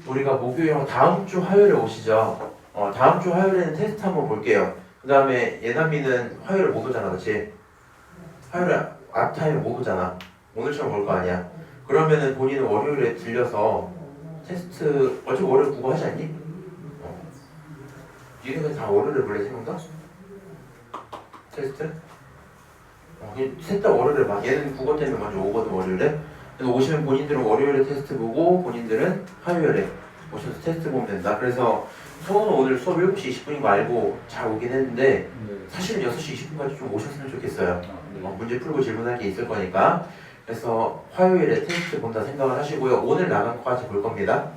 우리가 목요일 다음 주 화요일에 오시죠. 다음 주 화요일에는 테스트 한번 볼게요. 그 다음에 예담이는 화요일에 못 오잖아, 그치? 화요일에 앞타임에 못 오잖아. 오늘처럼 올 거 아니야. 그러면은 본인은 월요일에 들려서 테스트 어차피 월요일 국어 하지 않니? 니네가 다 월요일에 볼래 생각나? 테스트? 셋 다 월요일에 봐. 얘는 국어 때문에 먼저 오거든 월요일에. 그래서 오시면 본인들은 월요일에 테스트 보고 본인들은 화요일에 오셔서 테스트 보면 된다. 그래서 소원은 오늘 수업 7시 20분인 거 알고 잘 오긴 했는데 사실은 6시 20분까지 좀 오셨으면 좋겠어요. 문제 풀고 질문할 게 있을 거니까. 그래서 화요일에 테스트 본다 생각을 하시고요. 오늘 나간 거까지 볼 겁니다.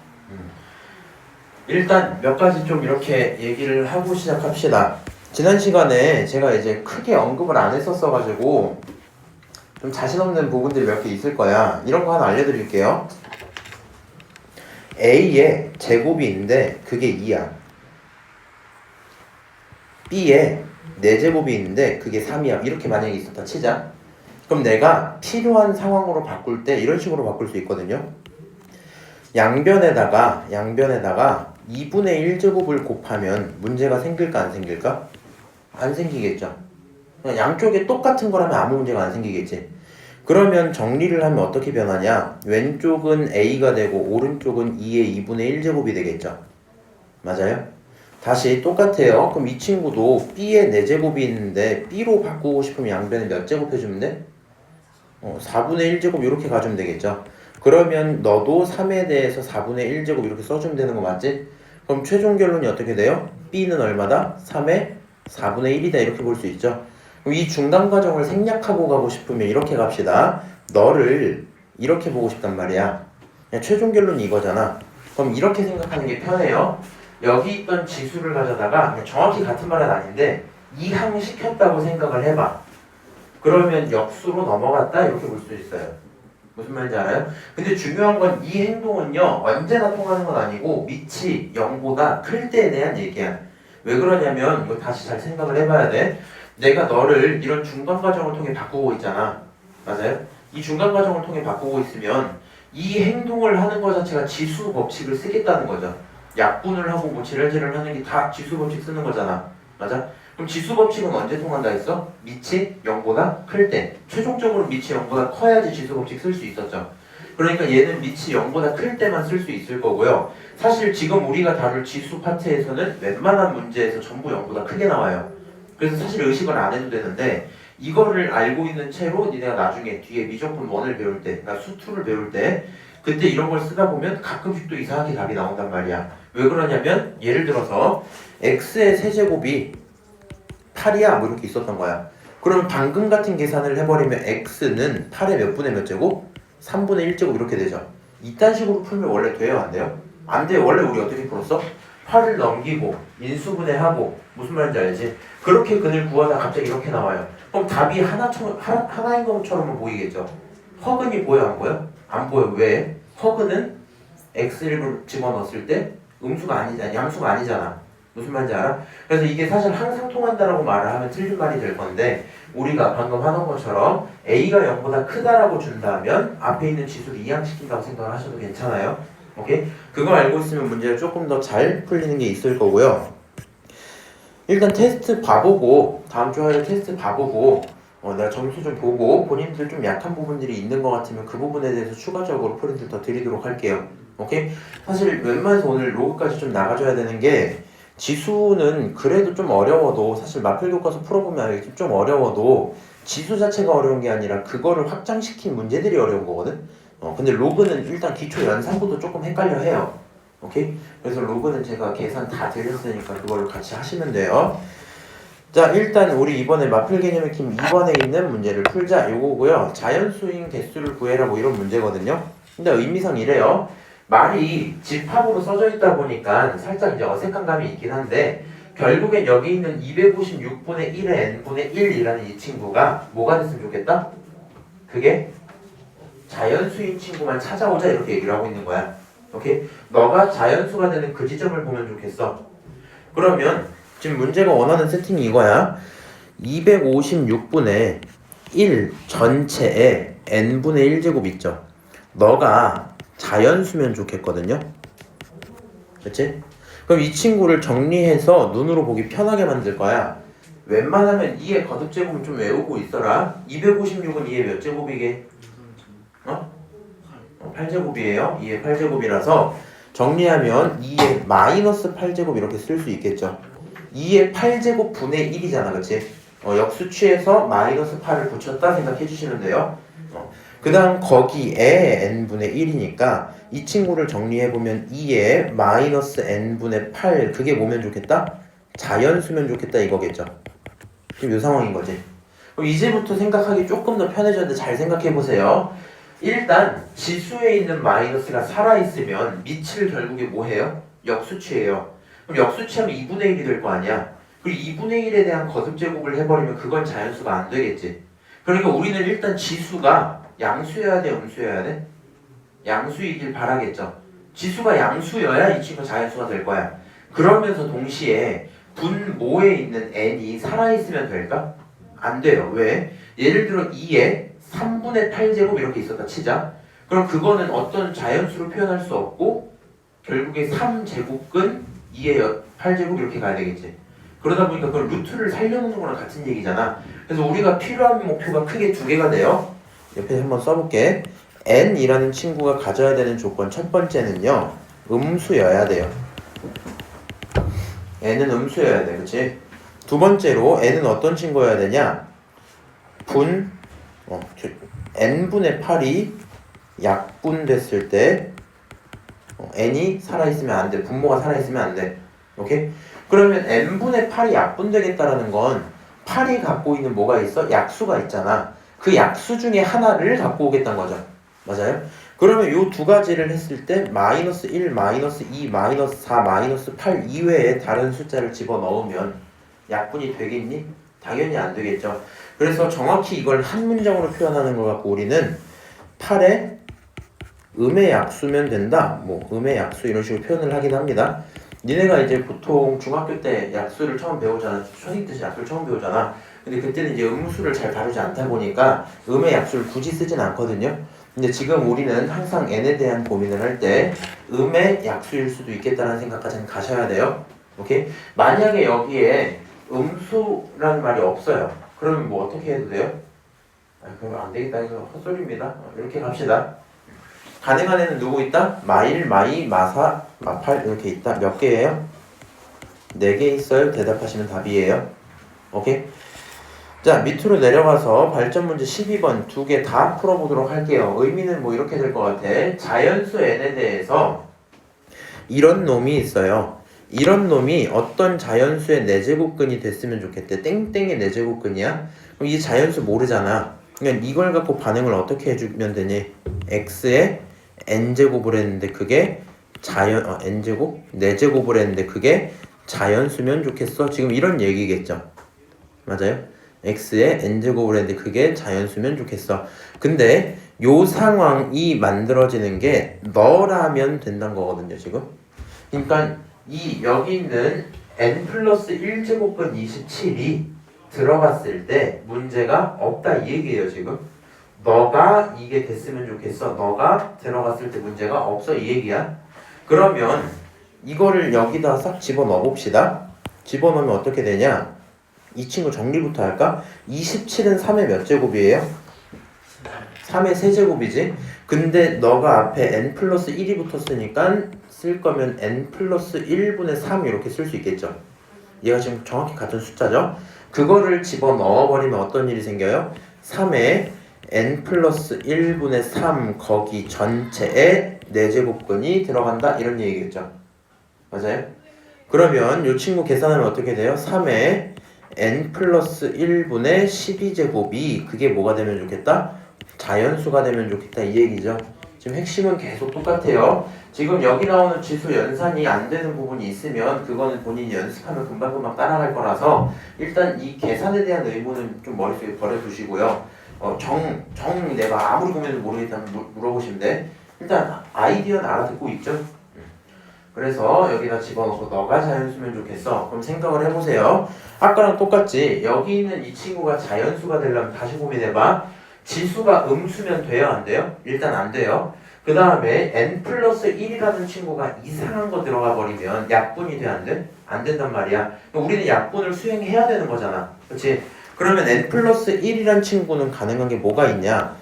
일단 몇 가지 좀 이렇게 얘기를 하고 시작합시다. 지난 시간에 제가 이제 크게 언급을 안 했었어가지고 좀 자신 없는 부분들이 몇 개 있을 거야. 이런 거 하나 알려드릴게요. A에 제곱이 있는데 그게 2야. B에 4제곱이 있는데 그게 3이야. 이렇게 만약에 있었다 치자. 그럼 내가 필요한 상황으로 바꿀 때 이런 식으로 바꿀 수 있거든요. 양변에다가 2분의 1제곱을 곱하면 문제가 생길까 안 생길까? 안 생기겠죠. 그냥 양쪽에 똑같은 거라면 아무 문제가 안 생기겠지. 그러면 정리를 하면 어떻게 변하냐? 왼쪽은 A가 되고 오른쪽은 2의 2분의 1제곱이 되겠죠. 맞아요? 다시 똑같아요. 그럼 이 친구도 B에 4제곱이 있는데 B로 바꾸고 싶으면 양변에 몇 제곱 해주면 돼? 4분의 1제곱 이렇게 가주면 되겠죠. 그러면 너도 3에 대해서 4분의 1제곱 이렇게 써주면 되는 거 맞지? 그럼 최종 결론이 어떻게 돼요? B는 얼마다? 3의 4분의 1이다 이렇게 볼 수 있죠. 그럼 이 중간 과정을 생략하고 가고 싶으면 이렇게 갑시다. 너를 이렇게 보고 싶단 말이야. 그냥 최종 결론이 이거잖아. 그럼 이렇게 생각하는 게 편해요. 여기 있던 지수를 가져다가 그냥 정확히 같은 말은 아닌데 이항시켰다고 생각을 해봐. 그러면 역수로 넘어갔다 이렇게 볼 수 있어요. 무슨 말인지 알아요? 근데 중요한 건 이 행동은요 언제나 통하는 건 아니고 밑이 0보다 클 때에 대한 얘기야. 왜 그러냐면 이거 다시 잘 생각을 해봐야 돼. 내가 너를 이런 중간 과정을 통해 바꾸고 있잖아. 맞아요? 이 중간 과정을 통해 바꾸고 있으면 이 행동을 하는 것 자체가 지수 법칙을 쓰겠다는 거죠. 약분을 하고 뭐 지랄지랄 하는 게 다 지수 법칙 쓰는 거잖아. 맞아? 그럼 지수 법칙은 언제 통한다 했어? 밑이 0보다 클 때. 최종적으로 밑이 0보다 커야지 지수 법칙 쓸 수 있었죠. 그러니까 얘는 밑이 0보다 클 때만 쓸 수 있을 거고요. 사실 지금 우리가 다룰 지수 파트에서는 웬만한 문제에서 전부 0보다 크게 나와요. 그래서 사실 의식을 안 해도 되는데 이거를 알고 있는 채로 니네가 나중에 뒤에 미적분 1을 배울 때, 그러니까 수2를 배울 때 그때 이런 걸 쓰다 보면 가끔씩 또 이상하게 답이 나온단 말이야. 왜 그러냐면 예를 들어서 x의 세제곱이 8이야 뭐 이렇게 있었던 거야. 그럼 방금 같은 계산을 해버리면 x는 8의 몇 분의 몇 제곱? 3분의 1제곱 이렇게 되죠. 이딴 식으로 풀면 원래 돼요 안 돼요? 안 돼요. 원래 우리 어떻게 풀었어? 8을 넘기고 인수분해하고 무슨 말인지 알지? 그렇게 근을 구하다 갑자기 이렇게 나와요. 그럼 답이 하나인 것처럼 보이겠죠? 허근이 보여 안 보여? 안 보여. 왜? 허근은 x를 집어넣었을 때 음수가 아니잖아. 양수가 아니잖아. 무슨 말인지 알아? 그래서 이게 사실 항상 통한다라고 말을 하면 틀린 말이 될 건데 우리가 방금 하던 것처럼 A가 0보다 크다라고 준다면 앞에 있는 지수를 이항시킨다고 생각을 하셔도 괜찮아요. 오케이? 그거 알고 있으면 문제가 조금 더 잘 풀리는 게 있을 거고요. 일단 테스트 봐보고 다음 주 화요일에 테스트 봐보고 내가 점수 좀 보고 본인들 좀 약한 부분들이 있는 것 같으면 그 부분에 대해서 추가적으로 프린트를 더 드리도록 할게요. 오케이? 사실 웬만해서 오늘 로그까지 좀 나가줘야 되는 게 지수는 그래도 좀 어려워도 사실 마필 교과서 풀어보면 알겠지 좀 어려워도 지수 자체가 어려운 게 아니라 그거를 확장시킨 문제들이 어려운 거거든. 근데 로그는 일단 기초 연산부도 조금 헷갈려 해요. 오케이? 그래서 로그는 제가 계산 다 드렸으니까 그걸로 같이 하시면 돼요. 자 일단 우리 이번에 마필 개념 익힘 2번에 있는 문제를 풀자 요거고요. 자연수인 개수를 구해라 뭐 이런 문제거든요. 근데 의미상 이래요. 말이 집합으로 써져 있다 보니까 살짝 이제 어색한 감이 있긴 한데 결국엔 여기 있는 256분의 1의 n분의 1이라는 이 친구가 뭐가 됐으면 좋겠다? 그게 자연수인 친구만 찾아오자 이렇게 얘기를 하고 있는 거야. 오케이? 너가 자연수가 되는 그 지점을 보면 좋겠어. 그러면 지금 문제가 원하는 세팅이 이거야. 256분의 1 전체에 n분의 1제곱 있죠. 너가 자연수면 좋겠거든요. 그치? 그럼 이 친구를 정리해서 눈으로 보기 편하게 만들 거야. 웬만하면 2의 거듭제곱은 좀 외우고 있어라. 256은 2의 몇 제곱이게? 어? 8제곱이에요. 2의 8제곱이라서 정리하면 2의 마이너스 8제곱 이렇게 쓸 수 있겠죠. 2의 8제곱 분의 1이잖아, 그치? 역수 취해서 마이너스 8을 붙였다 생각해 주시면 돼요. 그 다음 거기에 n분의 1이니까 이 친구를 정리해보면 2에 마이너스 n분의 8 그게 뭐면 좋겠다? 자연수면 좋겠다 이거겠죠. 지금 이 상황인 거지. 그럼 이제부터 생각하기 조금 더 편해졌는데 잘 생각해보세요. 일단 지수에 있는 마이너스가 살아있으면 밑을 결국에 뭐해요? 역수치예요. 그럼 역수치하면 2분의 1이 될 거 아니야. 그리고 2분의 1에 대한 거듭제곱을 해버리면 그건 자연수가 안 되겠지. 그러니까 우리는 일단 지수가 양수여야 돼, 음수여야 돼? 양수이길 바라겠죠. 지수가 양수여야 이 친구가 자연수가 될 거야. 그러면서 동시에 분모에 있는 n이 살아있으면 될까? 안 돼요. 왜? 예를 들어 2에 3분의 8제곱 이렇게 있었다 치자. 그럼 그거는 어떤 자연수로 표현할 수 없고 결국에 3제곱근 2의 8제곱 이렇게 가야 되겠지. 그러다 보니까 그 루트를 살려놓는 거랑 같은 얘기잖아. 그래서 우리가 필요한 목표가 크게 두 개가 돼요. 옆에 한번 써볼게. n이라는 친구가 가져야 되는 조건 첫 번째는요. 음수여야 돼요. n은 음수여야 돼. 그치? 두 번째로 n은 어떤 친구여야 되냐? n분의 8이 약분됐을 때 n이 살아있으면 안 돼. 분모가 살아있으면 안 돼. 오케이? 그러면 n분의 8이 약분되겠다라는 건 8이 갖고 있는 뭐가 있어? 약수가 있잖아. 그 약수 중에 하나를 갖고 오겠다는 거죠. 맞아요? 그러면 요 두 가지를 했을 때 마이너스 1, 마이너스 2, 마이너스 4, 마이너스 8 이외에 다른 숫자를 집어넣으면 약분이 되겠니? 당연히 안 되겠죠. 그래서 정확히 이걸 한 문장으로 표현하는 걸 갖고 우리는 8의 음의 약수면 된다. 뭐 음의 약수 이런 식으로 표현을 하긴 합니다. 니네가 이제 보통 중학교 때 약수를 처음 배우잖아. 초딩 때 약수를 처음 배우잖아. 근데 그때는 이제 음수를 잘 다루지 않다 보니까 음의 약수를 굳이 쓰진 않거든요. 근데 지금 우리는 항상 n에 대한 고민을 할 때 음의 약수일 수도 있겠다는 생각까지는 가셔야 돼요. 오케이? 만약에 여기에 음수라는 말이 없어요. 그러면 뭐 어떻게 해도 돼요? 그럼 안 되겠다. 이거 헛소리입니다. 이렇게 갑시다. 가능한 애는 누구 있다? 마일, 마이, 마사, 마팔 이렇게 있다. 몇 개예요? 4개 있어요. 대답하시면 답이에요. 오케이? 자, 밑으로 내려가서 발전 문제 12번 2개 다 풀어보도록 할게요. 의미는 뭐 이렇게 될 것 같아. 자연수 n에 대해서 이런 놈이 있어요. 이런 놈이 어떤 자연수의 4제곱근이 됐으면 좋겠대. 땡땡의 4제곱근이야? 그럼 이 자연수 모르잖아. 그러니까 이걸 갖고 반응을 어떻게 해주면 되니? x의 n제곱을 했는데 그게 n제곱? 4제곱을 했는데 그게 자연수면 좋겠어. 지금 이런 얘기겠죠. 맞아요? x의 n제곱을 했는데 그게 자연수면 좋겠어. 근데 요 상황이 만들어지는 게 너라면 된다는 거거든요, 지금. 그러니까 여기 있는 n 플러스 1제곱근 27이 들어갔을 때 문제가 없다 이 얘기예요, 지금. 너가 이게 됐으면 좋겠어. 너가 들어갔을 때 문제가 없어 이 얘기야. 그러면 이거를 여기다 싹 집어넣어 봅시다. 집어넣으면 어떻게 되냐? 이 친구 정리부터 할까? 27은 3의 몇 제곱이에요? 3의 세제곱이지? 근데 너가 앞에 n 플러스 1이 붙었으니까 쓸 거면 n 플러스 1분의 3 이렇게 쓸 수 있겠죠? 얘가 지금 정확히 같은 숫자죠? 그거를 집어넣어버리면 어떤 일이 생겨요? 3에 n 플러스 1분의 3 거기 전체에 4제곱근이 들어간다 이런 얘기겠죠? 맞아요? 그러면 이 친구 계산하면 어떻게 돼요? 3에 n 플러스 1분의 12제곱이 그게 뭐가 되면 좋겠다? 자연수가 되면 좋겠다 이 얘기죠. 지금 핵심은 계속 똑같아요. 지금 여기 나오는 지수 연산이 안 되는 부분이 있으면 그거는 본인이 연습하면 금방금방 따라갈 거라서 일단 이 계산에 대한 의무는 좀 머릿속에 버려두시고요. 내가 아무리 보면 모르겠다면 물어보시면 돼. 일단 아이디어는 알아듣고 있죠? 그래서 여기다 집어넣고 너가 자연수면 좋겠어. 그럼 생각을 해보세요. 아까랑 똑같지? 여기 있는 이 친구가 자연수가 되려면 다시 고민해봐. 지수가 음수면 돼요? 안 돼요? 일단 안 돼요. 그 다음에 n 플러스 1이라는 친구가 이상한 거 들어가 버리면 약분이 돼, 안 돼? 안 된단 말이야. 우리는 약분을 수행해야 되는 거잖아. 그렇지? 그러면 n 플러스 1이란 친구는 가능한 게 뭐가 있냐?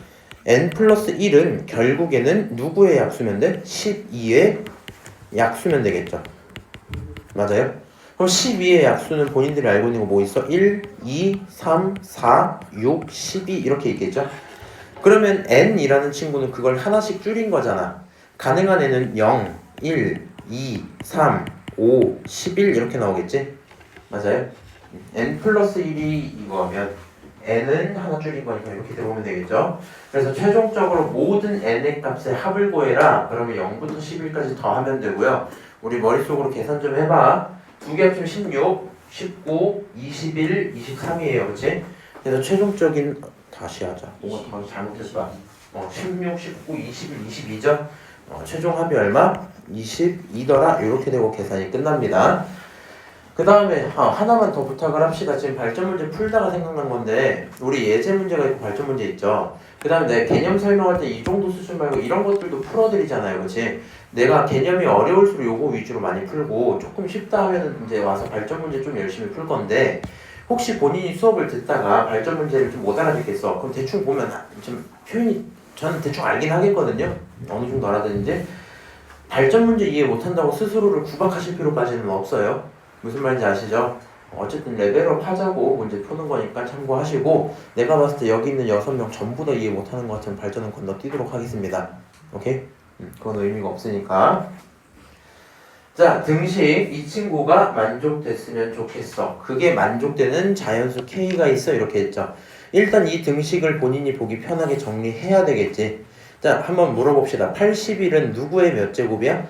n 플러스 1은 결국에는 누구의 약수면 돼? 12의 약수면 되겠죠. 맞아요? 그럼 12의 약수는 본인들이 알고 있는 거 뭐 있어? 1, 2, 3, 4, 6, 12 이렇게 있겠죠? 그러면 n이라는 친구는 그걸 하나씩 줄인 거잖아. 가능한 n은 0, 1, 2, 3, 5, 11 이렇게 나오겠지? 맞아요? n 플러스 1이 이거면 n은 하나 줄인 거니까 이렇게 들어오면 되겠죠? 그래서 최종적으로 모든 n의 값의 합을 구해라. 그러면 0부터 11까지 더하면 되고요. 우리 머릿속으로 계산 좀 해봐. 두 개 합치면 16, 19, 21, 23이에요. 그치? 그래서 최종적인 다시 하자. 뭔가 더 잘못했다. 16, 19, 21, 22죠? 최종 합이 얼마? 22더라. 이렇게 되고 계산이 끝납니다. 그 다음에 하나만 더 부탁을 합시다. 지금 발전 문제 풀다가 생각난 건데 우리 예제 문제가 있고 발전 문제 있죠. 그 다음에 내가 개념 설명할 때 이 정도 수준 말고 이런 것들도 풀어드리잖아요. 그치? 내가 개념이 어려울수록 요거 위주로 많이 풀고 조금 쉽다 하면은 이제 와서 발전 문제 좀 열심히 풀 건데 혹시 본인이 수업을 듣다가 발전 문제를 좀 못 알아듣겠어. 그럼 대충 보면 좀 표현이 저는 대충 알긴 하겠거든요. 어느 정도 알아듣는지. 발전 문제 이해 못한다고 스스로를 구박하실 필요까지는 없어요. 무슨 말인지 아시죠? 어쨌든 레벨업 하자고 문제 푸는 거니까 참고하시고 내가 봤을 때 여기 있는 6명 전부 다 이해 못하는 것 같으면 발전은 건너뛰도록 하겠습니다. 오케이? 그건 의미가 없으니까. 자, 등식 이 친구가 만족됐으면 좋겠어. 그게 만족되는 자연수 K가 있어 이렇게 했죠. 일단 이 등식을 본인이 보기 편하게 정리해야 되겠지. 자, 한번 물어봅시다. 81은 누구의 몇 제곱이야?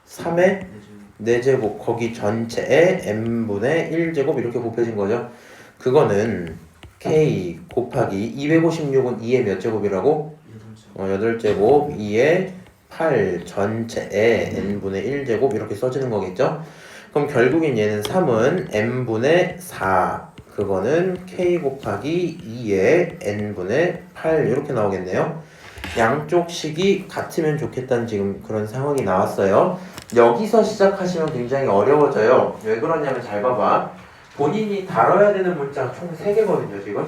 3의 4제곱 거기 전체에 n분의 1제곱 이렇게 곱해진 거죠. 그거는 k 곱하기 256은 2의 몇 제곱이라고? 8제곱 2의 8 전체에 n분의 1제곱 이렇게 써지는 거겠죠. 그럼 결국엔 얘는 3은 n분의 4 그거는 k 곱하기 2의 n분의 8 이렇게 나오겠네요. 양쪽 식이 같으면 좋겠다는 지금 그런 상황이 나왔어요. 여기서 시작하시면 굉장히 어려워져요. 왜 그러냐면 잘 봐봐. 본인이 다뤄야 되는 문자가 총 3개거든요 지금.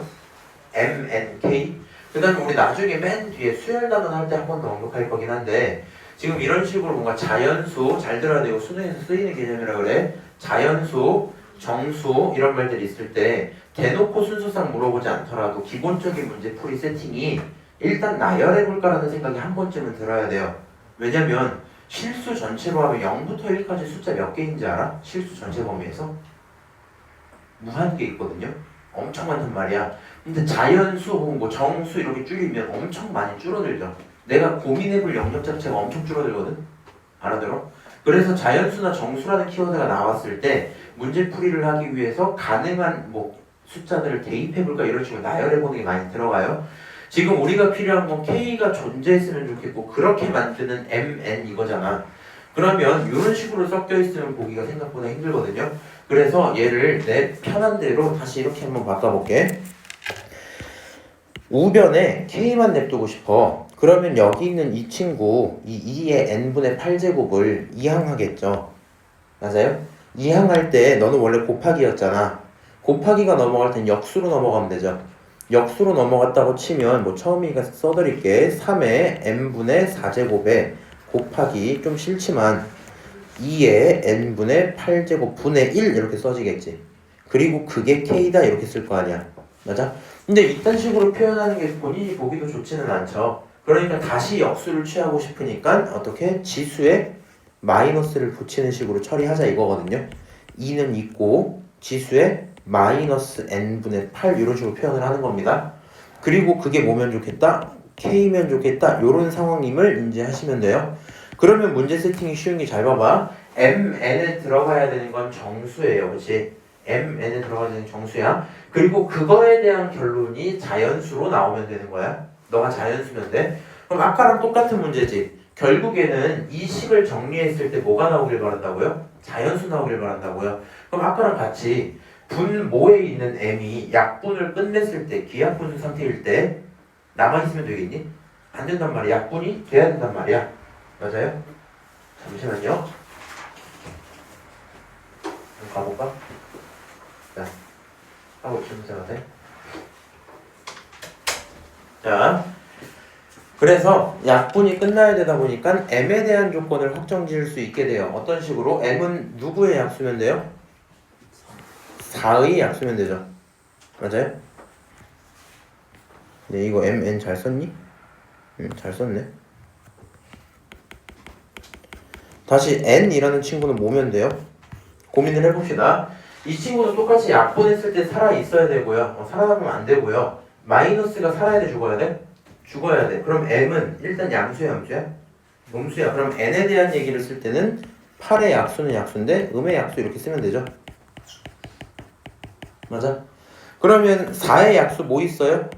M, N, K. 그 다음에 우리 나중에 맨 뒤에 수열 단원 할 때 한 번 더 언급할 거긴 한데 지금 이런 식으로 뭔가 자연수, 잘 들어야 되고 수능에서 쓰이는 개념이라 그래. 자연수, 정수 이런 말들이 있을 때 대놓고 순서상 물어보지 않더라도 기본적인 문제풀이 세팅이 일단 나열해볼까라는 생각이 한 번쯤은 들어야 돼요. 왜냐면 실수 전체로 하면 0부터 1까지 숫자 몇 개인지 알아? 실수 전체 범위에서? 무한개 있거든요? 엄청 많단 말이야. 근데 자연수 혹은 뭐 정수 이렇게 줄이면 엄청 많이 줄어들죠. 내가 고민해볼 영역 자체가 엄청 줄어들거든? 알아들어? 그래서 자연수나 정수라는 키워드가 나왔을 때 문제풀이를 하기 위해서 가능한 뭐 숫자들을 대입해볼까 이런 식으로 나열해보는 게 많이 들어가요. 지금 우리가 필요한 건 K가 존재했으면 좋겠고 그렇게 만드는 MN 이거잖아. 그러면 이런 식으로 섞여 있으면 보기가 생각보다 힘들거든요. 그래서 얘를 내 편한 대로 다시 이렇게 한번 바꿔볼게. 우변에 K만 냅두고 싶어. 그러면 여기 있는 이 친구 이 2의 n분의 8제곱을 이항하겠죠. 맞아요? 이항할 때 너는 원래 곱하기였잖아. 곱하기가 넘어갈 땐 역수로 넘어가면 되죠. 역수로 넘어갔다고 치면 뭐 처음이니까 써드릴게. 3의 n분의 4제곱에 곱하기 좀 싫지만 2의 n분의 8제곱 분의 1 이렇게 써지겠지. 그리고 그게 k다 이렇게 쓸 거 아니야. 맞아? 근데 이딴 식으로 표현하는 게 본인이 보기도 좋지는 않죠. 그러니까 다시 역수를 취하고 싶으니까 어떻게? 지수에 마이너스를 붙이는 식으로 처리하자 이거거든요. 2는 있고 지수에 마이너스 n분의 8 이런 식으로 표현을 하는 겁니다. 그리고 그게 뭐면 좋겠다? k면 좋겠다. 이런 상황임을 인지하시면 돼요. 그러면 문제 세팅이 쉬운 게 잘 봐봐. mn에 들어가야 되는 건 정수예요. 그렇지? mn에 들어가야 되는 정수야. 그리고 그거에 대한 결론이 자연수로 나오면 되는 거야. 너가 자연수면 돼. 그럼 아까랑 똑같은 문제지. 결국에는 이 식을 정리했을 때 뭐가 나오길 바란다고요? 자연수 나오길 바란다고요. 그럼 아까랑 같이 분모에 있는 m이 약분을 끝냈을 때 기하분수 상태일 때 남아있으면 되겠니? 안 된단 말이야. 약분이 돼야 된단 말이야. 맞아요? 잠시만요. 가볼까? 자, 하고 질문자가 돼. 자, 그래서 약분이 끝나야 되다 보니까 m에 대한 조건을 확정 지을 수 있게 돼요. 어떤 식으로? m은 누구의 약수면 돼요? 4의 약수면 되죠. 맞아요? 네, 이거 mn 잘 썼니? 잘 썼네. 다시 n이라는 친구는 뭐면 돼요? 고민을 해봅시다. 이 친구도 똑같이 약분했을 때 살아있어야 되고요. 살아남으면 안 되고요. 마이너스가 살아야 돼, 죽어야 돼? 죽어야 돼. 그럼 m은 일단 양수야, 음수야? 음수야. 그럼 n에 대한 얘기를 쓸 때는 8의 약수는 약수인데 음의 약수 이렇게 쓰면 되죠. 맞아? 그러면 4의 약수 뭐 있어요?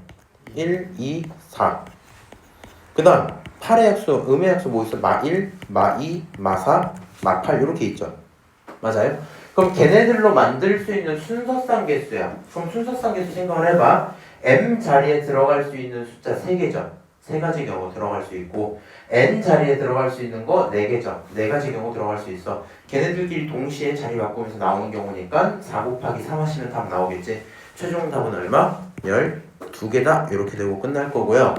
1, 2, 4. 그 다음 8의 약수, 음의 약수 뭐 있어? 마1, 마2, 마4, 마8 이렇게 있죠. 맞아요? 그럼 걔네들로 만들 수 있는 순서상 개수야. 그럼 순서상 개수 생각을 해봐. m 자리에 들어갈 수 있는 숫자 3개죠. 3가지 경우 들어갈 수 있고 n 자리에 들어갈 수 있는 거 4개죠. 4가지 경우 들어갈 수 있어. 걔네들끼리 동시에 자리 바꾸면서 나오는 경우니까 4 곱하기 3 하시면 답 나오겠지. 최종 답은 얼마? 12개다. 이렇게 되고 끝날 거고요.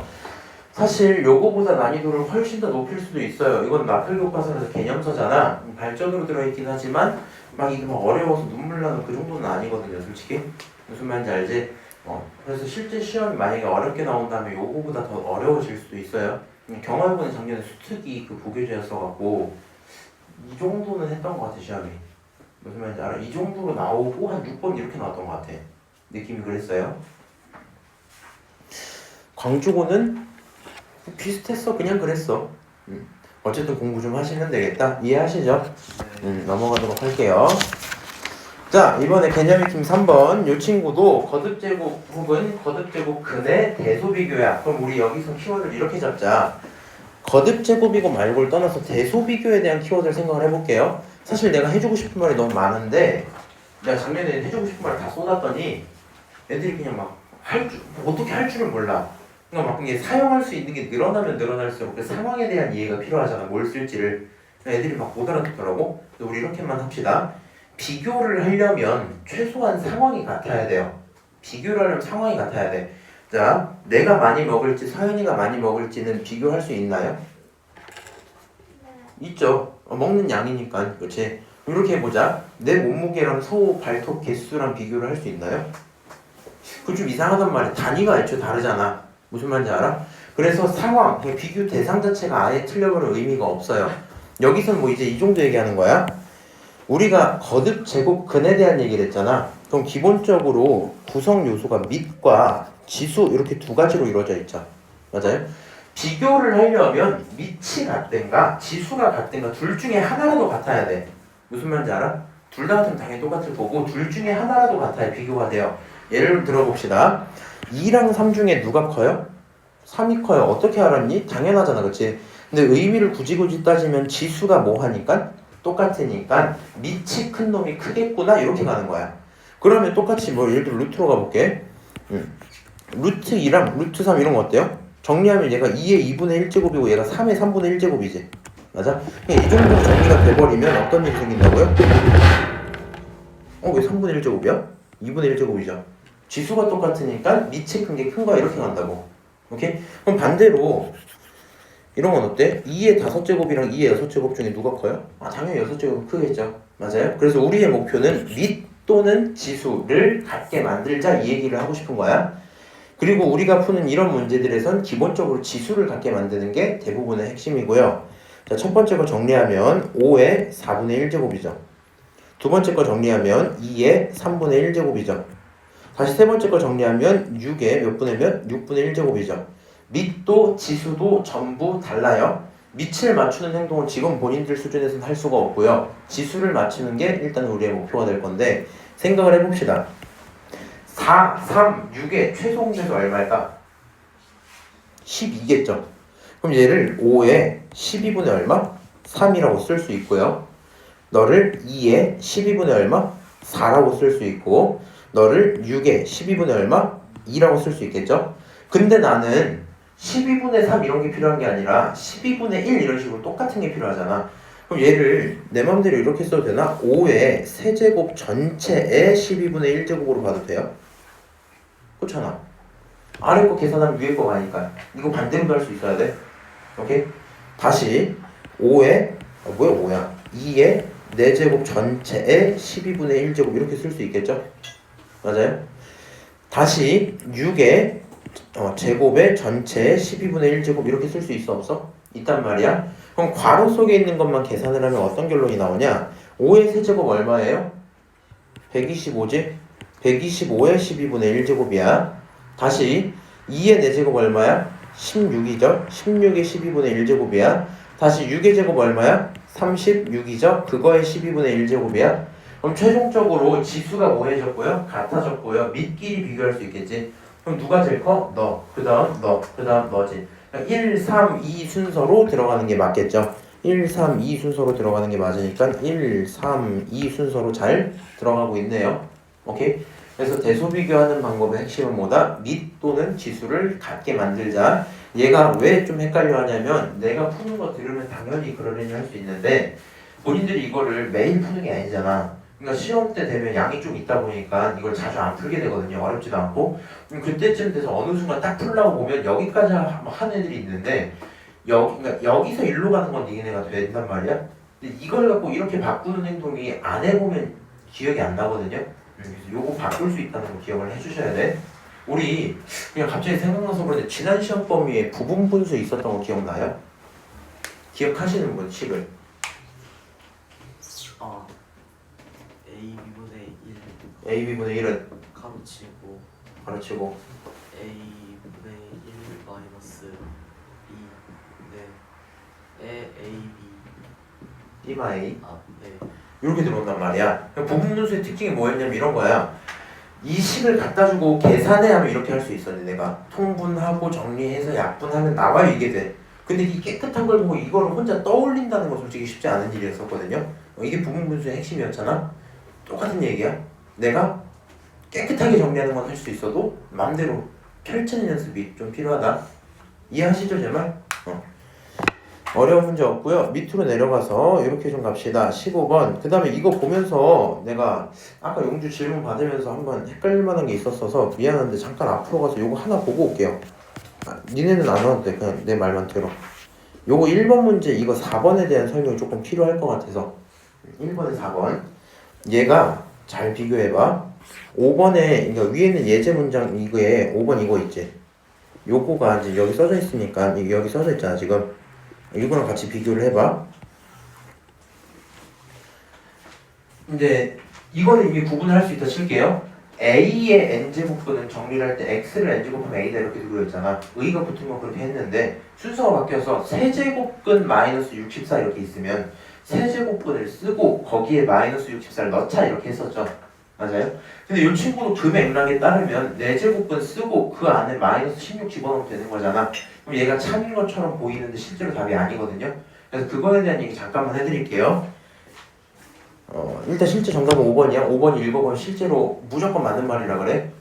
사실 요거보다 난이도를 훨씬 더 높일 수도 있어요. 이건 마플 교과서라서 개념서잖아. 발전으로 들어있긴 하지만 막 이게 막 어려워서 눈물 나는 그 정도는 아니거든요, 솔직히. 무슨 말인지 알지? 그래서 실제 시험이 만약에 어렵게 나온다면 요거보다 더 어려워질 수도 있어요. 경화여고는 작년에 수특이 그 부교재였어갖고 이 정도는 했던 것 같아, 시험이. 무슨 말인지 알아? 이 정도로 나오고 한 6번 이렇게 나왔던 것 같아. 느낌이 그랬어요. 광주고는 비슷했어. 그냥 그랬어. 어쨌든 공부 좀 하시면 되겠다. 이해하시죠? 넘어가도록 할게요. 자, 이번에 개념 익힘 3번. 이 친구도 거듭제곱 혹은 거듭제곱 근의 대소비교야. 그럼 우리 여기서 키워드를 이렇게 잡자. 거듭제곱이고 말고를 떠나서 대소비교에 대한 키워드를 생각을 해볼게요. 사실 내가 해주고 싶은 말이 너무 많은데 내가 작년에 해주고 싶은 말을 다 쏟았더니 애들이 그냥 막 어떻게 할 줄을 몰라. 그러니까 막 이게 사용할 수 있는 게 늘어나면 늘어날수록 그 상황에 대한 이해가 필요하잖아. 뭘 쓸지를. 애들이 막 못 알아듣더라고. 우리 이렇게만 합시다. 비교를 하려면 최소한 상황이 같아야 돼요. 비교를 하려면 상황이 같아야 돼. 자, 내가 많이 먹을지 서연이가 많이 먹을지는 비교할 수 있나요? 네. 있죠. 먹는 양이니까. 그렇지. 이렇게 해보자. 내 몸무게랑 소 발톱 개수랑 비교를 할 수 있나요? 그건 좀 이상하단 말이야. 단위가 애초에 다르잖아. 무슨 말인지 알아? 그래서 상황, 비교 대상 자체가 아예 틀려버릴 의미가 없어요. 여기서는 뭐 이제 이 정도 얘기하는 거야. 우리가 거듭 제곱 근에 대한 얘기를 했잖아. 그럼 기본적으로 구성 요소가 밑과 지수 이렇게 두 가지로 이루어져 있죠. 맞아요? 비교를 하려면 밑이 같든가 지수가 같든가 둘 중에 하나라도 같아야 돼. 무슨 말인지 알아? 둘 다 같으면 당연히 똑같을 거고 둘 중에 하나라도 같아야 비교가 돼요. 예를 들어봅시다. 2랑 3 중에 누가 커요? 3이 커요. 어떻게 알았니? 당연하잖아, 그치? 근데 의미를 굳이 따지면 지수가 뭐 하니까? 똑같으니까 밑이 큰 놈이 크겠구나 이렇게 가는 거야. 그러면 똑같이 뭐 예를 들어 루트로 가볼게. 루트 2랑 루트 3 이런 거 어때요? 정리하면 얘가 2의 2분의 1제곱이고 얘가 3의 3분의 1제곱이지. 맞아? 이 정도 정리가 돼버리면 어떤 일이 생긴다고요? 왜 3분의 1제곱이야? 2분의 1제곱이죠. 지수가 똑같으니까 밑이 큰 게 큰 거야 이렇게 간다고. 오케이? 그럼 반대로 이런 건 어때? 2의 5제곱이랑 2의 6제곱 중에 누가 커요? 당연히 6제곱이 크겠죠. 맞아요? 그래서 우리의 목표는 밑 또는 지수를 같게 만들자 이 얘기를 하고 싶은 거야. 그리고 우리가 푸는 이런 문제들에선 기본적으로 지수를 갖게 만드는 게 대부분의 핵심이고요. 자, 첫 번째 거 정리하면 5의 4분의 1제곱이죠. 두 번째 거 정리하면 2의 3분의 1제곱이죠. 다시 세 번째 거 정리하면 6의 몇 분의 몇? 6분의 1제곱이죠. 밑도 지수도 전부 달라요. 밑을 맞추는 행동은 지금 본인들 수준에서는 할 수가 없고요. 지수를 맞추는 게 일단 우리의 목표가 될 건데 생각을 해봅시다. 4, 3, 6의 최소 공제수 얼마일까? 12겠죠. 그럼 얘를 5에 12분의 얼마? 3이라고 쓸 수 있고요. 너를 2에 12분의 얼마? 4라고 쓸 수 있고 너를 6에 12분의 얼마? 2라고 쓸 수 있겠죠. 근데 나는 12분의 3 이런 게 필요한 게 아니라 12분의 1 이런 식으로 똑같은 게 필요하잖아. 그럼 얘를 내 맘대로 이렇게 써도 되나? 5의 세제곱 전체의 12분의 1제곱으로 봐도 돼요? 그렇잖아. 아래 거 계산하면 위에 거 가니까 이거 반대로도 할 수 있어야 돼. 오케이? 다시 5의 뭐야 5야 2의 4제곱 전체의 12분의 1제곱 이렇게 쓸 수 있겠죠? 맞아요? 다시 6의 제곱의 전체의 12분의 1제곱 이렇게 쓸 수 있어 없어? 있단 말이야. 그럼 괄호 속에 있는 것만 계산을 하면 어떤 결론이 나오냐? 5의 세제곱 얼마예요? 125지? 125의 12분의 1제곱이야. 다시 2의 4제곱 얼마야? 16이죠? 16의 12분의 1제곱이야. 다시 6의 제곱 얼마야? 36이죠? 그거의 12분의 1제곱이야. 그럼 최종적으로 지수가 뭐해졌고요? 같아졌고요. 밑끼리 비교할 수 있겠지. 그럼 누가 제일 커? 너. 그 다음 너. 그 다음 너지. 1, 3, 2 순서로 들어가는 게 맞겠죠. 1, 3, 2 순서로 들어가는 게 맞으니까 1, 3, 2 순서로 잘 들어가고 있네요. 오케이? 그래서 대소비교하는 방법의 핵심은 뭐다? 밑 또는 지수를 같게 만들자. 얘가 왜 좀 헷갈려 하냐면 내가 푸는 거 들으면 당연히 그러려니 할 수 있는데 본인들이 이거를 매일 푸는 게 아니잖아. 그러니까 시험 때 되면 양이 좀 있다 보니까 이걸 자주 안 풀게 되거든요. 어렵지도 않고. 그때쯤 돼서 어느 순간 딱 풀라고 보면 여기까지 한 애들이 있는데 그러니까 여기서 일로 가는 건 니네가 된단 말이야. 근데 이걸 갖고 이렇게 바꾸는 행동이 안 해보면 기억이 안 나거든요. 그래서 요거 바꿀 수 있다는 거 기억을 해주셔야 돼. 우리 그냥 갑자기 생각나서 그런데 지난 시험 범위에 부분분수 있었던 거 기억나요? 기억하시는 분 식을? AB분의 1은 가로치고 A분의 1 마이너스 2네 AB B마 A 네. 이렇게 들어온단 말이야. 부분분수의 특징이 뭐였냐면 이런 거야. 이 식을 갖다 주고 계산해 하면 이렇게 할 수 있었는데 내가 통분하고 정리해서 약분하면 나와요 이게 돼. 근데 이 깨끗한 걸 보고 이거를 혼자 떠올린다는 건 솔직히 쉽지 않은 일이었었거든요. 이게 부분분수의 핵심이었잖아. 똑같은 얘기야. 내가 깨끗하게 정리하는 건 할 수 있어도 마음대로 펼치는 연습이 좀 필요하다. 이해하시죠 제 말? 어려운 문제 없고요. 밑으로 내려가서 이렇게 좀 갑시다. 15번. 그 다음에 이거 보면서 내가 아까 용주 질문 받으면서 한번 헷갈릴 만한 게 있었어서 미안한데 잠깐 앞으로 가서 요거 하나 보고 올게요. 니네는 안 와도 돼. 그냥 내 말만 들어. 요거 1번 문제 이거 4번에 대한 설명이 조금 필요할 것 같아서 1번에 4번 얘가 잘 비교해봐. 5번에 그러니까 위에는 예제 문장 이거에 5번 이거 있지. 요거가 이제 여기 써져 있으니까 이게 여기 써져 있잖아 지금. 이거랑 같이 비교를 해봐. 이제 이거는 이미 구분을 할 수 있다 칠게요. A의 n제곱분은 정리를 할 때 x를 n제곱하면 a다 이렇게 두고 있잖아. 의가 붙은 건 그렇게 했는데 순서가 바뀌어서 세제곱근 마이너스 64 이렇게 있으면 세제곱근을 쓰고 거기에 마이너스 64를 넣자 이렇게 했었죠. 맞아요? 근데 이 친구도 그 맥락에 따르면 4제곱근 쓰고 그 안에 마이너스 16 집어넣으면 되는 거잖아. 그럼 얘가 참인 것처럼 보이는데 실제로 답이 아니거든요. 그래서 그거에 대한 얘기 잠깐만 해드릴게요. 일단 실제 정답은 5번이야. 5번이 읽어보면 실제로 무조건 맞는 말이라 그래.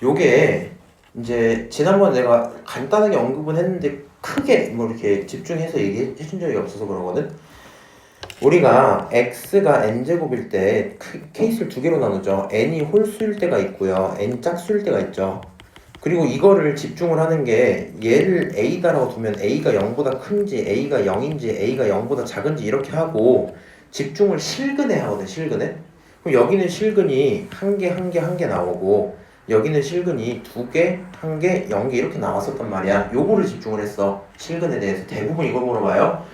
요게 이제 지난번에 내가 간단하게 언급은 했는데 크게 뭐 이렇게 집중해서 얘기해 준 적이 없어서 그러거든. 우리가 x가 n제곱일 때 케이스를 두 개로 나누죠. n이 홀수일 때가 있고요. n 짝수일 때가 있죠. 그리고 이거를 집중을 하는 게 얘를 a다라고 두면 a가 0보다 큰지 a가 0인지 a가 0보다 작은지 이렇게 하고 집중을 실근에 하거든. 실근에. 그럼 여기는 실근이 한 개 나오고 여기는 실근이 2개, 1개, 0개 이렇게 나왔었단 말이야. 요거를 집중을 했어. 실근에 대해서 대부분 이걸 물어봐요.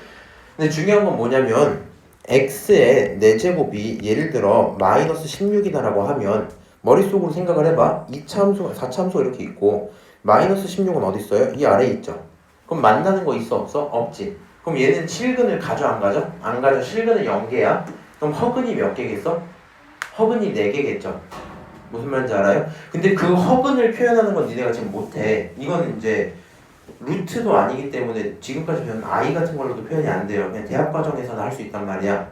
근데 중요한 건 뭐냐면 x의 4제곱이 예를 들어 마이너스 16이다라고 하면 머릿속으로 생각을 해봐. 2차함수, 4차함수가 이렇게 있고 마이너스 16은 어디 있어요? 이 아래에 있죠. 그럼 만나는 거 있어 없어? 없지. 그럼 얘는 실근을 가져 안 가져? 안 가져. 실근은 0개야. 그럼 허근이 몇 개겠어? 허근이 4개겠죠. 무슨 말인지 알아요? 근데 그 허근을 표현하는 건 니네가 지금 못해. 이건 이제 루트도 아니기 때문에 지금까지 배운 i 같은 걸로도 표현이 안 돼요. 그냥 대학 과정에서는 할 수 있단 말이야.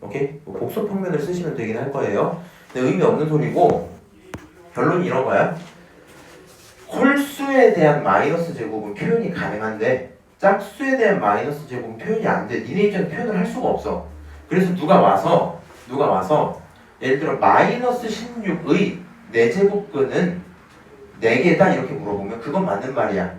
오케이? 뭐 복수 평면을 쓰시면 되긴 할 거예요. 근데 의미 없는 소리고 결론이 이런 거야. 홀수에 대한 마이너스 제곱은 표현이 가능한데 짝수에 대한 마이너스 제곱은 표현이 안 돼. 니네 입장에서 표현을 할 수가 없어. 그래서 누가 와서 예를 들어 마이너스 16의 4제곱근은 4개다 이렇게 물어보면 그건 맞는 말이야.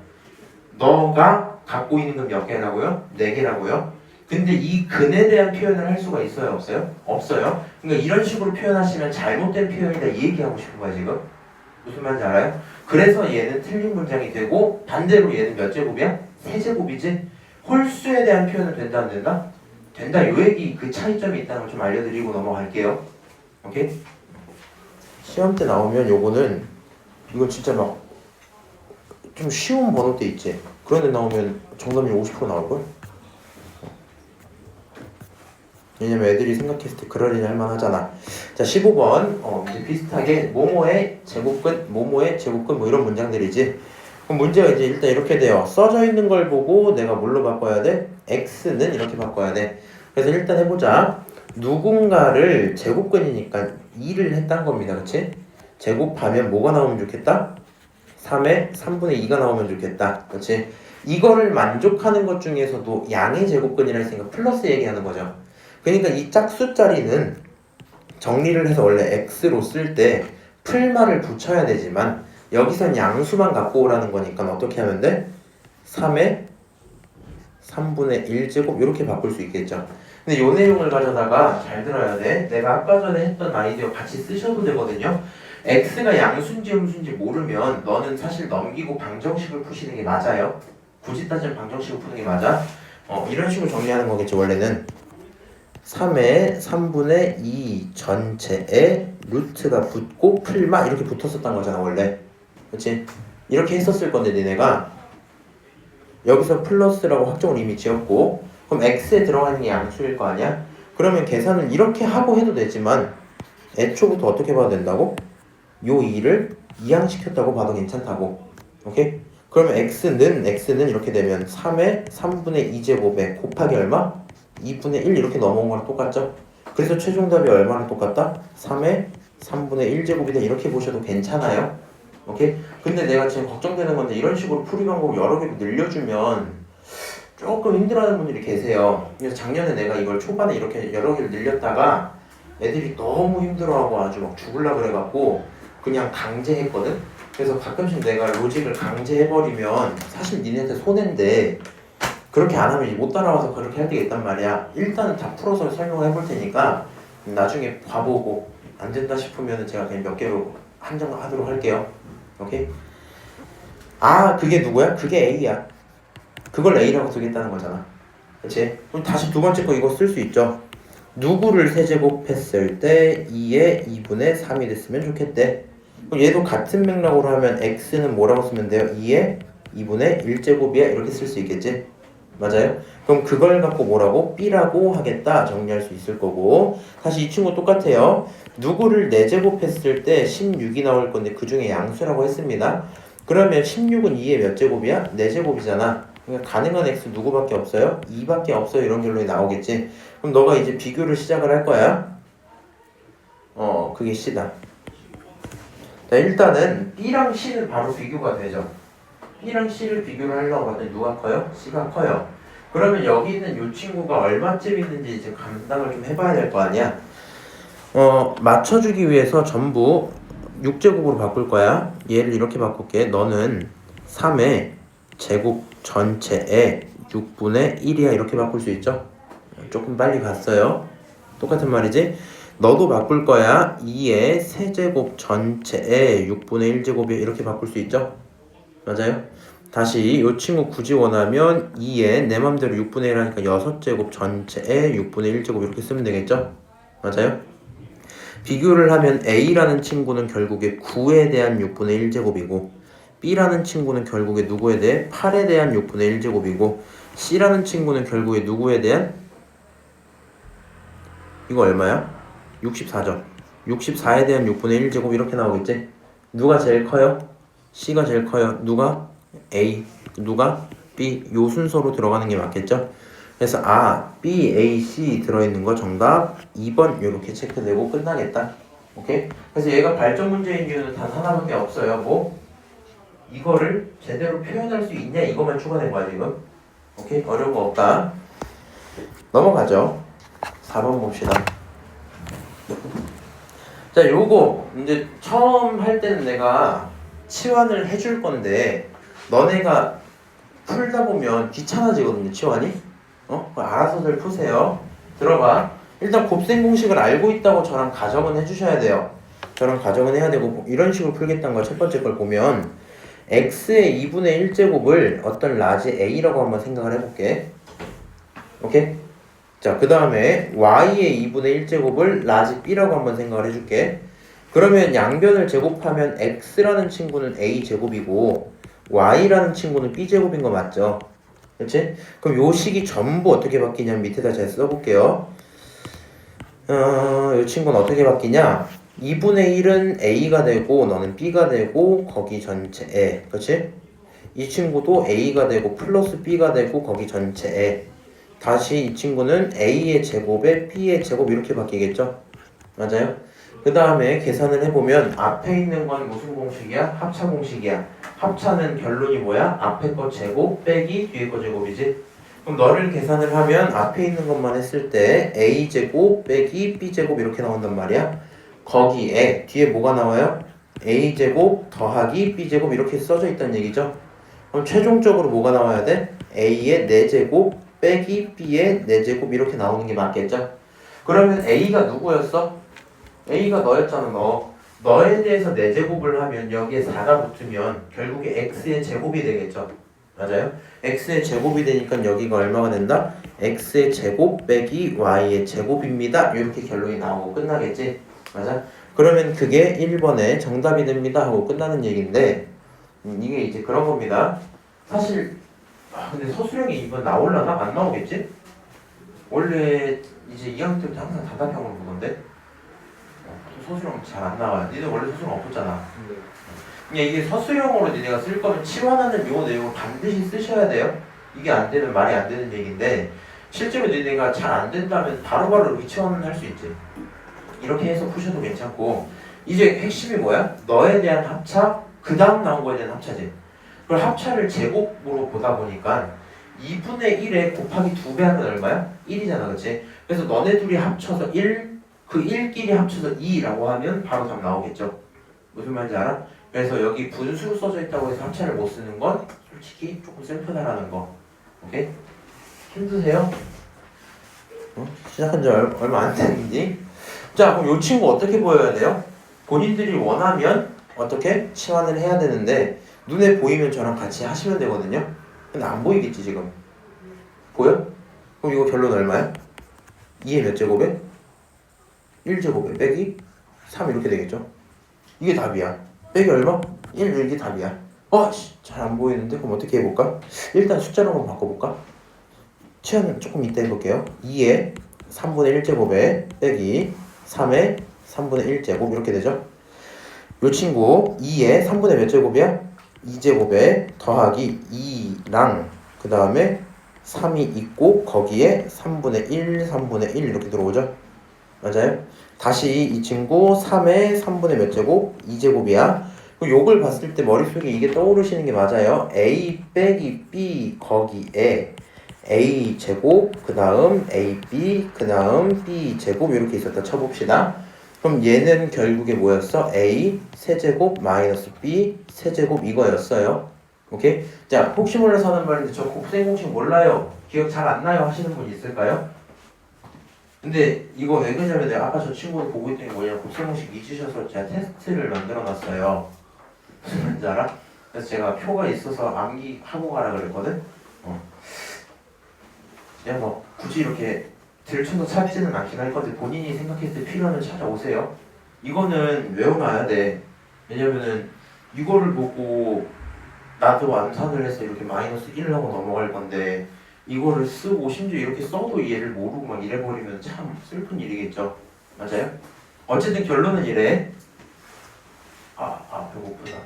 너가 갖고 있는 건 몇 개라고요? 4개라고요? 근데 이 근에 대한 표현을 할 수가 있어요? 없어요? 없어요. 그러니까 이런 식으로 표현하시면 잘못된 표현이다 이 얘기하고 싶은 거야 지금. 무슨 말인지 알아요? 그래서 얘는 틀린 문장이 되고 반대로 얘는 몇 제곱이야? 3제곱이지? 홀수에 대한 표현은 된다 안 된다? 된다. 요 얘기 그 차이점이 있다는 걸 좀 알려드리고 넘어갈게요. 오케이? 시험 때 나오면 요거는 이거 진짜 막 좀 쉬운 번호대 있지? 그런 데 나오면 정답률 50% 나올걸? 왜냐면 애들이 생각했을 때 그러려니 할만하잖아. 자 15번 이제 비슷하게 모모의 제곱근 뭐 이런 문장들이지. 그럼 문제가 이제 일단 이렇게 돼요. 써져 있는 걸 보고 내가 뭘로 바꿔야 돼? x는 이렇게 바꿔야 돼. 그래서 일단 해보자. 누군가를 제곱근이니까 2를 했단 겁니다. 그치? 제곱하면 뭐가 나오면 좋겠다? 3에 3분의 2가 나오면 좋겠다. 그치? 이거를 만족하는 것 중에서도 양의 제곱근이라 했으니까 플러스 얘기하는 거죠. 그러니까 이 짝수짜리는 정리를 해서 원래 x로 쓸 때 풀말을 붙여야 되지만 여기선 양수만 갖고 오라는 거니까 어떻게 하면 돼? 3에 3분의 1제곱 이렇게 바꿀 수 있겠죠. 근데 요 내용을 가져다가 잘 들어야 돼. 내가 아까 전에 했던 아이디어 같이 쓰셔도 되거든요. x가 양수인지 음수인지 모르면 너는 사실 넘기고 방정식을 푸시는 게 맞아요. 굳이 따지면 방정식을 푸는 게 맞아. 이런 식으로 정리하는 거겠지 원래는. 3에 3분의 2 전체에 루트가 붙고 풀마 이렇게 붙었었던 거잖아 원래. 그치? 이렇게 했었을 건데 니네가 여기서 플러스라고 확정을 이미 지었고 그럼 x에 들어가는 게 양수일 거 아니야? 그러면 계산을 이렇게 하고 해도 되지만 애초부터 어떻게 봐도 된다고? 요 2를 이항시켰다고 봐도 괜찮다고. 오케이? 그러면 x는 이렇게 되면 3에 3분의 2제곱에 곱하기 얼마? 2분의 1 이렇게 넘어온 거랑 똑같죠? 그래서 최종답이 얼마나 똑같다? 3에 3분의 1제곱이다 이렇게 보셔도 괜찮아요. 오케이? 근데 내가 지금 걱정되는 건데 이런 식으로 풀이 방법을 여러 개로 늘려주면 조금 힘들어하는 분들이 계세요. 그래서 작년에 내가 이걸 초반에 이렇게 여러 개를 늘렸다가 애들이 너무 힘들어하고 아주 막 죽을라 그래갖고 그냥 강제했거든? 그래서 가끔씩 내가 로직을 강제해버리면 사실 니네한테 손해인데 그렇게 안 하면 못 따라와서 그렇게 할 때가 있단 말이야. 일단은 다 풀어서 설명을 해볼 테니까 나중에 봐보고 안 된다 싶으면 제가 그냥 몇 개로 한정하도록 할게요. 오케이? 아 그게 누구야? 그게 A야. 그걸 A라고 쓰겠다는 거잖아. 그치? 그럼 다시 두 번째 거 이거 쓸 수 있죠. 누구를 세제곱했을 때 2의 2분의 3이 됐으면 좋겠대. 그럼 얘도 같은 맥락으로 하면 x는 뭐라고 쓰면 돼요? 2의 2분의 1제곱이야 이렇게 쓸 수 있겠지? 맞아요? 그럼 그걸 갖고 뭐라고? b라고 하겠다 정리할 수 있을 거고. 다시 이 친구 똑같아요. 누구를 4제곱했을 때 16이 나올 건데 그 중에 양수라고 했습니다. 그러면 16은 2의 몇 제곱이야? 4제곱이잖아. 그러니까 가능한 x 누구밖에 없어요? 2밖에 없어요. 이런 결론이 나오겠지. 그럼 너가 이제 비교를 시작을 할 거야. 그게 C다. 자, 일단은 B랑 C는 바로 비교가 되죠. B랑 C를 비교를 하려고 하더니 누가 커요? C가 커요. 그러면 여기 있는 이 친구가 얼마쯤 있는지 이제 감당을 좀 해봐야 될 거 아니야. 맞춰주기 위해서 전부 6제곱으로 바꿀 거야. 얘를 이렇게 바꿀게. 너는 3의 제곱 전체에 6분의 1이야 이렇게 바꿀 수 있죠? 조금 빨리 갔어요. 똑같은 말이지? 너도 바꿀 거야. 2의 세제곱 전체에 6분의 1제곱이야 이렇게 바꿀 수 있죠? 맞아요? 다시 이 친구 굳이 원하면 2의 내 맘대로 6분의 1 하니까 6제곱 전체에 6분의 1제곱 이렇게 쓰면 되겠죠? 맞아요? 비교를 하면 A라는 친구는 결국에 9에 대한 6분의 1제곱이고 B라는 친구는 결국에 누구에 대해 8에 대한 6분의 1제곱이고 C라는 친구는 결국에 누구에 대한 이거 얼마야? 64죠. 64에 대한 6분의 1제곱 이렇게 나오겠지? 누가 제일 커요? C가 제일 커요. 누가? A. 누가? B. 요 순서로 들어가는 게 맞겠죠? 그래서 B, A, C 들어있는 거 정답 2번 이렇게 체크되고 끝나겠다. 오케이? 그래서 얘가 발전 문제인 이유는 단 하나밖에 없어요. 뭐? 이거를 제대로 표현할 수 있냐 이것만 추가된 거야 지금. 오케이? 어려운 거 없다. 넘어가죠. 4번 봅시다. 자, 요거 이제 처음 할 때는 내가 치환을 해줄 건데 너네가 풀다 보면 귀찮아지거든요, 치환이. 알아서들 푸세요. 들어봐. 일단 곱셈 공식을 알고 있다고 저랑 가정은 해주셔야 돼요. 저랑 가정은 해야 되고 이런 식으로 풀겠다는 걸 첫 번째 걸 보면 x의 2분의 1제곱을 어떤 라지 a라고 한번 생각을 해볼게. 오케이? 자, 그 다음에 y의 2분의 1제곱을 라지 b라고 한번 생각을 해줄게. 그러면 양변을 제곱하면 x라는 친구는 a제곱이고 y라는 친구는 b제곱인 거 맞죠? 그렇지? 그럼 요 식이 전부 어떻게 바뀌냐면 밑에다 제가 써볼게요. 요 친구는 어떻게 바뀌냐? 2분의 1은 a가 되고 너는 b가 되고 거기 전체에, 그렇지? 이 친구도 a가 되고 플러스 b가 되고 거기 전체에 다시 이 친구는 a의 제곱에 b의 제곱 이렇게 바뀌겠죠? 맞아요? 그 다음에 계산을 해보면 앞에 있는 건 무슨 공식이야? 합차 공식이야. 합차는 결론이 뭐야? 앞에 거 제곱 빼기 뒤에 거 제곱이지? 그럼 너를 계산을 하면 앞에 있는 것만 했을 때 a제곱 빼기 b제곱 이렇게 나온단 말이야. 거기에 뒤에 뭐가 나와요? a제곱 더하기 b제곱 이렇게 써져 있다는 얘기죠. 그럼 최종적으로 뭐가 나와야 돼? a의 4제곱 빼기 b의 4제곱 이렇게 나오는 게 맞겠죠? 그러면 a가 누구였어? a가 너였잖아. 너에 대해서 4제곱을 하면 여기에 4가 붙으면 결국에 x의 제곱이 되겠죠. 맞아요? x의 제곱이 되니까 여기가 얼마가 된다? x의 제곱 빼기 y의 제곱입니다. 이렇게 결론이 나오고 끝나겠지? 맞아? 그러면 그게 1번의 정답이 됩니다 하고 끝나는 얘기인데 이게 이제 그런 겁니다. 사실 근데 서술형이 이번 나올라나? 안 나오겠지? 원래 이제 2학년 때부터 항상 다답형으로 보던데 서술형 잘 안 나와요. 니네 원래 서술형 없었잖아. 그냥 이게 서술형으로 니네가 쓸 거면 치환하는 요 내용을 반드시 쓰셔야 돼요. 이게 안 되면 말이 안 되는 얘기인데 실제로 니네가 잘 안 된다면 바로바로 위치환을 할 수 있지. 이렇게 해서 푸셔도 괜찮고 이제 핵심이 뭐야? 너에 대한 합차, 그 다음 나온 거에 대한 합차지. 그걸 합차를 제곱으로 보다 보니까 2분의 1에 곱하기 2배 하면 얼마야? 1이잖아, 그치? 그래서 너네 둘이 합쳐서 1, 그 1끼리 합쳐서 2라고 하면 바로 답 나오겠죠? 무슨 말인지 알아? 그래서 여기 분수로 써져 있다고 해서 합차를 못 쓰는 건 솔직히 조금 슬프다라는 거. 오케이? 힘드세요? 시작한 지 얼마 안 됐는지? 자, 그럼 이 친구 어떻게 보여야 돼요? 본인들이 원하면 어떻게? 치환을 해야 되는데 눈에 보이면 저랑 같이 하시면 되거든요? 근데 안 보이겠지 지금? 보여? 그럼 이거 결론 얼마야? 2의 몇 제곱에? 1제곱에 빼기 3 이렇게 되겠죠? 이게 답이야. 빼기 얼마? 1, 이게 답이야. 잘 안 보이는데? 그럼 어떻게 해볼까? 일단 숫자로 한번 바꿔볼까? 치환은 조금 이따 해볼게요. 2의 3분의 1제곱에 빼기 3의 3분의 1제곱 이렇게 되죠? 요 친구 2의 3분의 몇 제곱이야? 2제곱에 더하기 2랑 그 다음에 3이 있고 거기에 3분의 1, 3분의 1 이렇게 들어오죠? 맞아요? 다시 이 친구 3의 3분의 몇 제곱? 2제곱이야. 요걸 봤을 때 머릿속에 이게 떠오르시는 게 맞아요. a 빼기 b 거기에 a 제곱 그 다음 ab 그 다음 b 제곱 이렇게 있었다 쳐봅시다. 그럼 얘는 결국에 뭐였어? a 세제곱 마이너스 b 세제곱 이거였어요. 오케이? 자, 혹시 몰라서 하는 말인데 저 곱셈 공식 몰라요, 기억 잘 안 나요 하시는 분 있을까요? 근데 이거 왜 그러냐면 내가 아까 저 친구를 보고 있더니 뭐냐면 곱셈 공식 잊으셔서 제가 테스트를 만들어 놨어요. 무슨 말인지 알아? 그래서 제가 표가 있어서 암기하고 가라 그랬거든? 그냥 뭐 굳이 이렇게 들춰서 찾지는 않긴 할 건데 본인이 생각했을 때 필요하면 찾아오세요. 이거는 외워놔야 돼. 왜냐면은 이거를 보고 나도 암산을 해서 이렇게 마이너스 1을 하고 넘어갈 건데 이거를 쓰고 심지어 이렇게 써도 얘를 모르고 막 이래버리면 참 슬픈 일이겠죠. 맞아요? 어쨌든 결론은 이래. 배고프다.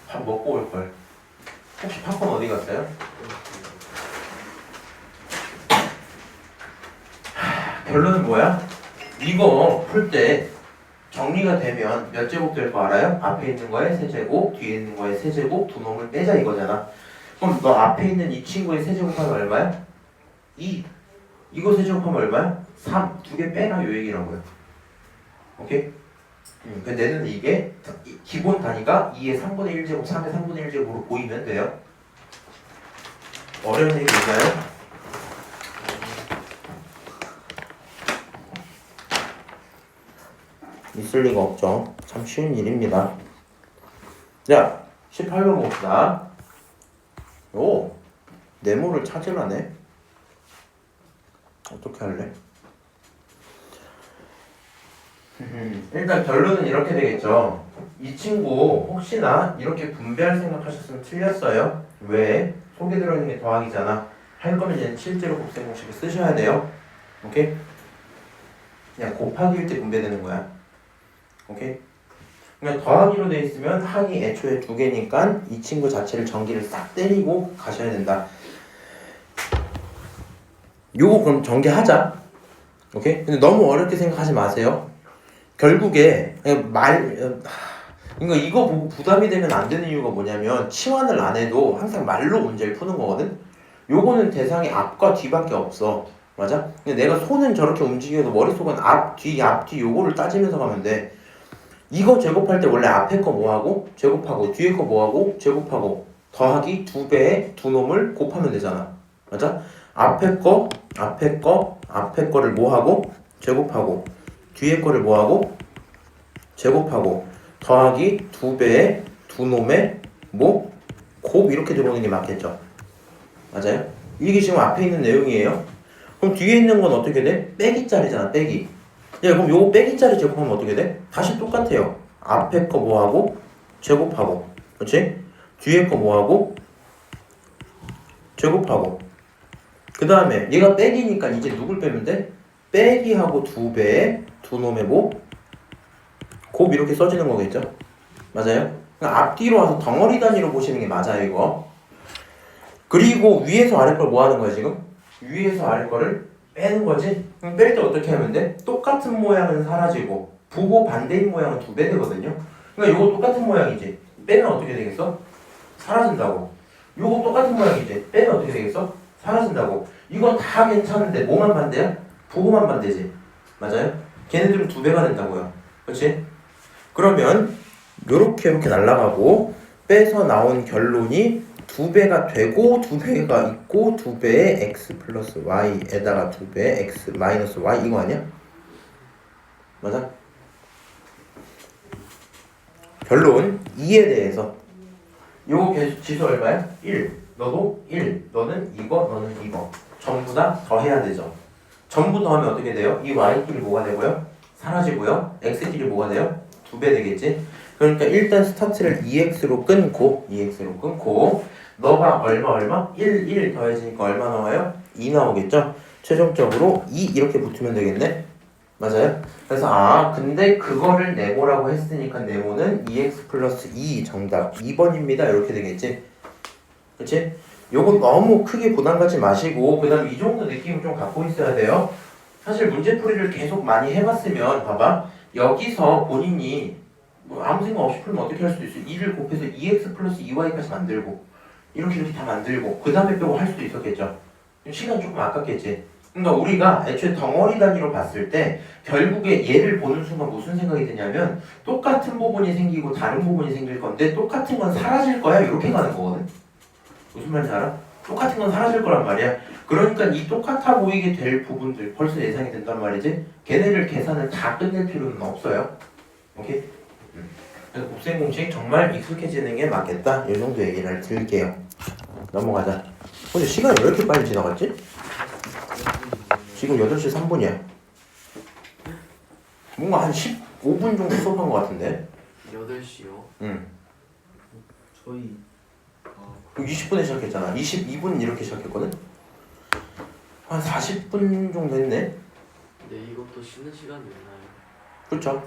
밥 먹고 올걸. 혹시 팝콘 어디 갔어요? 결론은 뭐야? 이거 풀 때 정리가 되면 몇 제곱 될 거 알아요? 앞에 있는 거에 세제곱, 뒤에 있는 거에 세제곱, 두 놈을 빼자 이거잖아. 그럼 너 앞에 있는 이 친구의 세제곱하면 얼마야? 2. 이거 세제곱하면 얼마야? 3. 두 개 빼라 요 얘기라고요. 오케이? 내는 이게 기본 단위가 2의 3분의 1제곱, 3의 3분의 1제곱으로 보이면 돼요. 어려운 얘기 있나요? 있을 리가 없죠. 참 쉬운 일입니다. 자, 18번 봅시다. 오, 네모를 찾으라네. 어떻게 할래? 일단 결론은 이렇게 되겠죠. 이 친구 혹시나 이렇게 분배할 생각하셨으면 틀렸어요. 왜? 속에 들어있는 게 더하기잖아. 할 거면 얘는 실제로 곱셈 공식을 쓰셔야 돼요. 오케이? 그냥 곱하기일 때 분배되는 거야. 오케이? 그냥 더하기로 돼 있으면 항이 애초에 두 개니까 이 친구 자체를 전기를 싹 때리고 가셔야 된다. 요거 그럼 전개하자. 오케이? 근데 너무 어렵게 생각하지 마세요. 결국에 그냥 이거 보고 부담이 되면 안 되는 이유가 뭐냐면 치환을 안 해도 항상 말로 문제를 푸는 거거든. 요거는 대상이 앞과 뒤밖에 없어. 맞아? 근데 내가 손은 저렇게 움직여도 머릿속은 앞, 뒤 요거를 따지면서 가면 돼. 이거 제곱할 때 원래 앞에 거 뭐하고 제곱하고 뒤에 거 뭐하고 제곱하고 더하기 두 배의 두 놈을 곱하면 되잖아. 맞아? 앞에 거를 뭐하고 제곱하고 뒤에 거를 뭐하고 제곱하고 더하기 두 배의 두 놈의 곱 이렇게 들어오는 게 맞겠죠. 맞아요? 이게 지금 앞에 있는 내용이에요. 그럼 뒤에 있는 건 어떻게 돼? 빼기짜리잖아. 빼기. 그럼 요거 빼기짜리 제곱하면 어떻게 돼? 다시 똑같아요. 앞에 거 뭐하고 제곱하고 그렇지? 뒤에 거 뭐하고 제곱하고 그 다음에 얘가 빼기니까 이제 누굴 빼면 돼? 빼기하고 두 배의 두 놈의 곱 이렇게 써지는 거겠죠? 맞아요? 앞뒤로 와서 덩어리 단위로 보시는 게 맞아요 이거. 그리고 위에서 아래 걸 뭐 하는 거야 지금? 위에서 아래 거를 빼는 거지? 그럼 뺄 때 어떻게 하면 돼? 똑같은 모양은 사라지고 부호 반대인 모양은 두 배 되거든요? 그러니까 요거 똑같은 모양이지? 빼면 어떻게 되겠어? 사라진다고. 요거 똑같은 모양이지? 빼면 어떻게 되겠어? 사라진다고. 이건 다 괜찮은데 뭐만 반대야? 부호만 반대지. 맞아요? 걔네들은 두 배가 된다고요. 그렇지? 그러면 요렇게 이렇게 날아가고 빼서 나온 결론이 두 배가 되고 두 배가 있고 두 배의 x 플러스 y에다가 두 배의 x 마이너스 y 이거 아니야? 맞아? 결론 2에 대해서 요거 지수 얼마야? 1. 너도 1. 너는 이거 너는 이거 전부 다 더해야 되죠. 전부 더하면 어떻게 돼요? 이 y끼리 뭐가 되고요? 사라지고요. x끼리 뭐가 돼요? 두 배 되겠지? 그러니까 일단 스타트를 2x로 끊고 너가 얼마? 1 더해지니까 얼마 나와요? 2 나오겠죠? 최종적으로 2 이렇게 붙으면 되겠네? 맞아요? 그래서 근데 그거를 네모라고 했으니까 네모는 2x 플러스 2 정답 2번입니다 이렇게 되겠지? 그치? 요거 너무 크게 부담 갖지 마시고 그 다음에 이 정도 느낌을 좀 갖고 있어야 돼요. 사실 문제풀이를 계속 많이 해봤으면 봐봐 여기서 본인이 아무 생각 없이 풀면 어떻게 할 수도 있어. 2를 곱해서 2x 플러스 2y까지 만들고 이렇게 다 만들고 그 다음에 빼고 할 수도 있었겠죠. 시간 조금 아깝겠지. 그러니까 우리가 애초에 덩어리 단위로 봤을 때 결국에 얘를 보는 순간 무슨 생각이 드냐면 똑같은 부분이 생기고 다른 부분이 생길 건데 똑같은 건 사라질 거야 이렇게 가는 거거든. 무슨 말인지 알아? 똑같은 건 사라질 거란 말이야. 그러니까 이 똑같아 보이게 될 부분들 벌써 예상이 된단 말이지. 걔네를 계산을 다 끝낼 필요는 없어요. 오케이? 그래서 곱셈 공식 정말 익숙해지는 게 맞겠다. 이 정도 얘기를 드릴게요. 넘어가자. 근데 시간이 왜 이렇게 빨리 지나갔지? 지금 8시 3분이야. 뭔가 한 15분 정도 수업한 것 같은데? 8시요? 응. 저희 20분에 시작했잖아. 22분 이렇게 시작했거든? 한 40분 정도 했네? 네, 이것도 쉬는 시간이 있나요? 그렇죠.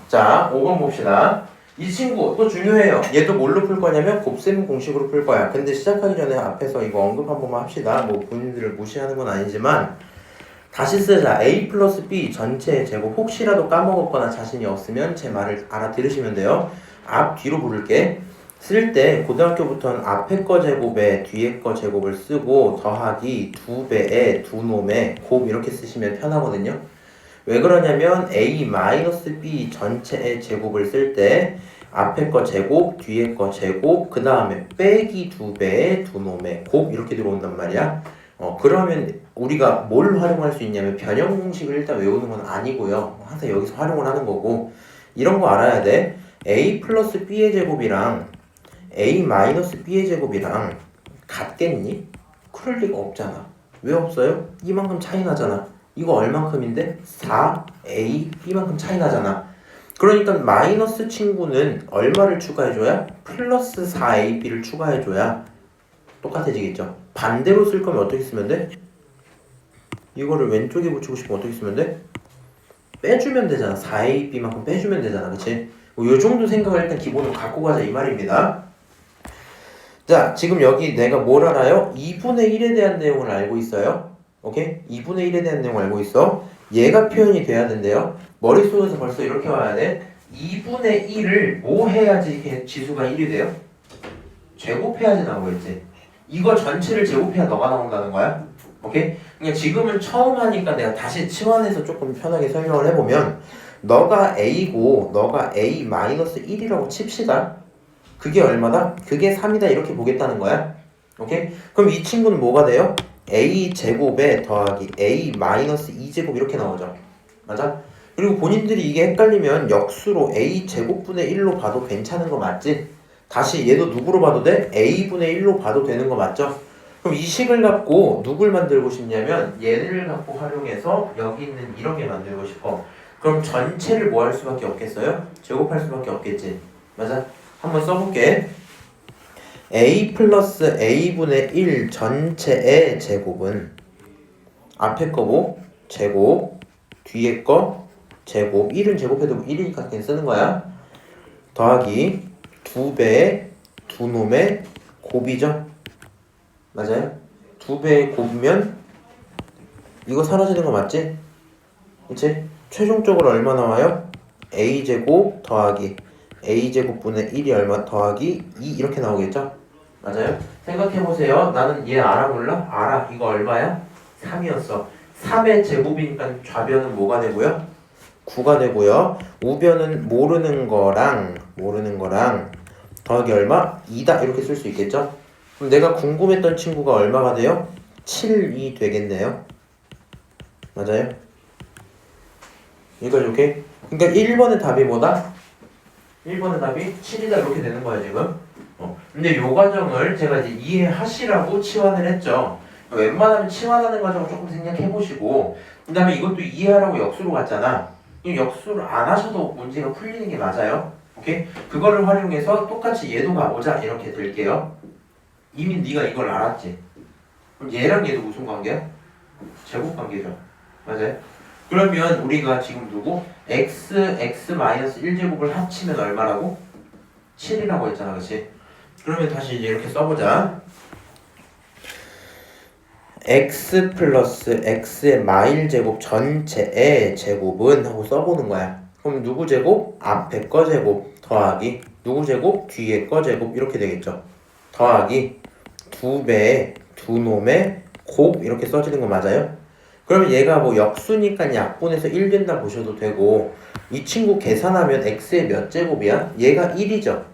자, 5번 봅시다. 이 친구 또 중요해요. 얘도 뭘로 풀 거냐면 곱셈 공식으로 풀 거야. 근데 시작하기 전에 앞에서 이거 언급 한 번만 합시다. 뭐 본인들을 무시하는 건 아니지만 다시 쓰자. a 플러스 b 전체의 제곱. 혹시라도 까먹었거나 자신이 없으면 제 말을 알아들으시면 돼요. 앞 뒤로 부를게. 쓸 때 고등학교부터는 앞에 거 제곱에 뒤에 거 제곱을 쓰고 더하기 2배에 두 놈에 곱 이렇게 쓰시면 편하거든요. 왜 그러냐면 a-b 전체의 제곱을 쓸 때 앞에 거 제곱, 뒤에 거 제곱, 그 다음에 빼기 2배에 두 놈에 곱 이렇게 들어온단 말이야. 그러면 우리가 뭘 활용할 수 있냐면 변형 공식을 일단 외우는 건 아니고요. 항상 여기서 활용을 하는 거고 이런 거 알아야 돼. a 플러스 b의 제곱이랑 a 마이너스 b의 제곱이랑 같겠니? 그럴 리가 없잖아. 왜 없어요? 이만큼 차이 나잖아. 이거 얼만큼인데? 4a b만큼 차이 나잖아. 그러니까 마이너스 친구는 얼마를 추가해줘야? 플러스 4ab를 추가해줘야 똑같아지겠죠. 반대로 쓸 거면 어떻게 쓰면 돼? 이거를 왼쪽에 붙이고 싶으면 어떻게 쓰면 돼? 빼주면 되잖아. 4ab만큼 빼주면 되잖아. 그치? 요 정도 생각을 일단 기본으로 갖고 가자 이 말입니다. 자, 지금 여기 내가 뭘 알아요? 2분의 1에 대한 내용을 알고 있어요. 오케이? 2분의 1에 대한 내용을 알고 있어. 얘가 표현이 돼야 된대요. 머릿속에서 벌써 이렇게 와야 돼. 2분의 1을 뭐 해야지 이게 지수가 1이 돼요? 제곱해야지 나오겠지. 이거 전체를 제곱해야 너가 나온다는 거야. 오케이? 그냥 지금은 처음 하니까 내가 다시 치환해서 조금 편하게 설명을 해보면 너가 A고 너가 A-1이라고 칩시다. 그게 얼마다? 그게 3이다 이렇게 보겠다는 거야. 오케이? 그럼 이 친구는 뭐가 돼요? A제곱에 더하기 A-2제곱 이렇게 나오죠. 맞아? 그리고 본인들이 이게 헷갈리면 역수로 A제곱분의 1로 봐도 괜찮은 거 맞지? 다시 얘도 누구로 봐도 돼? A분의 1로 봐도 되는 거 맞죠? 그럼 이 식을 갖고 누굴 만들고 싶냐면 얘를 갖고 활용해서 여기 있는 이런 게 만들고 싶어. 그럼 전체를 뭐 할 수밖에 없겠어요? 제곱할 수밖에 없겠지. 맞아? 한번 써볼게. a 플러스 a분의 1 전체의 제곱은 앞에 거 뭐? 제곱, 뒤에 거 제곱. 1은 제곱해도 1이니까 그냥 쓰는 거야. 더하기 2배의 두 놈의 곱이죠. 맞아요? 2배의 곱이면 이거 사라지는 거 맞지? 그치? 최종적으로 얼마 나와요? a제곱 더하기 a제곱분의 1이 얼마 더하기 2 이렇게 나오겠죠? 맞아요? 생각해보세요. 나는 얘 알아 몰라? 알아. 이거 얼마야? 3이었어. 3의 제곱이니까 좌변은 뭐가 되고요? 9가 되고요. 우변은 모르는 거랑 더하기 얼마? 2다 이렇게 쓸 수 있겠죠? 그럼 내가 궁금했던 친구가 얼마가 돼요? 7이 되겠네요. 맞아요? 이거 이렇게? 그러니까 1번의 답이 뭐다? 1번의 답이 7이다 이렇게 되는 거야 지금. 근데 요 과정을 제가 이제 이해하시라고 치환을 했죠. 웬만하면 치환하는 과정을 조금 생각해보시고 그 다음에 이것도 이해하라고 역수로 갔잖아. 이 역수를 안 하셔도 문제가 풀리는 게 맞아요. 오케이? 그거를 활용해서 똑같이 얘도 가보자 이렇게 될게요. 이미 네가 이걸 알았지. 그럼 얘랑 얘도 무슨 관계야? 제곱 관계죠. 맞아요? 그러면 우리가 지금 누구? x-1제곱을 합치면 얼마라고? 7이라고 했잖아. 그치? 그러면 다시 이제 이렇게 써보자. x 플러스 x의 마일제곱 전체의 제곱은 하고 써보는 거야. 그럼 누구 제곱? 앞에 거 제곱 더하기 누구 제곱? 뒤에 거 제곱 이렇게 되겠죠. 더하기 2배의 두 놈의 곱 이렇게 써지는 거 맞아요? 그러면 얘가 뭐 역수니까 약분해서 1 된다 보셔도 되고 이 친구 계산하면 x의 몇 제곱이야? 얘가 1이죠.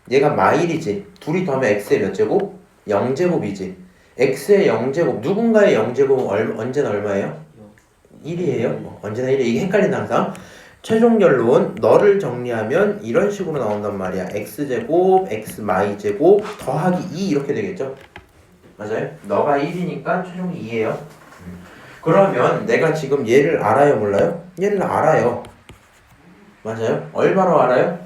얘가 마일이지. 둘이 더하면 x의 몇 제곱? 0제곱이지. x의 0제곱 누군가의 0제곱은 언제나 얼마예요? 1이에요. 언제나 1이에요. 이게 헷갈린다 항상. 최종 결론 너를 정리하면 이런 식으로 나온단 말이야. x제곱, x마이제곱 더하기 2 이렇게 되겠죠? 맞아요? 너가 1이니까 최종이 2예요. 그러면 내가 지금 얘를 알아요 몰라요? 얘를 알아요. 맞아요? 얼마로 알아요?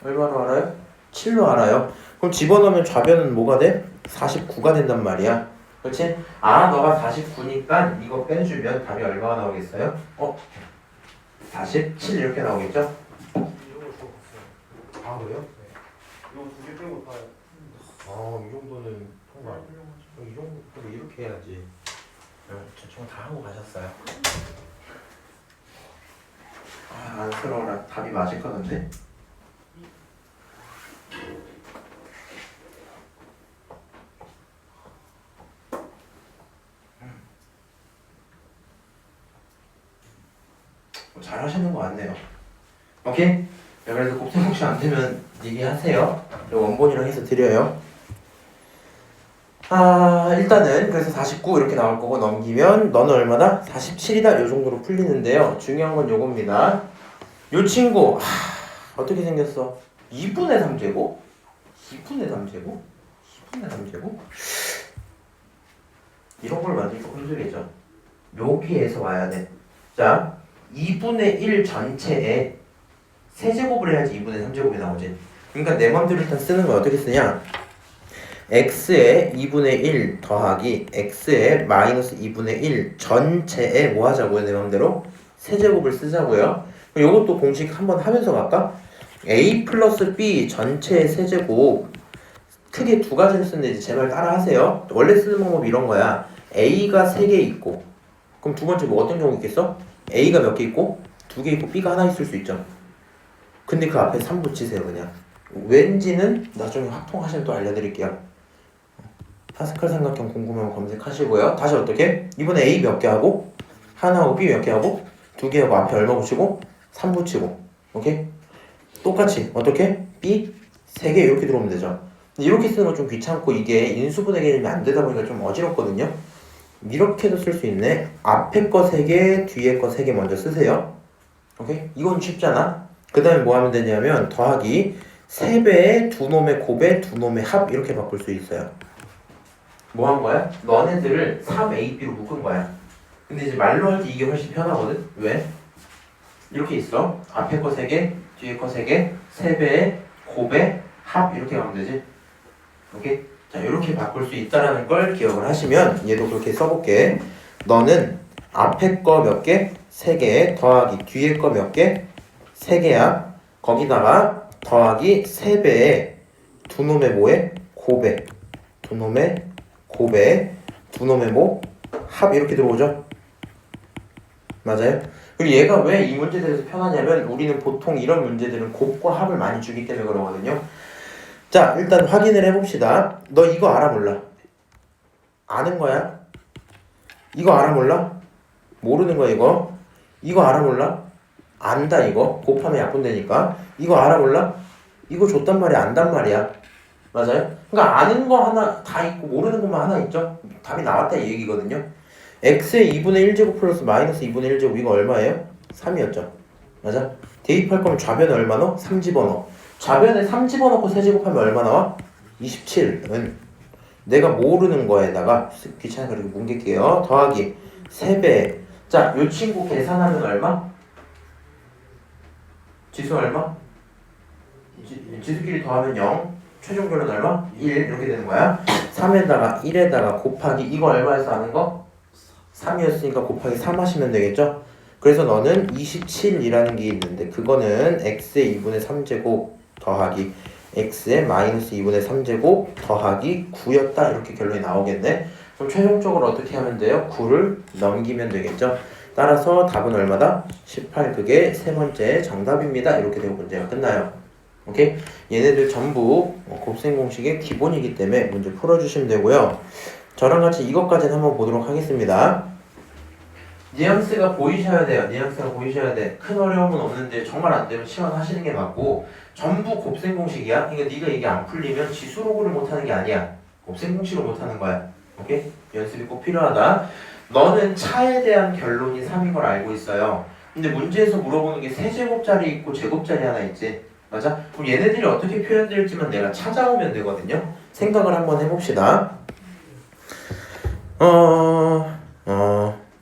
얼마로 알아요? 7로 알아요. 그럼 집어넣으면 좌변은 뭐가 돼? 49가 된단 말이야. 그렇지? 아 너가 49니까 이거 빼주면 답이 얼마가 나오겠어요? 47 이렇게 나오겠죠? 이런 거 적었어요. 아 그래요? 이거 두 개 빼고 다. 이 정도는 통과. 이 정도 이렇게 해야지. 저쪽 다 하고 가셨어요. 아, 안쓰러워라. 답이 맞을 거던데. 잘 하시는 거 같네요. 오케이? 그래서 곱셈 혹시 안 되면 얘기하세요. 원본이랑 해서 드려요. 일단은 그래서 49 이렇게 나올 거고 넘기면 너는 얼마다? 47이다. 요 정도로 풀리는데요. 중요한 건 요겁니다. 요 친구 어떻게 생겼어? 2분의 3제곱? 2분의 3제곱? 2분의 3제곱? 이런 걸 만들기 조금 힘들겠죠? 여기에서 와야 돼. 자, 2분의 1 전체에 세제곱을 해야지 2분의 3제곱이 나오지. 그러니까 내 맘대로 일단 쓰는 거 어떻게 쓰냐? x에 2분의 1 더하기 x에 마이너스 2분의 1 전체에 뭐 하자고요? 내 맘대로 세제곱을 쓰자고요. 요것도 공식 한번 하면서 갈까? a 플러스 b 전체의 세제곱 크게 두 가지를 쓰는데 제발 따라 하세요. 원래 쓰는 방법이 이런 거야. a가 3개 있고 그럼 두 번째 뭐 어떤 경우 있겠어? a가 몇 개 있고 2개 있고 b가 하나 있을 수 있죠. 근데 그 앞에 3 붙이세요 그냥. 왠지는 나중에 확통하시면 또 알려드릴게요. 파스칼 삼각형 궁금하면 검색하시고요. 다시 어떻게? 이번에 a 몇 개 하고 하나 하고 b 몇 개 하고 2개 하고 앞에 얼마 붙이고 3 붙이고 오케이? 똑같이 어떻게? b 3개 이렇게 들어오면 되죠. 근데 이렇게 쓰는 거 좀 귀찮고 이게 인수분해 개념이 안 되다 보니까 좀 어지럽거든요. 이렇게도 쓸 수 있네. 앞에 거 3개 뒤에 거 3개 먼저 쓰세요. 오케이? 이건 쉽잖아. 그 다음에 뭐 하면 되냐면 더하기 3배의 두 놈의 곱에 두 놈의 합 이렇게 바꿀 수 있어요. 뭐 한 거야? 너네들을 3AB로 묶은 거야. 근데 이제 말로 할 때 이게 훨씬 편하거든? 왜? 이렇게 있어. 앞에 거 3개, 뒤에 거 3개, 3배의 곱에 합 이렇게 가면 되지. 오케이? 자, 이렇게 바꿀 수 있다라는 걸 기억을 하시면 얘도 그렇게 써볼게. 너는 앞에 거 몇 개? 3개 더하기 뒤에 거 몇 개? 3개야. 거기다가 더하기 3배에 두 놈의 뭐에? 곱에 두 놈의 곱에 두 놈의 뭐? 합 이렇게 들어오죠? 맞아요? 그리고 얘가 왜 이 문제들에서 편하냐면 우리는 보통 이런 문제들은 곱과 합을 많이 주기 때문에 그러거든요. 자, 일단 확인을 해봅시다. 너 이거 알아 몰라? 아는 거야? 이거 알아 몰라? 모르는 거야 이거? 이거 알아 몰라? 안다 이거? 곱하면 약분되니까. 이거 알아 몰라? 이거 줬단 말이야 안단 말이야. 맞아요? 그러니까 아는 거 하나 다 있고 모르는 것만 하나 있죠? 답이 나왔다 이 얘기거든요. x의 2분의 1제곱 플러스 마이너스 2분의 1제곱 이거 얼마예요? 3이었죠? 맞아? 대입할 거면 좌변에 얼마 넣어? 3 집어넣어. 좌변에 3 집어넣고 세제곱하면 얼마 나와? 27은 내가 모르는 거에다가 귀찮으니까 이렇게 뭉갤게요. 더하기 3배. 자, 요 친구 계산하면 얼마? 지수 얼마? 지수끼리 더하면 0. 최종 결론 얼마? 1 이렇게 되는 거야. 3에다가 1에다가 곱하기 이거 얼마에서 하는 거? 3이었으니까 곱하기 3 하시면 되겠죠? 그래서 너는 27이라는 게 있는데 그거는 x의 2분의 3제곱 더하기 x의 마이너스 2분의 3제곱 더하기 9였다 이렇게 결론이 나오겠네. 그럼 최종적으로 어떻게 하면 돼요? 9를 넘기면 되겠죠? 따라서 답은 얼마다? 18 그게 세 번째 정답입니다. 이렇게 되고 문제가 끝나요. 오케이? 얘네들 전부 곱셈 공식의 기본이기 때문에 문제 풀어주시면 되고요. 저랑 같이 이것까지는 한번 보도록 하겠습니다. 뉘앙스가 보이셔야 돼요. 뉘앙스가 보이셔야 돼. 큰 어려움은 없는데 정말 안 되면 시원하시는 게 맞고 전부 곱셈 공식이야. 그러니까 네가 이게 안 풀리면 지수로그를 못하는 게 아니야. 곱셈 공식을 못하는 거야. 오케이? 연습이 꼭 필요하다. 너는 차에 대한 결론이 3인 걸 알고 있어요. 근데 문제에서 물어보는 게 세제곱짜리 있고 제곱짜리 하나 있지. 맞아? 그럼 얘네들이 어떻게 표현될지만 내가 찾아오면 되거든요. 생각을 한번 해봅시다.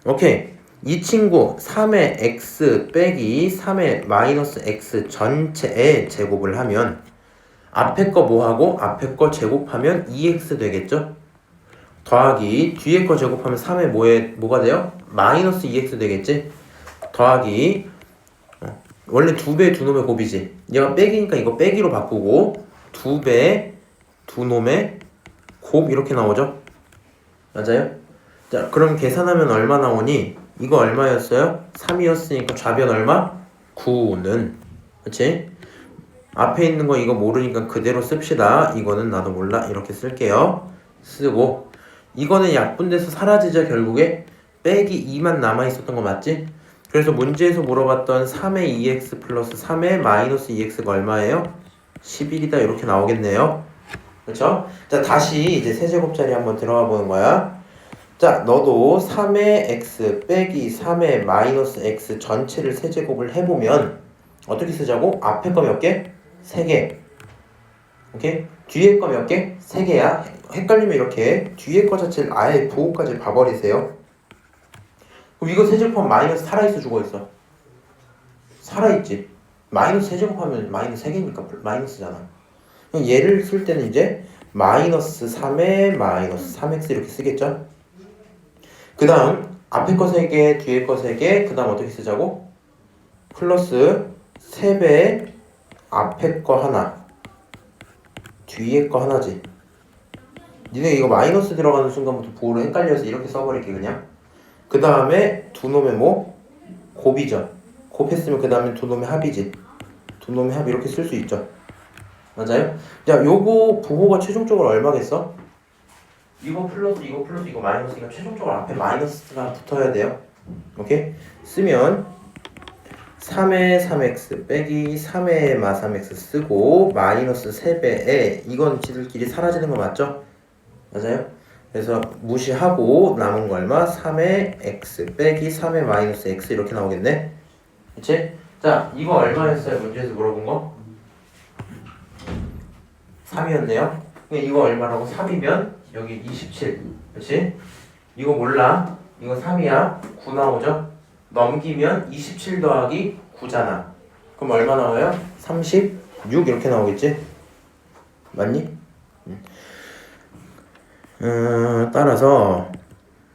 오케이. 이 친구 3의 x 빼기 3의 마이너스 x 전체의 제곱을 하면 앞에 거 뭐하고 앞에 거 제곱하면 2x 되겠죠? 더하기 뒤에 거 제곱하면 3의 뭐가 돼요? 마이너스 2x 되겠지? 더하기 원래 2배 두 놈의 곱이지. 얘가 빼기니까 이거 빼기로 바꾸고 2배 두 놈의 곱 이렇게 나오죠? 맞아요? 자, 그럼 계산하면 얼마 나오니? 이거 얼마였어요? 3이었으니까 좌변 얼마? 9는. 그치? 앞에 있는 거 이거 모르니까 그대로 씁시다. 이거는 나도 몰라. 이렇게 쓸게요. 쓰고. 이거는 약분돼서 사라지죠, 결국에. 빼기 2만 남아있었던 거 맞지? 그래서 문제에서 물어봤던 3의 2x 플러스 3의 마이너스 2x가 얼마예요? 11이다. 이렇게 나오겠네요. 그렇죠? 자, 다시 이제 세제곱자리 한번 들어가 보는 거야. 자, 너도 3의 x 빼기 3의 마이너스 x 전체를 세제곱을 해보면 어떻게 쓰자고? 앞에 거 몇 개? 3개. 오케이? 뒤에 거 몇 개? 3개야. 헷갈리면 이렇게 뒤에 거 자체를 아예 부호까지 봐버리세요. 그럼 이거 세제곱하면 마이너스 살아있어 죽어있어? 살아있지. 마이너스 세제곱하면 마이너스 3개니까 마이너스잖아. 그럼 얘를 쓸 때는 이제 마이너스 3의 마이너스 3x 이렇게 쓰겠죠? 그 다음 앞에 거 3개, 뒤에 거 3개, 그 다음 어떻게 쓰자고? 플러스 3배 앞에 거 하나, 뒤에 거 하나지. 니네 이거 마이너스 들어가는 순간부터 부호로 헷갈려서 이렇게 써버릴게 그냥. 그 다음에 두 놈의 뭐? 곱이죠. 곱했으면 그 다음에 두 놈의 합이지. 두 놈의 합 이렇게 쓸 수 있죠. 맞아요? 자, 요거 부호가 최종적으로 얼마겠어? 이거 플러스 이거 마이너스니까 최종적으로 앞에 마이너스가 붙어야 돼요. 오케이? 쓰면 3의 3x 빼기 3의 마 3x 쓰고 마이너스 3배에 이건 지들끼리 사라지는 거 맞죠? 맞아요? 그래서 무시하고 남은 거 얼마? 3의 x 빼기 3의 마이너스 x 이렇게 나오겠네? 그치? 자, 이거 얼마였어요? 문제에서 물어본 거? 3이었네요? 이거 얼마라고? 3이면 여기 27. 그치? 이거 몰라. 이거 3이야. 9 나오죠? 넘기면 27 더하기 9잖아. 그럼 얼마 나와요? 36 이렇게 나오겠지? 맞니? 따라서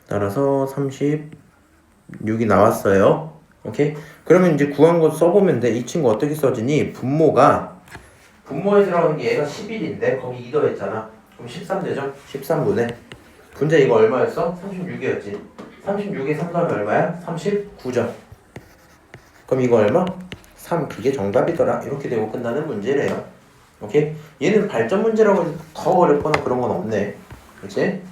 36이 나왔어요. 오케이? 그러면 이제 구한 거 써보면 돼. 이 친구 어떻게 써지니? 분모에 들어가는 게 얘가 11인데 거기 2 더했잖아. 그럼 13 되죠? 13분의 분자 이거 얼마였어? 36이었지. 36에 3 더하면 얼마야? 39죠. 그럼 이거 얼마? 3. 그게 정답이더라. 이렇게 되고 끝나는 문제래요. 오케이? 얘는 발전 문제라고 해서 더 어렵거나 그런 건 없네. 그렇지?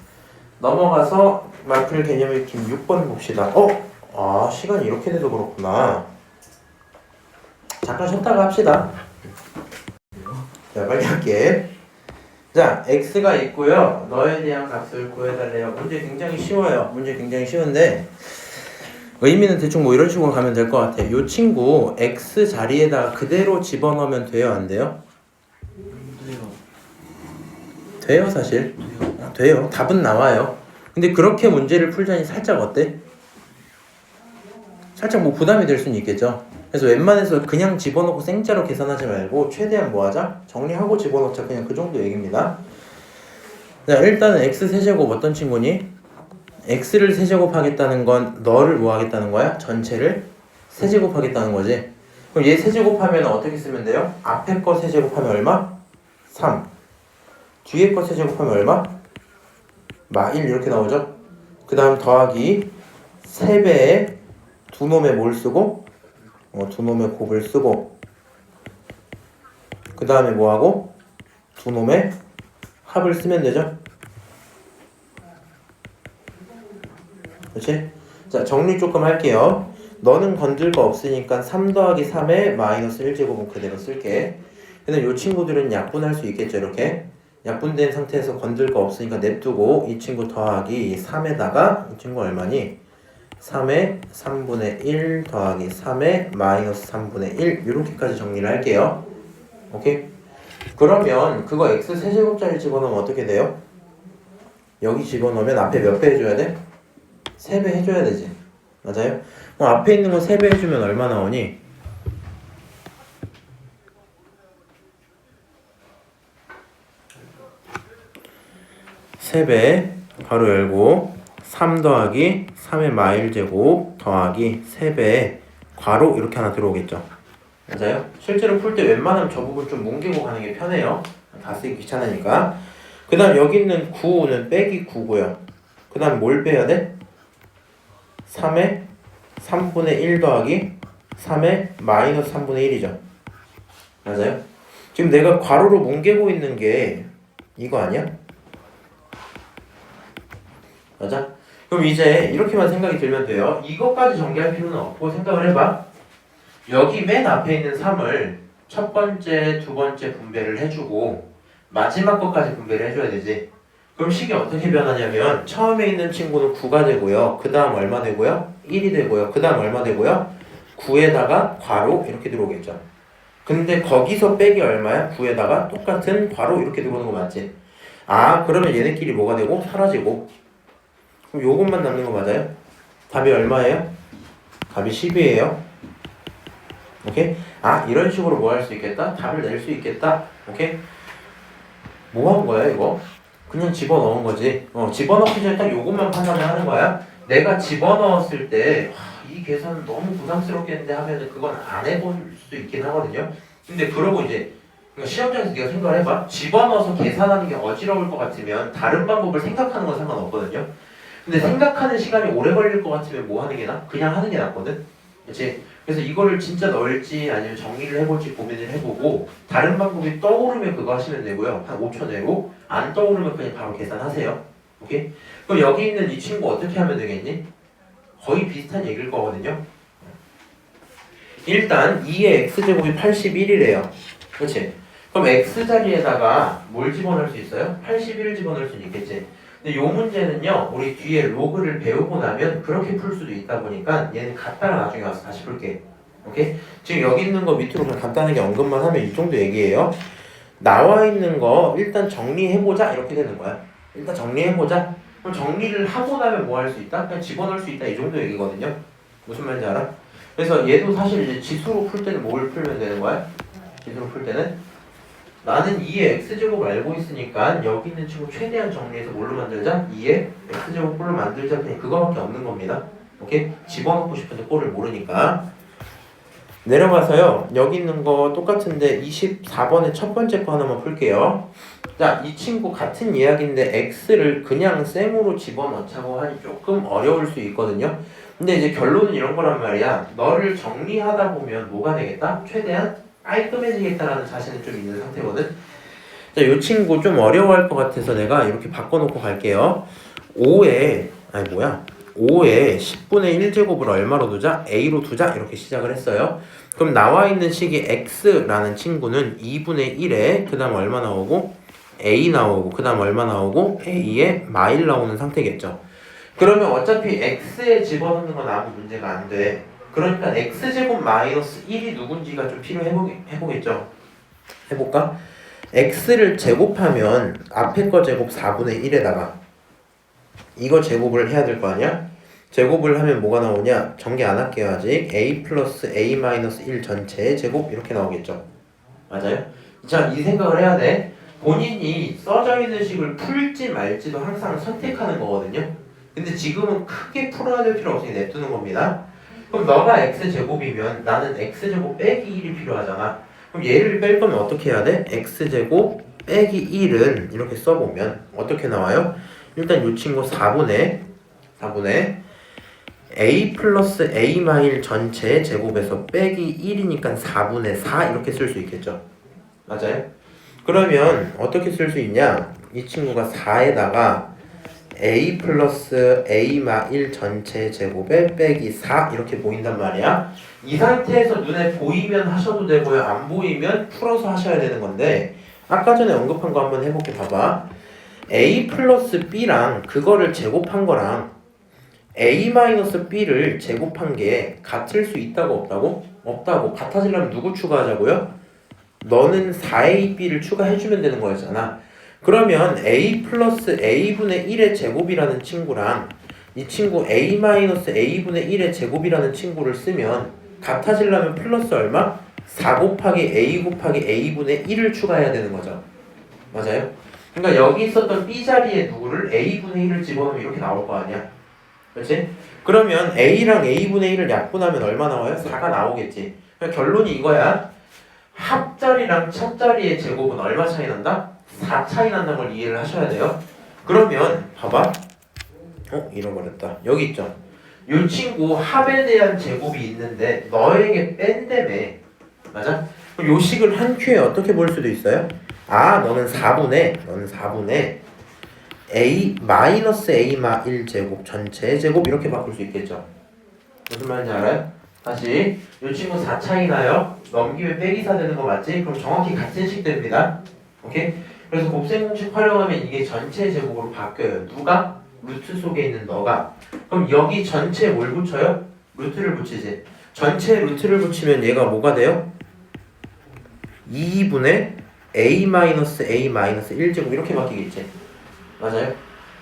넘어가서 말풀 개념 익힘 6번 봅시다. 시간이 이렇게 돼서 그렇구나. 잠깐 쉬었다가 합시다. 자, 빨리 할게. 자, x가 있고요. 너에 대한 값을 구해달래요. 문제 굉장히 쉬워요. 문제 굉장히 쉬운데 의미는 대충 뭐 이런 식으로 가면 될 것 같아. 요 친구 x 자리에다가 그대로 집어넣으면 돼요, 안 돼요? 돼요, 사실. 돼요. 답은 나와요. 근데 그렇게 문제를 풀자니 살짝 어때? 살짝 뭐 부담이 될 수는 있겠죠. 그래서 웬만해서 그냥 집어넣고 생짜로 계산하지 말고 최대한 뭐 하자? 정리하고 집어넣자. 그냥 그 정도 얘기입니다. 자, 일단은 x 세제곱 어떤 친구니? x를 세제곱하겠다는 건 너를 뭐 하겠다는 거야? 전체를 세제곱하겠다는 거지. 그럼 얘 세제곱하면 어떻게 쓰면 돼요? 앞에 거 세제곱하면 얼마? 3. 뒤에 거 세제곱하면 얼마? 마 1 이렇게 나오죠? 그 다음 더하기 3배에 두 놈의 뭘 쓰고? 두 놈의 곱을 쓰고 그 다음에 뭐하고? 두 놈의 합을 쓰면 되죠? 그렇지? 자, 정리 조금 할게요. 너는 건들 거 없으니까 3 더하기 3에 마이너스 1제곱은 그대로 쓸게. 근데 이 친구들은 약분할 수 있겠죠, 이렇게? 약분된 상태에서 건들 거 없으니까 냅두고 이 친구 더하기 3에다가 이 친구 얼마니? 3의 3분의 1 더하기 3의 마이너스 3분의 1 이렇게까지 정리를 할게요. 오케이? 그러면 그거 x 세제곱자리 집어넣으면 어떻게 돼요? 여기 집어넣으면 앞에 몇 배 해줘야 돼? 3배 해줘야 되지. 맞아요? 그럼 앞에 있는 거 3배 해주면 얼마 나오니? 세배 가로 열고 3 더하기 3의 마일 제곱 더하기 3배에 괄호 이렇게 하나 들어오겠죠. 맞아요? 실제로 풀 때 웬만하면 저 부분 좀 뭉개고 가는 게 편해요. 다 쓰기 귀찮으니까. 그 다음 여기 있는 9는 빼기 9고요. 그 다음 뭘 빼야 돼? 3의 3분의 1 더하기 3의 마이너스 3분의 1이죠. 맞아요? 지금 내가 괄호로 뭉개고 있는 게 이거 아니야? 맞아? 그럼 이제 이렇게만 생각이 들면 돼요. 이것까지 전개할 필요는 없고 생각을 해봐. 여기 맨 앞에 있는 3을 첫 번째, 두 번째 분배를 해주고 마지막 것까지 분배를 해줘야 되지. 그럼 식이 어떻게 변하냐면 처음에 있는 친구는 9가 되고요. 그 다음 얼마 되고요? 1이 되고요. 그 다음 얼마 되고요? 9에다가 괄호 이렇게 들어오겠죠. 근데 거기서 빼기 얼마야? 9에다가 똑같은 괄호 이렇게 들어오는 거 맞지? 아, 그러면 얘네끼리 뭐가 되고? 사라지고. 그럼 요것만 남는 거 맞아요? 답이 얼마예요? 답이 10이에요. 오케이? 아, 이런 식으로 뭐 할 수 있겠다? 답을 낼 수 있겠다. 오케이? 뭐 한 거야 이거? 그냥 집어넣은 거지. 집어넣기 전에 딱 요것만 판단을 하는 거야. 내가 집어넣었을 때 이 계산은 너무 부담스럽겠는데 하면은 그건 안 해볼 수도 있긴 하거든요. 근데 그러고 이제 그러니까 시험장에서 네가 생각을 해봐. 집어넣어서 계산하는 게 어지러울 것 같으면 다른 방법을 생각하는 건 상관없거든요. 근데 생각하는 시간이 오래 걸릴 것 같으면 뭐 하는 게 나아? 그냥 하는 게 낫거든. 그렇지? 그래서 이거를 진짜 넣을지 아니면 정리를 해볼지 고민을 해보고 다른 방법이 떠오르면 그거 하시면 되고요. 한 5초 내로. 안 떠오르면 그냥 바로 계산하세요. 오케이? 그럼 여기 있는 이 친구 어떻게 하면 되겠니? 거의 비슷한 얘기일 거거든요. 일단 2의 x제곱이 81이래요. 그렇지? 그럼 x자리에다가 뭘 집어넣을 수 있어요? 81을 집어넣을 수 있겠지. 근데 요 문제는요, 우리 뒤에 로그를 배우고 나면 그렇게 풀 수도 있다 보니까 얘는 갖다가 나중에 와서 다시 풀게. 오케이? 지금 여기 있는 거 밑으로 그냥 간단하게 언급만 하면 이 정도 얘기예요. 나와 있는 거 일단 정리해보자 이렇게 되는 거야. 일단 정리해보자. 그럼 정리를 하고 나면 뭐 할 수 있다? 그냥 집어넣을 수 있다 이 정도 얘기거든요. 무슨 말인지 알아? 그래서 얘도 사실 이제 지수로 풀 때는 뭘 풀면 되는 거야? 지수로 풀 때는 나는 2의 x제곱 알고 있으니까 여기 있는 친구 최대한 정리해서 뭘로 만들자? 2의 x제곱 꼴로 만들자. 그냥 그거밖에 없는 겁니다. 오케이? 집어넣고 싶은데 꼴을 모르니까 내려가서요. 여기 있는 거 똑같은데 24번의 첫 번째 거 하나만 풀게요. 자, 이 친구 같은 이야기인데 x를 그냥 쌩으로 집어넣자고 하니 조금 어려울 수 있거든요. 근데 이제 결론은 이런 거란 말이야. 너를 정리하다 보면 뭐가 되겠다? 최대한 깔끔해지겠다라는 자신은 좀 있는 상태거든. 자, 이 친구 좀 어려워할 것 같아서 내가 이렇게 바꿔놓고 갈게요. 5에 10분의 1제곱을 얼마로 두자? a로 두자 이렇게 시작을 했어요. 그럼 나와 있는 식이 x라는 친구는 2분의 1에 그 다음 얼마 나오고 a 나오고 그 다음 얼마 나오고 a에 마일 나오는 상태겠죠. 그러면 어차피 x에 집어넣는 건 아무 문제가 안 돼. 그러니까 x제곱 마이너스 1이 누군지가 좀 필요해보겠죠. 해볼까? x를 제곱하면 앞에 거 제곱 4분의 1에다가 이거 제곱을 해야 될 거 아니야? 제곱을 하면 뭐가 나오냐? 전개 안 할게요 아직. a 플러스 a 마이너스 1 전체의 제곱 이렇게 나오겠죠. 맞아요? 자, 이 생각을 해야 돼. 본인이 써져 있는 식을 풀지 말지도 항상 선택하는 거거든요. 근데 지금은 크게 풀어야 될 필요 없으니 냅두는 겁니다. 그럼 너가 x제곱이면 나는 x제곱 빼기 1이 필요하잖아. 그럼 얘를 뺄 거면 어떻게 해야 돼? x제곱 빼기 1은 이렇게 써보면 어떻게 나와요? 일단 이 친구 4분의 a 플러스 a 마일 전체의 제곱에서 빼기 1이니까 4분의 4 이렇게 쓸 수 있겠죠. 맞아요? 그러면 어떻게 쓸 수 있냐? 이 친구가 4에다가 a 플러스 a 마일 전체 제곱에 빼기 4 이렇게 보인단 말이야. 이 상태에서 눈에 보이면 하셔도 되고요. 안 보이면 풀어서 하셔야 되는 건데 아까 전에 언급한 거 한번 해볼게. 봐봐. a 플러스 b랑 그거를 제곱한 거랑 a 마이너스 b를 제곱한 게 같을 수 있다고 없다고? 없다고. 같아지려면 누구 추가하자고요? 너는 4ab를 추가해주면 되는 거였잖아. 그러면 a 플러스 a분의 1의 제곱이라는 친구랑 이 친구 a 마이너스 a분의 1의 제곱이라는 친구를 쓰면 같아지려면 플러스 얼마? 4 곱하기 a 곱하기 a분의 1을 추가해야 되는 거죠. 맞아요? 그러니까 여기 있었던 b 자리에 누구를 a분의 1을 집어넣으면 이렇게 나올 거 아니야. 그렇지? 그러면 a랑 a분의 1을 약분하면 얼마 나와요? 4가 나오겠지. 그러니까 결론이 이거야. 합자리랑 찻자리의 제곱은 얼마 차이 난다? 4 차이 난다는 걸 이해를 하셔야 돼요. 그러면 봐봐. 잃어버렸다. 여기 있죠. 요 친구 합에 대한 제곱이 있는데 너에게 뺀다며. 맞아? 그럼 요 식을 한 큐에 어떻게 볼 수도 있어요? 너는 4분의 a 마이너스 a 마 1제곱 전체의 제곱 이렇게 바꿀 수 있겠죠. 무슨 말인지 알아요? 다시 요 친구 4차이 나요. 넘기면 빼기 4 되는 거 맞지? 그럼 정확히 같은 식 됩니다. 오케이? 그래서 곱셈 공식 활용하면 이게 전체 제곱으로 바뀌어요. 누가? 루트 속에 있는 너가. 그럼 여기 전체에 뭘 붙여요? 루트를 붙이지. 전체에 루트를 붙이면 얘가 뭐가 돼요? 2분의 a-a-1제곱 이렇게 바뀌겠지. 맞아요?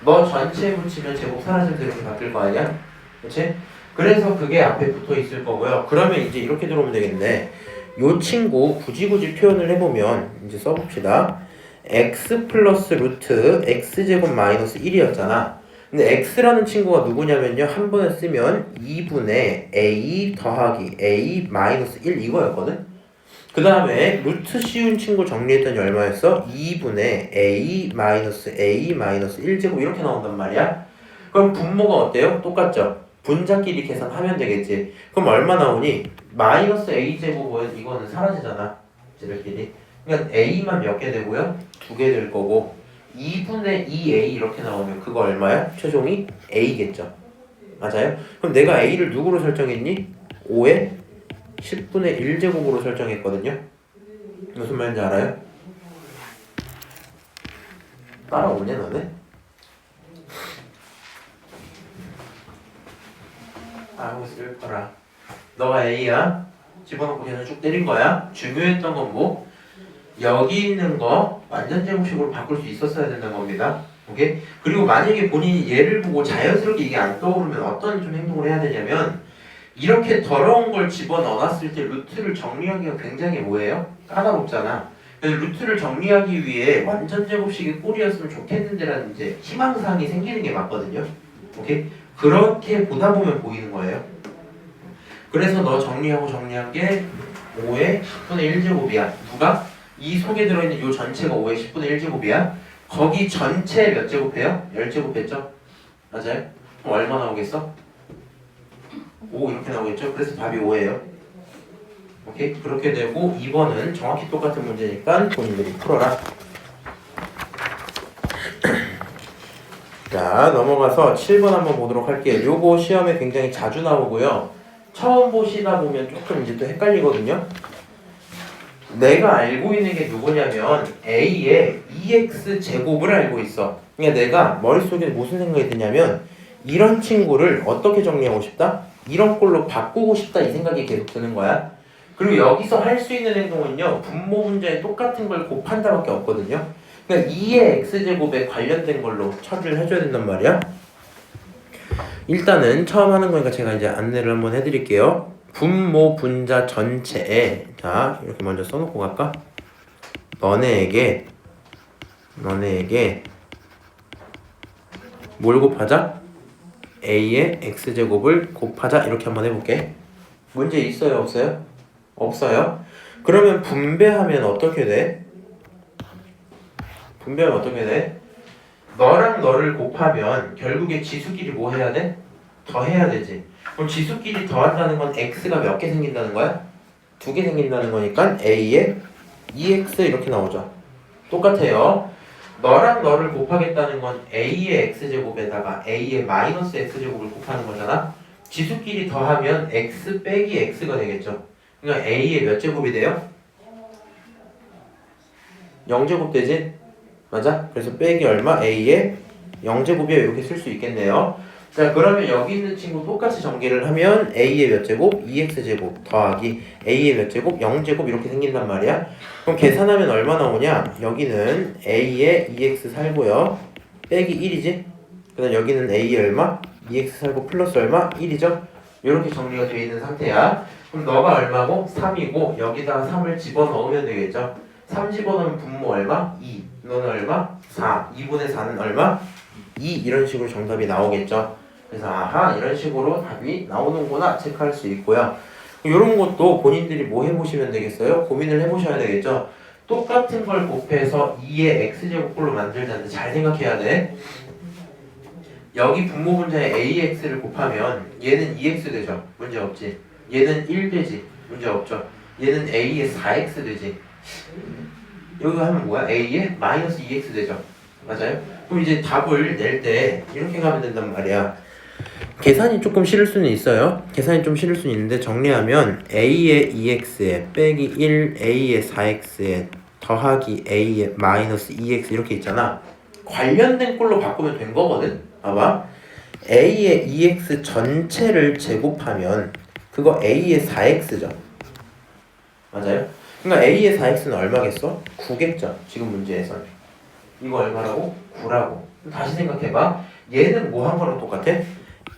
너 전체에 붙이면 제곱 사라지면서 이렇게 바뀔 거 아니야? 그치? 그래서 그게 앞에 붙어 있을 거고요. 그러면 이제 이렇게 들어오면 되겠네. 요 친구 굳이 표현을 해보면 이제 써봅시다. x 플러스 루트 x제곱 마이너스 1이었잖아. 근데 x라는 친구가 누구냐면요. 한 번에 쓰면 2분의 a 더하기 a 마이너스 1 이거였거든. 그 다음에 루트 씌운 친구 정리했더니 얼마였어? 2분의 a 마이너스 1제곱 이렇게 나온단 말이야. 그럼 분모가 어때요? 똑같죠? 분자끼리 계산하면 되겠지. 그럼 얼마 나오니? 마이너스 a제곱은 이거는 사라지잖아. 쟤들끼리. 그러니까 a만 몇 개 되고요? 2개 될 거고 2분의 2a 이렇게 나오면 그거 얼마야? 최종이 a겠죠. 맞아요? 그럼 내가 a를 누구로 설정했니? 5에 10분의 1제곱으로 설정했거든요. 무슨 말인지 알아요? 따라오냐 너네? 알고 쓸 거라. 너가 A야. 집어넣고 계산 쭉 때린 거야. 중요했던 건 뭐? 여기 있는 거 완전 제곱식으로 바꿀 수 있었어야 된다는 겁니다. 오케이? 그리고 만약에 본인이 얘를 보고 자연스럽게 이게 안 떠오르면 어떤 좀 행동을 해야 되냐면 이렇게 더러운 걸 집어넣어놨을 때 루트를 정리하기가 굉장히 뭐예요? 까다롭잖아. 그래서 루트를 정리하기 위해 완전 제곱식의 꼴이었으면 좋겠는데라는 이제 희망사항이 생기는 게 맞거든요. 오케이? 그렇게 보다 보면 보이는 거예요. 그래서 너 정리한 게 5의 10분의 1제곱이야. 누가? 이 속에 들어있는 요 전체가 5의 10분의 1제곱이야. 거기 전체 몇 제곱해요? 10제곱 했죠? 맞아요? 그럼 얼마 나오겠어? 5 이렇게 나오겠죠? 그래서 답이 5예요. 오케이? 그렇게 되고 2번은 정확히 똑같은 문제니까 본인들이 풀어라. 자, 넘어가서 7번 한번 보도록 할게요. 요거 시험에 굉장히 자주 나오고요. 처음 보시다 보면 조금 이제 또 헷갈리거든요. 내가 알고 있는 게 누구냐면 A의 2x 제곱을 알고 있어. 그러니까 내가 머릿속에 무슨 생각이 드냐면 이런 친구를 어떻게 정리하고 싶다? 이런 꼴로 바꾸고 싶다 이 생각이 계속 드는 거야. 그리고 여기서 할 수 있는 행동은요. 분모 문제에 똑같은 걸 곱한다밖에 없거든요. 그러니까 2의 x제곱에 관련된 걸로 처리를 해줘야 된단 말이야. 일단은 처음 하는 거니까 제가 이제 안내를 한번 해드릴게요. 분모 분자 전체에 자 이렇게 먼저 써놓고 갈까? 너네에게 뭘 곱하자? a의 x제곱을 곱하자 이렇게 한번 해볼게. 문제 있어요 없어요? 없어요. 그러면 분배하면 어떻게 돼? 분배하면 어떻게 돼? 너랑 너를 곱하면 결국에 지수끼리 뭐 해야 돼? 더해야 되지. 그럼 지수끼리 더한다는 건 x가 몇 개 생긴다는 거야? 2개 생긴다는 거니까 a에 2x 이렇게 나오죠. 똑같아요. 너랑 너를 곱하겠다는 건 a의 x제곱에다가 a의 마이너스 x제곱을 곱하는 거잖아. 지수끼리 더하면 x 빼기 x가 되겠죠. 그러니까 a의 몇 제곱이 돼요? 0제곱 되지? 맞아? 그래서 빼기 얼마? a의 0제곱이야 이렇게 쓸 수 있겠네요. 자 그러면 여기 있는 친구 똑같이 전개를 하면 a의 몇 제곱? 2x제곱 더하기 a의 몇 제곱? 0제곱 이렇게 생긴단 말이야. 그럼 계산하면 얼마 나오냐? 여기는 a의 2x 살고요 빼기 1이지? 그 다음 여기는 a의 얼마? 2x 살고 플러스 얼마? 1이죠? 이렇게 정리가 되어 있는 상태야. 그럼 너가 얼마고? 3이고 여기다가 3을 집어넣으면 되겠죠? 3 집어넣으면 분모 얼마? 2 너는 얼마? 4 2분의 4는 얼마? 2 이런 식으로 정답이 나오겠죠? 그래서 아하 이런 식으로 답이 나오는구나 체크할 수 있고요. 이런 것도 본인들이 뭐 해보시면 되겠어요? 고민을 해보셔야 되겠죠? 똑같은 걸 곱해서 2의 x제곱꼴로 만들자는데 잘 생각해야 돼. 여기 분모 분자에 AX를 곱하면 얘는 2X 되죠. 문제 없지. 얘는 1 되지. 문제 없죠. 얘는 A에 4X 되지. 여기 하면 뭐야? A에 마이너스 2X 되죠. 맞아요? 그럼 이제 답을 낼 때 이렇게 가면 된단 말이야. 계산이 조금 싫을 수는 있어요. 계산이 좀 싫을 수는 있는데 정리하면 A에 2X에 빼기 1 A에 4X에 더하기 A에 마이너스 2X 이렇게 있잖아. 관련된 꼴로 바꾸면 된 거거든. 봐봐. A의 2X 전체를 제곱하면 그거 A의 4X죠. 맞아요? 그러니까 A의 4X는 얼마겠어? 9겠죠. 지금 문제에서는. 이거 얼마라고? 9라고. 다시 생각해봐. 얘는 뭐 한 거랑 똑같아?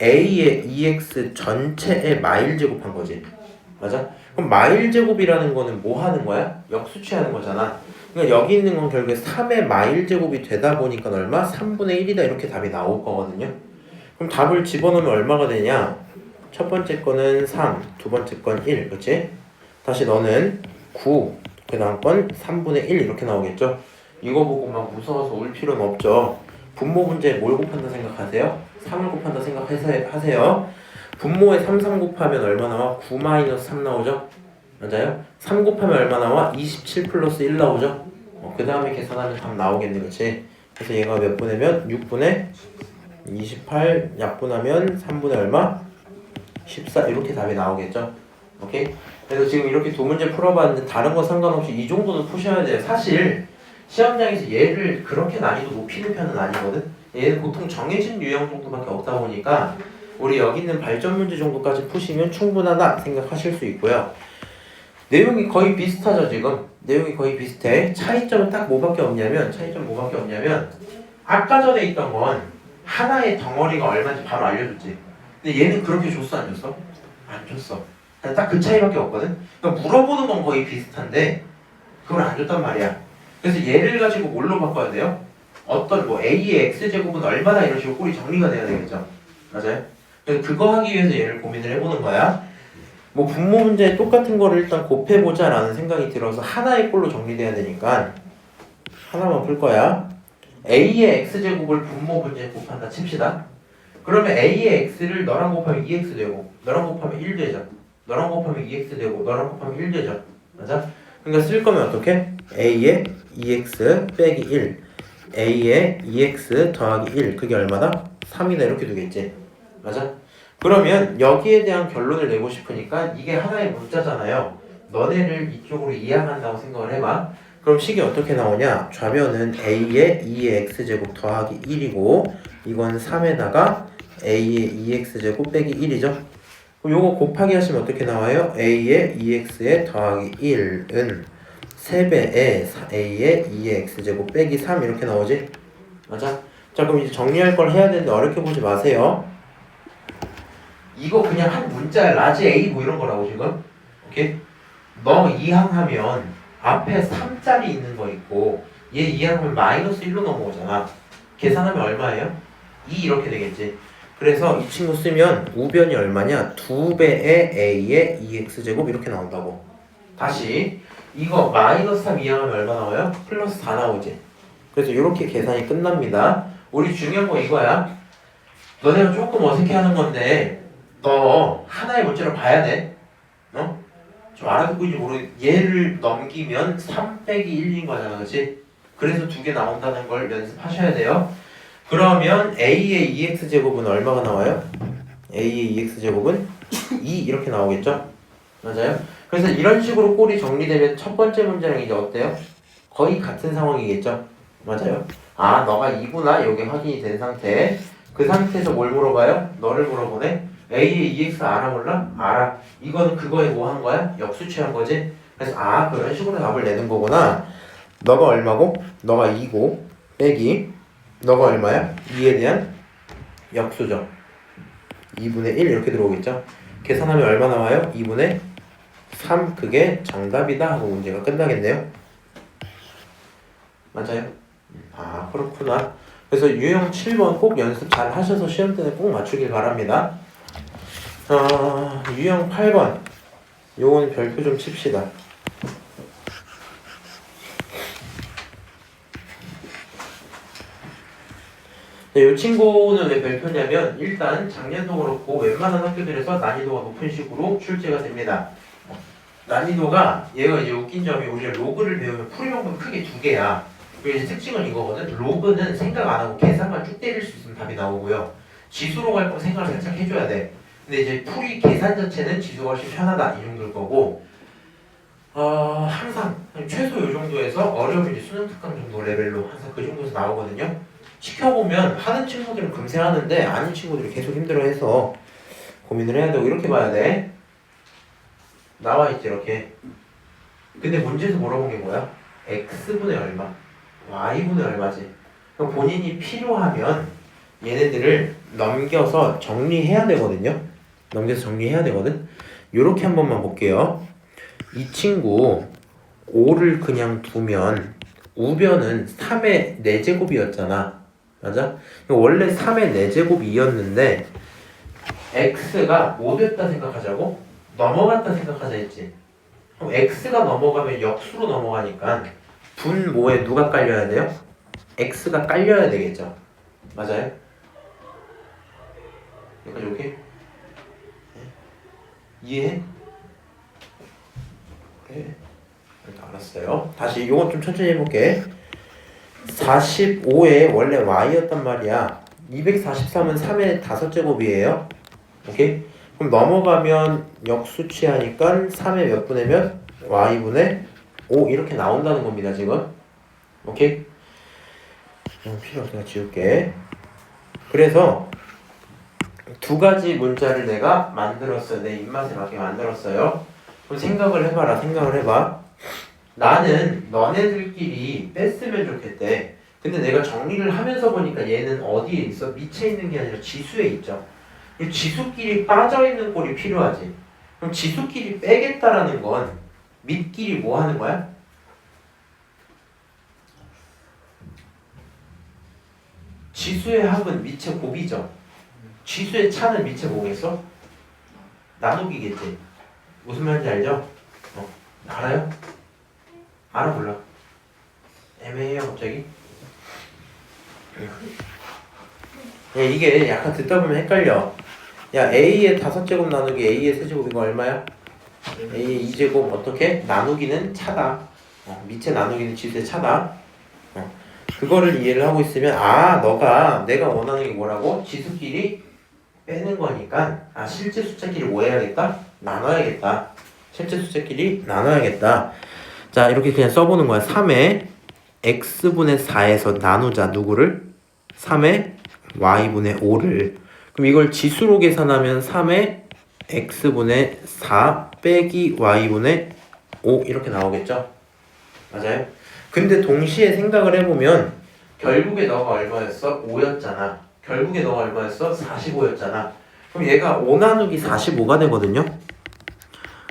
A의 2X 전체의 마일 제곱한 거지. 맞아? 그럼 마일 제곱이라는 거는 뭐 하는 거야? 역수치하는 거잖아. 그러니까 여기 있는 건 결국에 3의 마일 제곱이 되다 보니까 얼마? 3분의 1이다 이렇게 답이 나올 거거든요. 그럼 답을 집어넣으면 얼마가 되냐? 첫 번째 거는 3, 두 번째 건 1, 그렇지? 다시 너는 9, 그 다음 건 3분의 1 이렇게 나오겠죠? 이거 보고 막 무서워서 울 필요는 없죠. 분모 문제에 뭘 곱한다 생각하세요? 3을 곱한다 생각하세요. 분모에 3, 3 곱하면 얼마 나와? 9 마이너스 3 나오죠? 맞아요? 3 곱하면 얼마 나와? 27 플러스 1 나오죠? 그 다음에 계산하면 답 나오겠네, 그치? 그래서 얘가 몇 분의면? 6분의 28 약분하면 3분의 얼마? 14 이렇게 답이 나오겠죠? 오케이? 그래서 지금 이렇게 두 문제 풀어봤는데 다른 거 상관없이 이 정도는 푸셔야 돼요. 사실 시험장에서 얘를 그렇게 난이도 높이는 편은 아니거든? 얘는 보통 정해진 유형 정도밖에 없다 보니까 우리 여기 있는 발전 문제 정도까지 푸시면 충분하다 생각하실 수 있고요. 내용이 거의 비슷하죠 지금? 내용이 거의 비슷해. 차이점은 딱 뭐밖에 없냐면 아까 전에 있던 건 하나의 덩어리가 얼마인지 바로 알려줬지. 근데 얘는 그렇게 줬어 안 줬어? 안 줬어. 딱 그 차이밖에 없거든? 그러니까 물어보는 건 거의 비슷한데 그걸 안 줬단 말이야. 그래서 얘를 가지고 뭘로 바꿔야 돼요? 어떤 뭐 A의 X제곱은 얼마나 이런 식으로 꼴이 정리가 돼야 되겠죠? 맞아요? 그래서 그거 하기 위해서 얘를 고민을 해보는 거야. 뭐 분모 문제에 똑같은 거를 일단 곱해보자 라는 생각이 들어서 하나의 꼴로 정리돼야 되니까 하나만 풀 거야. A의 X제곱을 분모 문제에 곱한다 칩시다. 그러면 A의 X를 너랑 곱하면 2X 되고 너랑 곱하면 1 되죠. 너랑 곱하면 2X 되고 너랑 곱하면 1 되죠. 맞아? 그러니까 쓸 거면 어떻게? A의 2X 빼기 1 A의 2X 더하기 1 그게 얼마다? 3이다 이렇게 되겠지. 맞아? 그러면 여기에 대한 결론을 내고 싶으니까 이게 하나의 문자잖아요. 너네를 이쪽으로 이항한다고 생각을 해봐. 그럼 식이 어떻게 나오냐? 좌변은 A의 2의 X제곱 더하기 1이고 이건 3에다가 A의 2X제곱 빼기 1이죠. 그럼 요거 곱하기 하시면 어떻게 나와요? A의 2X에 더하기 1은 3배에 A의 2의 X제곱 빼기 3 이렇게 나오지? 맞아? 자 그럼 이제 정리할 걸 해야 되는데 어렵게 보지 마세요. 이거 그냥 한 문자야. 라지 A 뭐 이런 거라고 지금. 오케이? 너 이항하면 앞에 3짜리 있는 거 있고 얘 이항하면 마이너스 1로 넘어오잖아. 계산하면 얼마예요? 2 이렇게 되겠지. 그래서 이 친구 쓰면 우변이 얼마냐? 2배의 A의 2X제곱 이렇게 나온다고. 다시 이거 마이너스 3 이항하면 얼마 나와요? 플러스 4 나오지. 그래서 이렇게 계산이 끝납니다. 우리 중요한 거 이거야. 너네가 조금 어색해하는 건데 너 하나의 문제를 봐야 돼. 어? 좀 알아듣고 있는지 모르겠. 얘를 넘기면 3 빼기 1인 거잖아, 그렇지? 그래서 두 개 나온다는 걸 연습하셔야 돼요. 그러면 A의 2X제곱은 얼마가 나와요? A의 2X제곱은 2 이렇게 나오겠죠? 맞아요? 그래서 이런 식으로 꼴이 정리되면 첫 번째 문제랑 이제 어때요? 거의 같은 상황이겠죠? 맞아요? 아, 너가 2구나 이게 확인이 된 상태. 그 상태에서 뭘 물어봐요? 너를 물어보네? A의 2X 알아 몰라? 알아. 이거는 그거에 뭐 한 거야? 역수치한 거지? 그래서 아, 그런 식으로 답을 내는 거구나. 너가 얼마고? 너가 2고 빼기 너가 얼마야? 2에 대한 역수죠. 2분의 1 이렇게 들어오겠죠? 계산하면 얼마 나와요? 2분의 3 그게 정답이다 하고 문제가 끝나겠네요. 맞아요? 아 그렇구나. 그래서 유형 7번 꼭 연습 잘 하셔서 시험 때는 꼭 맞추길 바랍니다. 유형 8번 요건 별표 좀 칩시다. 자, 이 친구는 왜 별표냐면 일단 작년도 그렇고 웬만한 학교들에서 난이도가 높은 식으로 출제가 됩니다. 난이도가 얘가 이제 웃긴 점이 우리가 로그를 배우면 풀이 방법이 크게 두 개야. 그리고 이제 특징은 이거거든. 로그는 생각 안 하고 계산만 쭉 때릴 수 있으면 답이 나오고요. 지수로 갈 거 생각을 살짝 해줘야 돼. 근데 이제 풀이 계산 자체는 지수가 훨씬 편하다 이 정도일 거고. 항상 최소 이 정도에서 어려우면 이제 수능 특강 정도 레벨로 항상 그 정도에서 나오거든요. 시켜보면 하는 친구들은 금세 하는데 아닌 친구들이 계속 힘들어해서 고민을 해야 되고 이렇게 봐야 돼. 나와 있지 이렇게. 근데 문제에서 물어본 게 뭐야? x분의 얼마? y분의 얼마지? 그럼 본인이 필요하면 얘네들을 넘겨서 정리해야 되거든요. 넘겨서 정리해야 되거든. 요렇게 한 번만 볼게요. 이 친구 5를 그냥 두면 우변은 3의 4제곱이었잖아. 맞아? 원래 3의 4제곱이었는데 x가 뭐 됐다 생각하자고? 넘어갔다 생각하자 했지. 그럼 x가 넘어가면 역수로 넘어가니까 분모에 누가 깔려야 돼요? x가 깔려야 되겠죠. 맞아요? 여기까지 오케이? 이해해? 그래. 일단 알았어요. 다시 이건 좀 천천히 해볼게. 45에 원래 y였단 말이야. 243은 3의 5제곱이에요. 오케이? 그럼 넘어가면 역수 취하니까 3의 몇 분의 몇? y분의 5 이렇게 나온다는 겁니다 지금. 오케이? 필요 없으니까 지울게. 그래서 두 가지 문자를 내가 만들었어요. 내 입맛에 맞게 만들었어요. 그럼 생각을 해봐. 나는 너네들끼리 뺐으면 좋겠대. 근데 내가 정리를 하면서 보니까 얘는 어디에 있어? 밑에 있는 게 아니라 지수에 있죠. 지수끼리 빠져있는 꼴이 필요하지. 그럼 지수끼리 빼겠다라는 건 밑끼리 뭐 하는 거야? 지수의 합은 밑에 곱이죠. 지수의 차는 밑에 뭐겠어? 나누기겠지. 무슨 말인지 알죠? 알아요? 알아 몰라? 애매해요 갑자기? 야, 이게 약간 듣다 보면 헷갈려. 야 a의 5제곱 나누기 a의 세제곱 이거 얼마야? a의 2제곱 어떻게? 나누기는 차다. 밑에 나누기는 지수의 차다. 그거를 이해를 하고 있으면 너가 내가 원하는 게 뭐라고? 지수끼리 빼는 거니까 실제 숫자끼리 뭐 해야겠다? 나눠야겠다. 실제 숫자끼리 나눠야겠다. 자 이렇게 그냥 써보는 거야. 3의 x분의 4에서 나누자 누구를? 3의 y분의 5를. 그럼 이걸 지수로 계산하면 3의 x분의 4 빼기 y분의 5 이렇게 나오겠죠? 맞아요? 근데 동시에 생각을 해보면 결국에 너가 얼마였어? 5였잖아. 결국에 너가 얼마였어? 45였잖아. 그럼 얘가 5 나누기 45가 되거든요?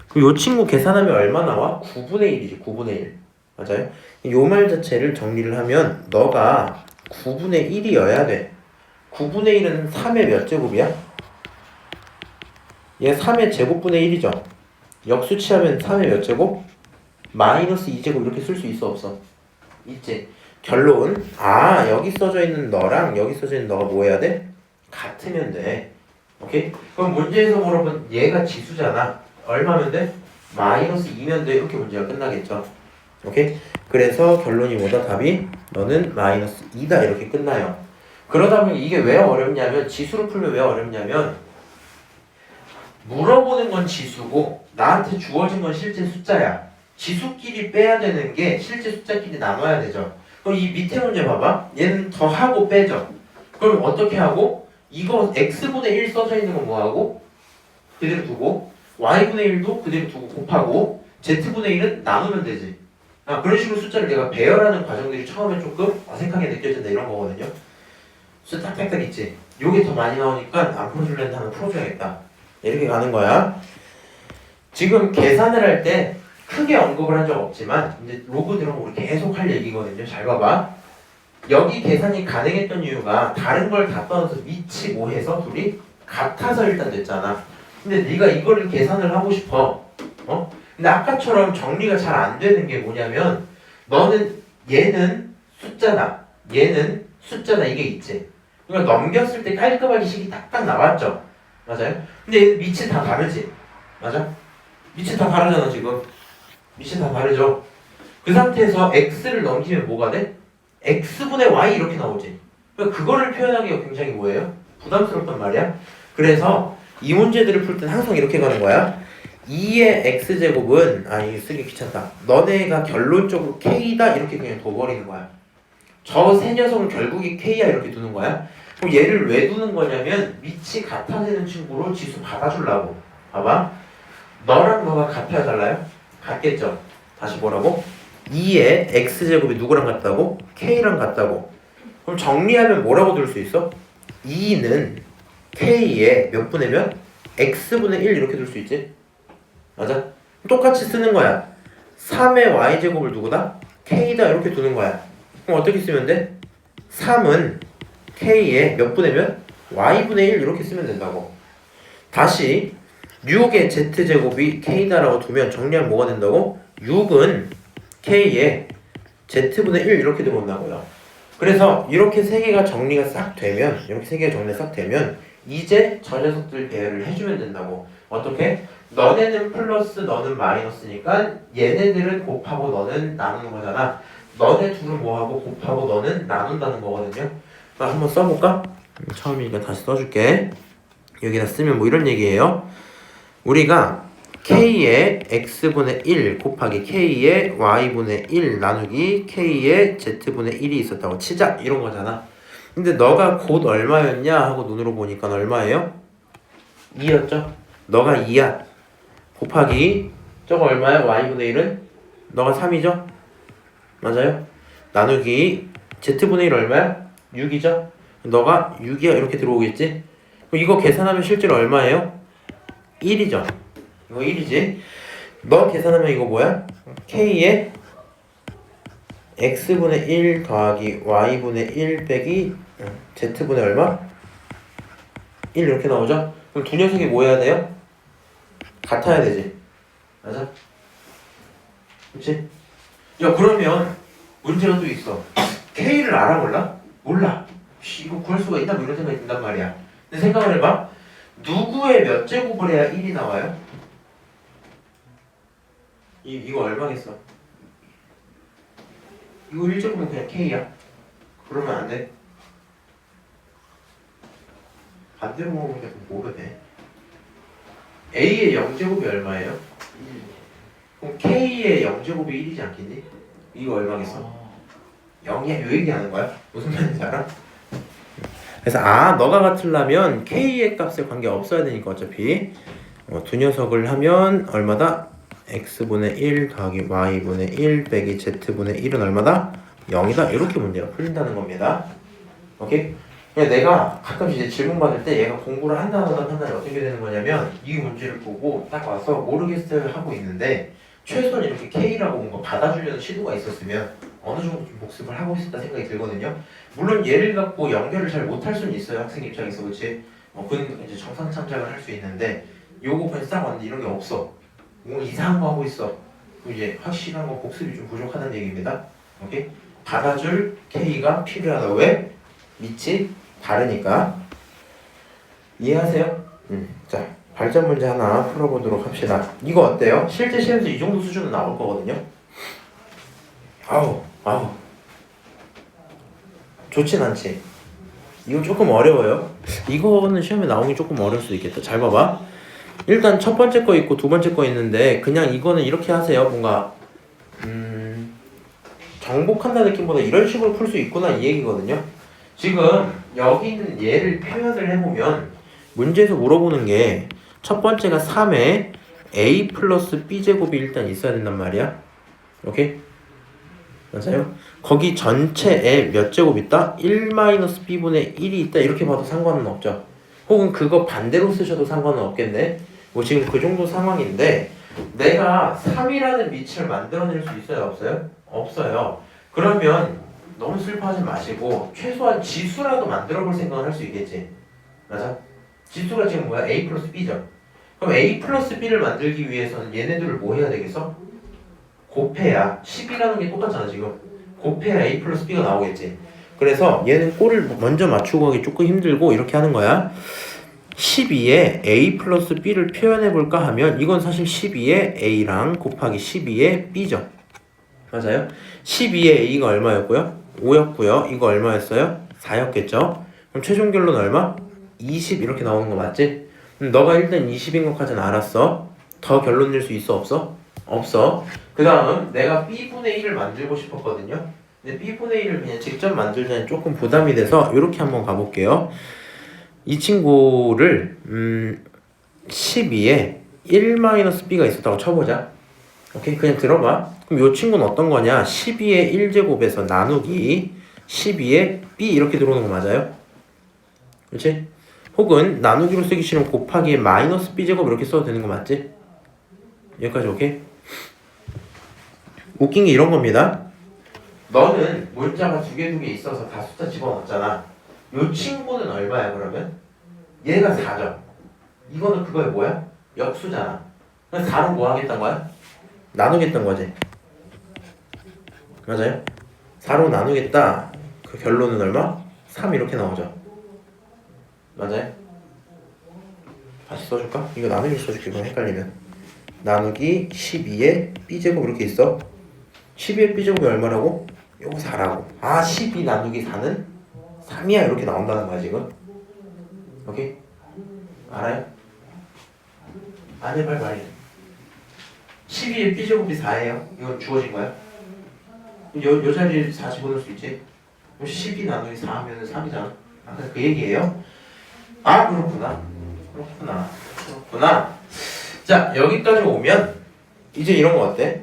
그럼 이 친구 계산하면 얼마 나와? 9분의 1이지. 9분의 1. 맞아요? 요 말 자체를 정리를 하면 너가 9분의 1이어야 돼. 9분의 1은 3의 몇 제곱이야? 얘 3의 제곱분의 1이죠. 역수치하면 3의 몇 제곱? 마이너스 2제곱 이렇게 쓸 수 있어 없어? 있지. 결론 여기 써져 있는 너랑 여기 써져 있는 너가 뭐 해야 돼? 같으면 돼. 오케이? 그럼 문제에서 물어본 얘가 지수잖아. 얼마면 돼? 마이너스 2면 돼. 이렇게 문제가 끝나겠죠. 오케이? 그래서 결론이 뭐다? 답이 너는 마이너스 2다 이렇게 끝나요. 그러다 보니 이게 왜 어렵냐면 지수로 풀면 왜 어렵냐면 물어보는 건 지수고 나한테 주어진 건 실제 숫자야. 지수끼리 빼야 되는 게 실제 숫자끼리 나눠야 되죠. 그럼 이 밑에 문제 봐봐. 얘는 더하고 빼죠. 그럼 어떻게 하고? 이거 x분의 1 써져 있는 건 뭐하고? 그대로 두고 y분의 1도 그대로 두고 곱하고 z분의 1은 나누면 되지. 그런 식으로 숫자를 내가 배열하는 과정들이 처음에 조금 어색하게 느껴진다 이런 거거든요. 숫자 딱딱딱 있지. 요게 더 많이 나오니까 안 풀어줄래 하면 풀어줘야겠다. 이렇게 가는 거야. 지금 계산을 할 때 크게 언급을 한 적 없지만 이제 로그 들어오면 우리 계속 할 얘기거든요. 잘 봐봐. 여기 계산이 가능했던 이유가 다른 걸 다 떠나서 위치 뭐 해서 둘이 같아서 일단 됐잖아. 근데 네가 이거를 계산을 하고 싶어. 근데 아까처럼 정리가 잘 안 되는 게 뭐냐면 너는 얘는 숫자다. 얘는 숫자다. 이게 있지. 그러니까 넘겼을 때 깔끔하게 식이 딱딱 나왔죠. 맞아요? 근데 얘 밑이 다 다르지. 맞아? 밑이 다 다르잖아 지금. 밑이 다 다르죠. 그 상태에서 x를 넘기면 뭐가 돼? x분의 y 이렇게 나오지. 그러니까 그거를 표현하기가 굉장히 뭐예요? 부담스럽단 말이야. 그래서 이 문제들을 풀 땐 항상 이렇게 가는 거야. 2의 x제곱은 이거 쓰기 귀찮다. 너네가 결론적으로 k다 이렇게 그냥 둬버리는 거야. 저 세 녀석은 결국이 k야 이렇게 두는 거야. 그럼 얘를 왜 두는 거냐면 밑이 같아지는 친구로 지수 받아주려고. 봐봐. 너랑 너가 같아야 달라요? 같겠죠? 다시 뭐라고? 2의 x제곱이 누구랑 같다고? k랑 같다고. 그럼 정리하면 뭐라고 들 수 있어? 2는 k의 몇 분의 몇? x분의 1 이렇게 둘 수 있지? 맞아? 똑같이 쓰는 거야. 3의 y제곱을 누구다? k다 이렇게 두는 거야. 그럼 어떻게 쓰면 돼? 3은 k의 몇 분의 몇? y분의 1 이렇게 쓰면 된다고. 다시 6의 z제곱이 k다라고 두면 정리하면 뭐가 된다고? 6은 k의 z분의 1 이렇게 들어온다고요. 그래서 이렇게 세 개가 정리가 싹 되면 이제 저 녀석들 배열을 해주면 된다고. 어떻게? 너네는 플러스 너는 마이너스니까 얘네들은 곱하고 너는 나누는 거잖아. 너네 둘은 뭐하고 곱하고 너는 나눈다는 거거든요. 한번 써볼까? 처음이니까 다시 써줄게. 여기다 쓰면 뭐 이런 얘기예요. 우리가 k의 x분의 1 곱하기 k의 y분의 1 나누기 k의 z분의 1이 있었다고 치자 이런 거잖아. 근데 너가 곧 얼마였냐 하고 눈으로 보니까 얼마예요? 2였죠? 너가 2야. 곱하기 저거 얼마야? y분의 1은? 너가 3이죠? 맞아요? 나누기 z분의 1 얼마야? 6이죠? 너가 6이야 이렇게 들어오겠지? 그럼 이거 계산하면 실제로 얼마예요? 1이죠? 이거 1이지? 너 계산하면 이거 뭐야? k의 x분의 1 더하기 y분의 1 빼기 z분의 얼마? 1 이렇게 나오죠? 그럼 두 녀석이 뭐 해야 돼요? 같아야 되지. 맞아? 그치? 야 그러면 문제가 또 있어. k를 알아 몰라? 몰라. 이거 구할 수가 있나? 뭐 이런 생각이 든단 말이야. 근데 생각을 해봐. 누구의 몇 제곱을 해야 1이 나와요? 이거 얼마겠어? 이거 1제곱은 그냥 k야. 그러면 안 돼. 반대로 먹으니까 좀 모르네. a의 0제곱이 얼마예요? 1. 그럼 k의 0제곱이 1이지 않겠니? 이거 얼마겠어? 0이야. 요 얘기하는 거야? 무슨 말인지 알아? 그래서 너가 같으려면 k의 값에 관계 없어야 되니까 어차피 두 녀석을 하면 얼마다? x분의 1 더하기 y분의 1 빼기 z분의 1은 얼마다? 0이다. 이렇게 문제가 풀린다는 겁니다. 오케이? 그냥 내가 가끔 이제 질문 받을 때 얘가 공부를 한다 안 한다 판단이 어떻게 되는 거냐면 이 문제를 보고 딱 와서 모르겠어요 하고 있는데 최소한 이렇게 K라고 뭔가 받아주려는 시도가 있었으면 어느 정도 좀 복습을 하고 있었다 생각이 들거든요. 물론 얘를 갖고 연결을 잘 못할 수는 있어요. 학생 입장에서. 그치? 그건 이제 정상 참작을 할 수 있는데 요거 그냥 싹 왔는데 이런 게 없어. 뭔가 이상한 거 하고 있어. 그럼 이제 확실한 거 복습이 좀 부족하다는 얘기입니다. 오케이? 받아줄 K가 필요하다. 왜? 밑이 다르니까. 이해하세요? 자, 발전 문제 하나 풀어보도록 합시다. 이거 어때요? 실제 시험에서 이 정도 수준은 나올 거거든요. 아우 좋진 않지. 이거 조금 어려워요. 이거는 시험에 나오기 조금 어려울 수도 있겠다. 잘 봐봐. 일단 첫 번째 거 있고 두 번째 거 있는데 그냥 이거는 이렇게 하세요. 뭔가 정복한다는 느낌보다 이런 식으로 풀 수 있구나 이 얘기거든요. 지금 여기 있는 얘를 표현을 해보면 문제에서 물어보는 게 첫 번째가 3에 a 플러스 b 제곱이 일단 있어야 된단 말이야. 오케이? 맞아요? 거기 전체에 몇 제곱 있다? 1 마이너스 b분의 1이 있다. 이렇게 봐도 상관은 없죠. 혹은 그거 반대로 쓰셔도 상관은 없겠네. 뭐 지금 그 정도 상황인데 내가 3이라는 밑을 만들어낼 수 있어요? 없어요? 없어요. 그러면 너무 슬퍼하지 마시고 최소한 지수라도 만들어 볼 생각을 할 수 있겠지. 맞아? 지수가 지금 뭐야? a 플러스 b죠. 그럼 a 플러스 b를 만들기 위해서는 얘네들을 뭐 해야 되겠어? 곱해야 10이라는 게 똑같잖아 지금. 곱해야 a 플러스 b가 나오겠지. 그래서 얘는 꼴을 먼저 맞추고 하기 조금 힘들고 이렇게 하는 거야. 12에 a 플러스 b를 표현해볼까 하면 이건 사실 12에 a랑 곱하기 12에 b죠. 맞아요? 12에 a가 얼마였고요? 5였고요. 이거 얼마였어요? 4였겠죠? 그럼 최종 결론 얼마? 20 이렇게 나오는 거 맞지? 너가 일단 20인 것까지는 알았어. 더 결론 낼 수 있어 없어? 없어. 그 다음 내가 b분의 1을 만들고 싶었거든요. 근데 b분의 1을 그냥 직접 만들자니 조금 부담이 돼서 이렇게 한번 가볼게요. 이 친구를 12에 1-b가 있었다고 쳐보자. 오케이? 그냥 들어봐. 그럼 이 친구는 어떤 거냐? 12의 1제곱에서 나누기 12의 b 이렇게 들어오는 거 맞아요? 그렇지? 혹은 나누기로 쓰기 싫으면 곱하기 마이너스 b제곱 이렇게 써도 되는 거 맞지? 여기까지 오케이? 웃긴 게 이런 겁니다. 너는 문자가 두 개 있어서 다 숫자 집어넣었잖아. 이 친구는 얼마야 그러면? 얘가 4죠. 이거는 그거에 뭐야? 역수잖아. 그럼 4로 뭐 하겠다는 거야? 나누겠다는 거지. 맞아요? 4로 나누겠다. 그 결론은 얼마? 3 이렇게 나오죠. 맞아요? 다시 써줄까? 이거 나누기로 써줄게. 그럼 헷갈리면 나누기 12의 b제곱 이렇게 있어. 12의 b제곱이 얼마라고? 요거 4라고. 아 12 나누기 4는 3이야 이렇게 나온다는 거야 지금. 오케이? 알아요? 안 해봐요 말이야. 12의 b제곱이 4예요. 이건 주어진 거야. 요 자리에 4 집어넣을 수 있지? 그럼 12 나누기 4 하면 3이잖아. 아까 그 얘기예요. 아 그렇구나. 자 여기까지 오면 이제 이런 거 어때?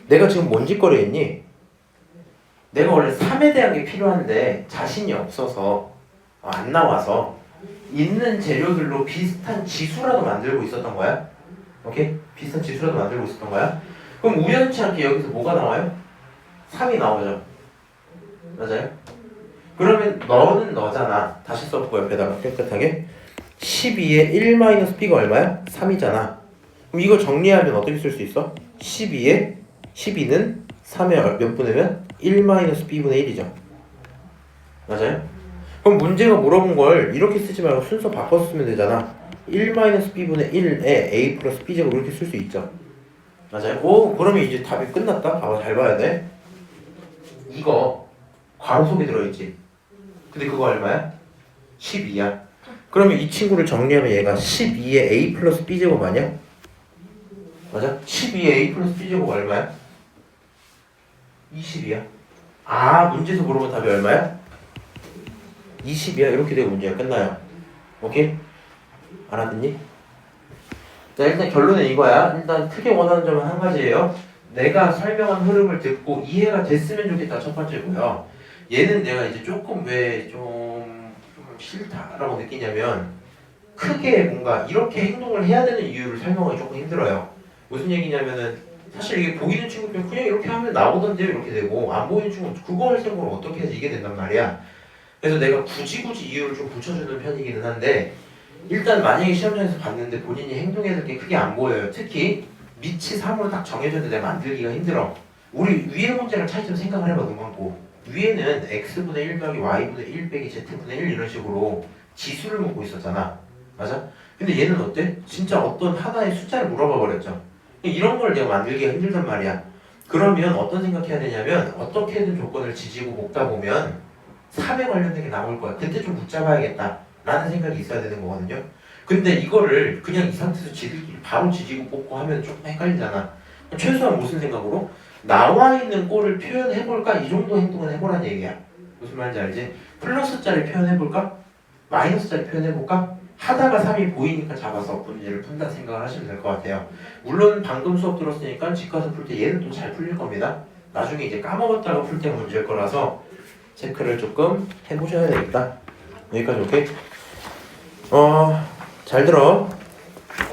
내가 지금 뭔 짓거리에 있니? 내가 원래 3에 대한 게 필요한데 자신이 없어서 안 나와서 있는 재료들로 비슷한 지수라도 만들고 있었던 거야. 오케이? 비슷한 지수라도 만들고 있었던 거야. 그럼 우연치 않게 여기서 뭐가 나와요? 3이 나오죠. 맞아요? 그러면 너는 너잖아. 다시 써보고 옆에다가 깨끗하게 12에 1-b가 얼마야? 3이잖아. 그럼 이거 정리하면 어떻게 쓸 수 있어? 12에 12는 3에 몇 분의면? 1-b분의 1이죠. 맞아요? 그럼 문제가 물어본 걸 이렇게 쓰지 말고 순서 바꿔서 쓰면 되잖아. 1-b분의 1에 a 플러스 b제곱 이렇게 쓸 수 있죠. 맞아요? 오 그러면 이제 답이 끝났다? 봐봐 잘 봐야 돼. 이거 괄호 속에 들어있지. 근데 그거 얼마야? 12야. 그러면 이 친구를 정리하면 얘가 12의 a 플러스 b제곱 아니야? 맞아? 12의 a 플러스 b제곱 얼마야? 20이야. 아 문제에서 물어본 답이 얼마야? 20이야. 이렇게 되고 문제가 끝나요. 오케이? 알아듣니? 자 일단 결론은 이거야. 일단 크게 원하는 점은 한 가지예요. 내가 설명한 흐름을 듣고 이해가 됐으면 좋겠다 첫 번째고요. 얘는 내가 이제 조금 왜 좀 싫다라고 느끼냐면 크게 뭔가 이렇게 행동을 해야 되는 이유를 설명하기 조금 힘들어요. 무슨 얘기냐면은 사실 이게 보이는 친구면 그냥 이렇게 하면 나오던데요 이렇게 되고 안 보이는 친구는 그거 할 생각을 어떻게 해야지 이게 된단 말이야. 그래서 내가 굳이 이유를 좀 붙여주는 편이기는 한데 일단 만약에 시험장에서 봤는데 본인이 행동해야 될 게 크게 안 보여요. 특히 밑이 3으로 딱 정해졌는데 내가 만들기가 힘들어. 우리 위에 문제를 차이점 생각을 해봐 눈 감고. 위에는 x분의 1 더하기 y분의 1 빼기 z분의 1 이런 식으로 지수를 묻고 있었잖아. 맞아? 근데 얘는 어때? 진짜 어떤 하나의 숫자를 물어봐 버렸죠. 이런 걸 내가 만들기가 힘들단 말이야. 그러면 어떤 생각해야 되냐면 어떻게든 조건을 지지고 볶다 보면 3에 관련된 게 나올 거야. 그때 좀 붙잡아야겠다 라는 생각이 있어야 되는 거거든요. 근데 이거를 그냥 이 상태에서 지들끼리 바로 지지고 뽑고 하면 조금 헷갈리잖아. 최소한 무슨 생각으로? 나와 있는 꼴을 표현해볼까? 이 정도 행동은 해보란 얘기야. 무슨 말인지 알지? 플러스짜리 표현해볼까? 마이너스짜리 표현해볼까? 하다가 3이 보이니까 잡아서 문제를 푼다 생각을 하시면 될 것 같아요. 물론 방금 수업 들었으니까 집 가서 풀 때 얘는 또 잘 풀릴 겁니다. 나중에 이제 까먹었다가 풀 때 문제일 거라서 체크를 조금 해보셔야 되겠다. 여기까지 오케이? 잘 들어.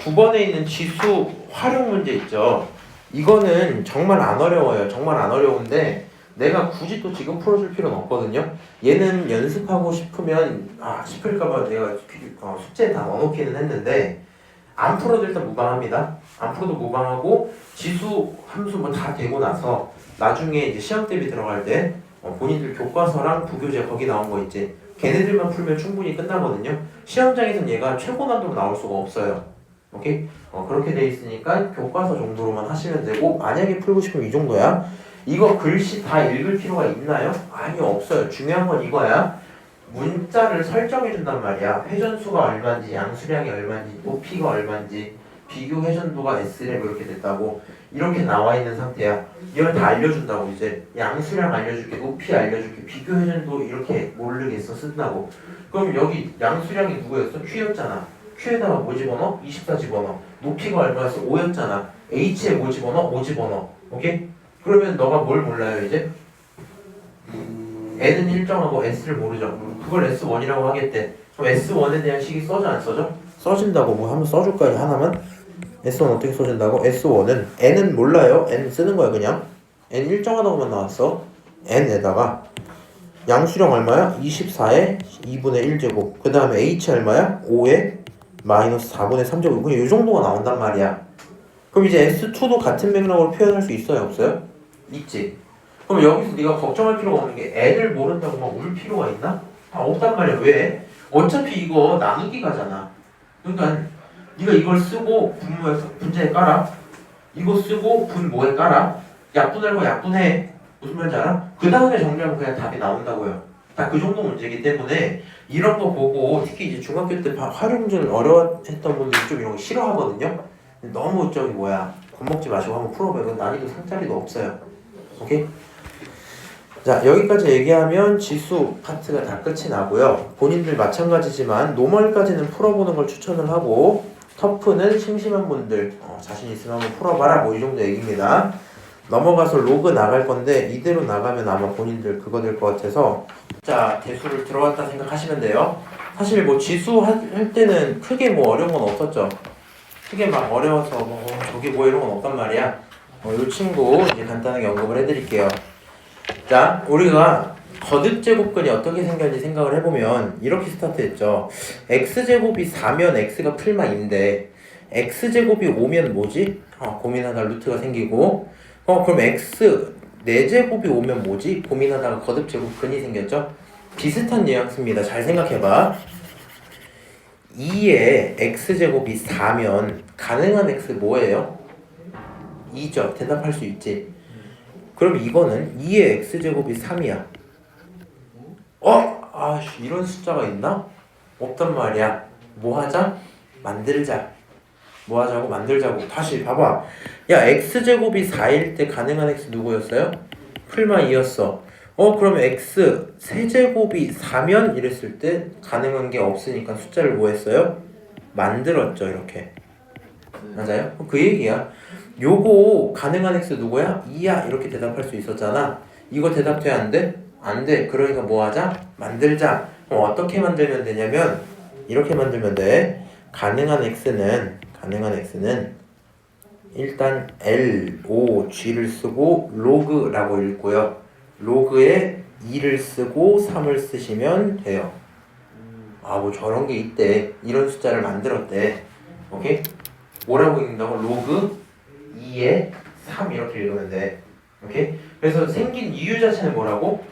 9번에 있는 지수 활용 문제 있죠. 이거는 정말 안 어려워요. 정말 안 어려운데 내가 굳이 또 지금 풀어줄 필요는 없거든요. 얘는 연습하고 싶으면 싶을까봐 내가 숙제에 다 넣어놓기는 했는데 안 풀어도 일단 무방합니다. 안 풀어도 무방하고 지수 함수 뭐 다 되고 나서 나중에 이제 시험 대비 들어갈 때 본인들 교과서랑 부교재 거기 나온 거 있지. 걔네들만 풀면 충분히 끝나거든요. 시험장에서는 얘가 최고 난도로 나올 수가 없어요. 오케이? 그렇게 돼 있으니까 교과서 정도로만 하시면 되고, 만약에 풀고 싶으면 이 정도야. 이거 글씨 다 읽을 필요가 있나요? 아니요, 없어요. 중요한 건 이거야. 문자를 설정해 준단 말이야. 회전수가 얼마인지, 양수량이 얼마인지, 높이가 얼마인지, 비교 회전도가 S랩 이렇게 됐다고 이렇게 나와 있는 상태야. 이걸 다 알려준다고. 이제 양수량 알려줄게, 높이 알려줄게, 비교 회전도 이렇게 모르겠어 쓴다고. 그럼 여기 양수량이 누구였어? Q였잖아. Q에다가 뭐 집어넣어? 24 집어넣어. 높이가 얼마였어? 5였잖아. H에 뭐 집어넣어? 5 집어넣어. 오케이? 그러면 너가 뭘 몰라요 이제? N은 일정하고 S를 모르죠. 그걸 S1이라고 하겠대. 그럼 S1에 대한 식이 써져 안 써져? 써진다고. 뭐 한번 써줄까요? 하나만? S1 어떻게 써진다고? S1은 N은 몰라요. N 쓰는 거야 그냥. N 일정하다고만 나왔어. N에다가 양수령 얼마야? 24에 2분의 1제곱. 그 다음에 H 얼마야? 5에 마이너스 4분의 3제곱. 그냥 이 정도가 나온단 말이야. 그럼 이제 S2도 같은 맥락으로 표현할 수 있어요? 없어요? 있지. 그럼 여기서 네가 걱정할 필요가 없는 게 N을 모른다고 막 울 필요가 있나? 없단 말이야. 왜? 어차피 이거 나누기가잖아. 그러니까 네가 이걸 쓰고 분자에 깔아. 이거 쓰고 분모에 깔아. 약분할 거 약분해. 무슨 말인지 알아? 그 다음에 정리하면 그냥 답이 나온다고요. 다 그 정도 문제이기 때문에 이런 거 보고 특히 이제 중학교 때 활용을 어려워했던 분들이 좀 이런 거 싫어하거든요. 너무 저기 겁먹지 마시고 한번 풀어봐요. 난이도 상자리도 없어요. 오케이? 자, 여기까지 얘기하면 지수 파트가 다 끝이 나고요. 본인들 마찬가지지만 노멀까지는 풀어보는 걸 추천을 하고, 터프는 심심한 분들 자신 있으면 한번 풀어봐라, 뭐 이 정도 얘기입니다. 넘어가서 로그 나갈 건데 이대로 나가면 아마 본인들 그거 될 것 같아서, 자, 대수를 들어갔다 생각하시면 돼요. 사실 뭐 지수 할 때는 크게 뭐 어려운 건 없었죠. 크게 막 어려워서 저게 뭐 이런 건 없단 말이야. 이 친구 이제 간단하게 언급을 해드릴게요. 자, 우리가 거듭제곱근이 어떻게 생겼는지 생각을 해보면 이렇게 스타트했죠. x제곱이 4면 x가 풀마인데 x제곱이 5면 뭐지? 고민하다가 루트가 생기고, 그럼 x 4제곱이 오면 뭐지? 고민하다가 거듭제곱근이 생겼죠. 비슷한 뉘앙스입니다. 잘 생각해봐. 2에 x제곱이 4면 가능한 x 뭐예요? 2죠. 대답할 수 있지. 그럼 이거는 2의 x제곱이 3이야. 이런 숫자가 있나? 없단 말이야. 뭐 하자? 만들자. 뭐 하자고? 만들자고. 다시 봐봐. 야, x제곱이 4일 때 가능한 x 누구였어요? 풀마 2였어. 그러면 x 세제곱이 4면 이랬을 때 가능한 게 없으니까 숫자를 뭐 했어요? 만들었죠. 이렇게. 맞아요? 그 얘기야. 요거 가능한 x 누구야? 2야. 이렇게 대답할 수 있었잖아. 이거 대답돼 안 돼? 안 돼. 그러니까 뭐 하자? 만들자. 어떻게 만들면 되냐면 이렇게 만들면 돼. 가능한 x는 일단 L, O, G를 쓰고 로그라고 읽고요. 로그에 2를 쓰고 3을 쓰시면 돼요. 뭐 저런 게 있대. 이런 숫자를 만들었대. 오케이? 뭐라고 읽는다고? 로그 2에 3 이렇게 읽으면 돼. 오케이? 그래서 생긴 이유 자체는 뭐라고?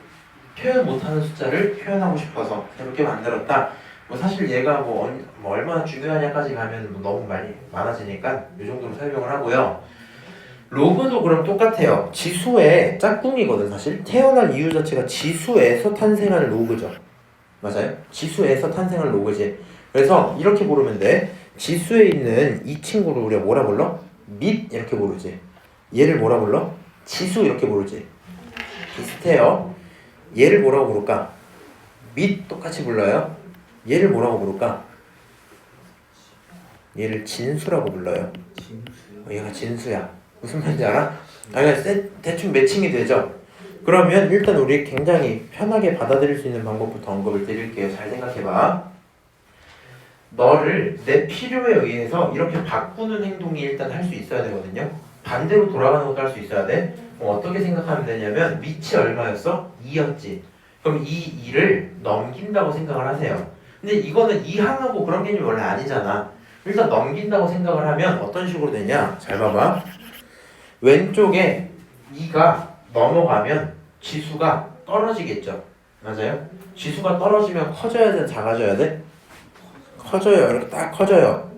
표현 못하는 숫자를 표현하고 싶어서 이렇게 만들었다. 사실 얘가 얼마나 중요하냐까지 가면 너무 많아지니까 이 정도로 설명을 하고요. 로그도 그럼 똑같아요. 지수의 짝꿍이거든. 사실 태어난 이유 자체가 지수에서 탄생한 로그죠. 맞아요? 지수에서 탄생한 로그지. 그래서 이렇게 부르면 돼. 지수에 있는 이 친구를 우리가 뭐라 불러? 밑 이렇게 부르지. 얘를 뭐라 불러? 지수 이렇게 부르지. 비슷해요. 얘를 뭐라고 부를까? 밑 똑같이 불러요. 얘를 뭐라고 부를까? 얘를 진수라고 불러요. 얘가 진수야. 무슨 말인지 알아? 그러니까 대충 매칭이 되죠. 그러면 일단 우리 굉장히 편하게 받아들일 수 있는 방법부터 언급을 드릴게요. 잘 생각해봐. 너를 내 필요에 의해서 이렇게 바꾸는 행동이 일단 할 수 있어야 되거든요. 반대로 돌아가는 것도 할 수 있어야 돼. 어떻게 생각하면 되냐면 밑이 얼마였어? 2였지. 그럼 이 2를 넘긴다고 생각을 하세요. 근데 이거는 이항하고 그런 개념이 원래 아니잖아. 일단 넘긴다고 생각을 하면 어떤 식으로 되냐? 잘 봐봐. 왼쪽에 2가 넘어가면 지수가 떨어지겠죠. 맞아요? 지수가 떨어지면 커져야 돼, 작아져야 돼? 커져요. 이렇게 딱 커져요.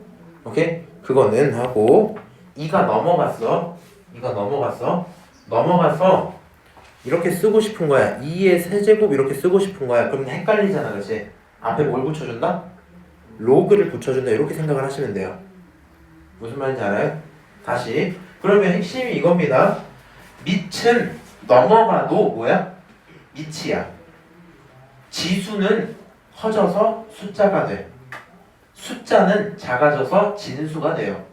오케이? 그거는 하고 2가 넘어갔어. 넘어가서 이렇게 쓰고 싶은 거야. 2의 세제곱 이렇게 쓰고 싶은 거야. 그럼 헷갈리잖아, 그렇지? 앞에 뭘 붙여준다? 로그를 붙여준다. 이렇게 생각을 하시면 돼요. 무슨 말인지 알아요? 다시. 그러면 핵심이 이겁니다. 밑은 넘어가도 뭐야? 밑이야. 지수는 커져서 숫자가 돼. 숫자는 작아져서 진수가 돼요.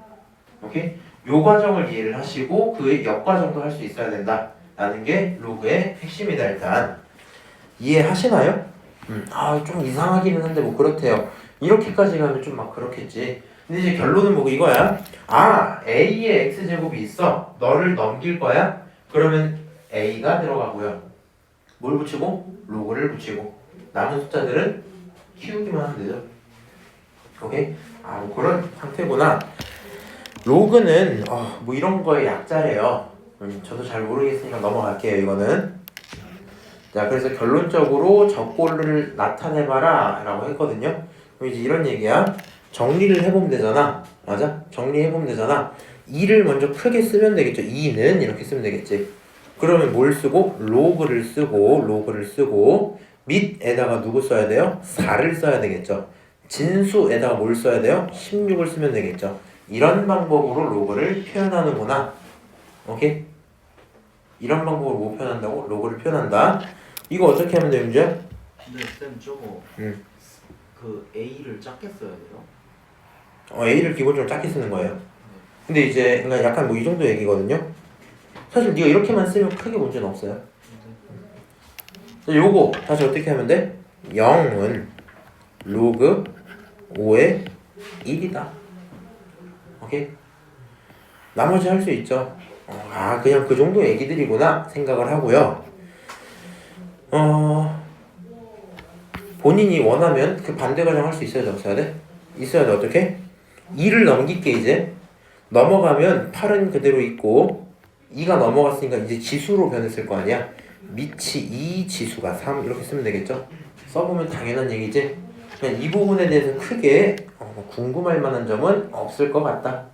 오케이? 요 과정을 이해를 하시고 그의 역과정도 할 수 있어야 된다 라는 게 로그의 핵심이다. 일단 이해하시나요? 좀 이상하기는 한데 뭐 그렇대요. 이렇게까지 가면 좀 막 그렇겠지. 근데 이제 결론은 뭐고 이거야. A의 x제곱이 있어. 너를 넘길 거야. 그러면 A가 들어가고요. 뭘 붙이고? 로그를 붙이고. 남은 숫자들은 키우기만 하면 되죠. 오케이? 뭐 그런 상태구나. 로그는 뭐 이런 거에 약자래요. 저도 잘 모르겠으니까 넘어갈게요. 이거는. 자, 그래서 결론적으로 적골을 나타내봐라 라고 했거든요. 그럼 이제 이런 얘기야. 정리를 해보면 되잖아. 맞아? 정리해보면 되잖아. 2를 먼저 크게 쓰면 되겠죠. 2는 이렇게 쓰면 되겠지. 그러면 뭘 쓰고? 로그를 쓰고 밑에다가 누구 써야 돼요? 4를 써야 되겠죠. 진수에다가 뭘 써야 돼요? 16을 쓰면 되겠죠. 이런 방법으로 로그를 표현하는구나. 오케이? 이런 방법으로 뭐 표현한다고? 로그를 표현한다. 이거 어떻게 하면 돼요, 문제야? 근데 쌤 저거 그 A를 작게 써야 돼요? A를 기본적으로 작게 쓰는 거예요. 근데 이제 그러니까 약간 뭐 이 정도 얘기거든요. 사실 네가 이렇게만 쓰면 크게 문제는 없어요. 요거 다시 어떻게 하면 돼? 0은 로그 5의 1이다. 오케이? 나머지 할 수 있죠. 그냥 그 정도 얘기들이구나 생각을 하고요. 본인이 원하면 그 반대 과정 할 수 있어야 돼, 없어야 돼? 있어야 돼. 어떻게? 2를 넘길게. 이제 넘어가면 8은 그대로 있고 2가 넘어갔으니까 이제 지수로 변했을 거 아니야. 밑이 2, 지수가 3 이렇게 쓰면 되겠죠. 써보면 당연한 얘기지. 그냥 이 부분에 대해서 크게 궁금할 만한 점은 없을 것 같다.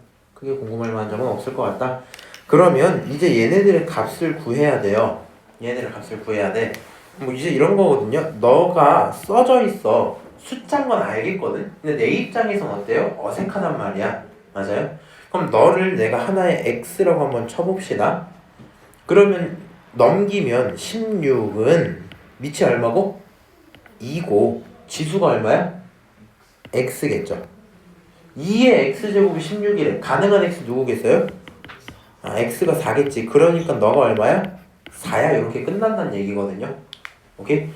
그러면 이제 얘네들의 값을 구해야 돼요. 뭐 이제 이런 거거든요. 너가 써져 있어. 숫자인 건 알겠거든. 근데 내 입장에선 어때요? 어색하단 말이야. 맞아요? 그럼 너를 내가 하나의 x라고 한번 쳐봅시다. 그러면 넘기면 16은 밑이 얼마고? 2고 지수가 얼마야? x겠죠. 2의 x제곱이 16이래. 가능한 x 누구겠어요? x가 4겠지. 그러니까 너가 얼마야? 4야. 이렇게 끝난다는 얘기거든요. 오케이?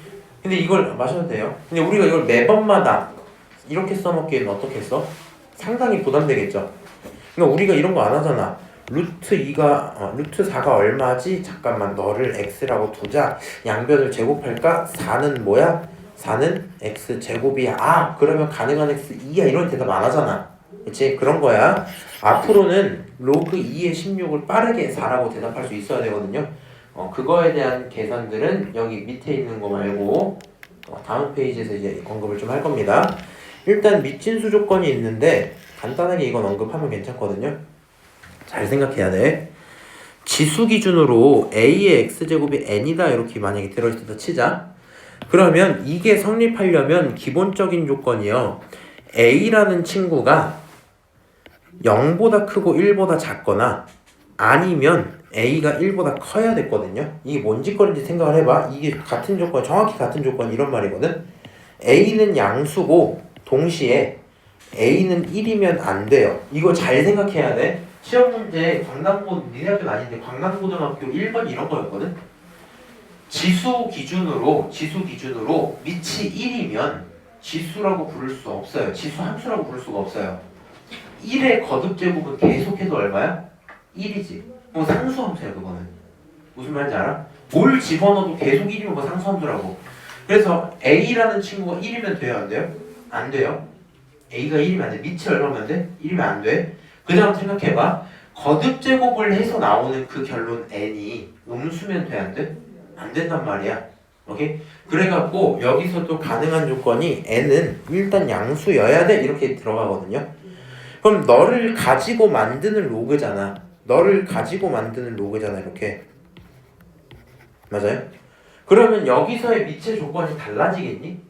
근데 이걸 마셔도 돼요. 근데 우리가 이걸 매번마다 이렇게 써먹기에는 어떻게 써? 상당히 부담되겠죠. 그러니까 우리가 이런 거 안 하잖아. 루트 4가 얼마지? 잠깐만, 너를 x라고 두자. 양변을 제곱할까? 4는 뭐야? 4는 x 제곱이야. 그러면 가능한 x 2야. 이런 대답 안 하잖아. 그치? 그런 거야. 앞으로는 로그 2의 16을 빠르게 4라고 대답할 수 있어야 되거든요. 그거에 대한 계산들은 여기 밑에 있는 거 말고 다음 페이지에서 이제 언급을 좀 할 겁니다. 일단 밑진수 조건이 있는데 간단하게 이건 언급하면 괜찮거든요. 잘 생각해야 돼. 지수 기준으로 a의 x제곱이 n이다 이렇게 만약에 들어있다 치자. 그러면 이게 성립하려면 기본적인 조건이요. a라는 친구가 0보다 크고 1보다 작거나 아니면 a가 1보다 커야 됐거든요. 이게 뭔 짓거리인지 생각을 해봐. 이게 같은 조건, 정확히 같은 조건 이런 말이거든. a는 양수고 동시에 a는 1이면 안 돼요. 이거 잘 생각해야 돼. 시험 문제 니네 학교는 아닌데 광남고등학교 1번 이런 거였거든. 지수 기준으로 밑이 1이면 지수라고 부를 수 없어요. 지수 함수라고 부를 수가 없어요. 1의 거듭제곱은 계속해서 얼마야? 1이지. 뭐 상수함수야 그거는. 무슨 말인지 알아? 뭘 집어넣어도 계속 1이면 뭐 상수함수라고. 그래서 a라는 친구가 1이면 돼요? 안 돼요? 안 돼요. a가 1이면 안 돼. 밑이 얼마면 돼? 1이면 안 돼. 그 다음 생각해봐. 거듭제곱을 해서 나오는 그 결론 n이 음수면 돼? 안 돼? 안 된단 말이야. 오케이? 그래갖고 여기서도 가능한 조건이 n은 일단 양수여야 돼 이렇게 들어가거든요. 그럼 너를 가지고 만드는 로그잖아. 너를 가지고 만드는 로그잖아 이렇게. 맞아요? 그러면 여기서의 미체 조건이 달라지겠니?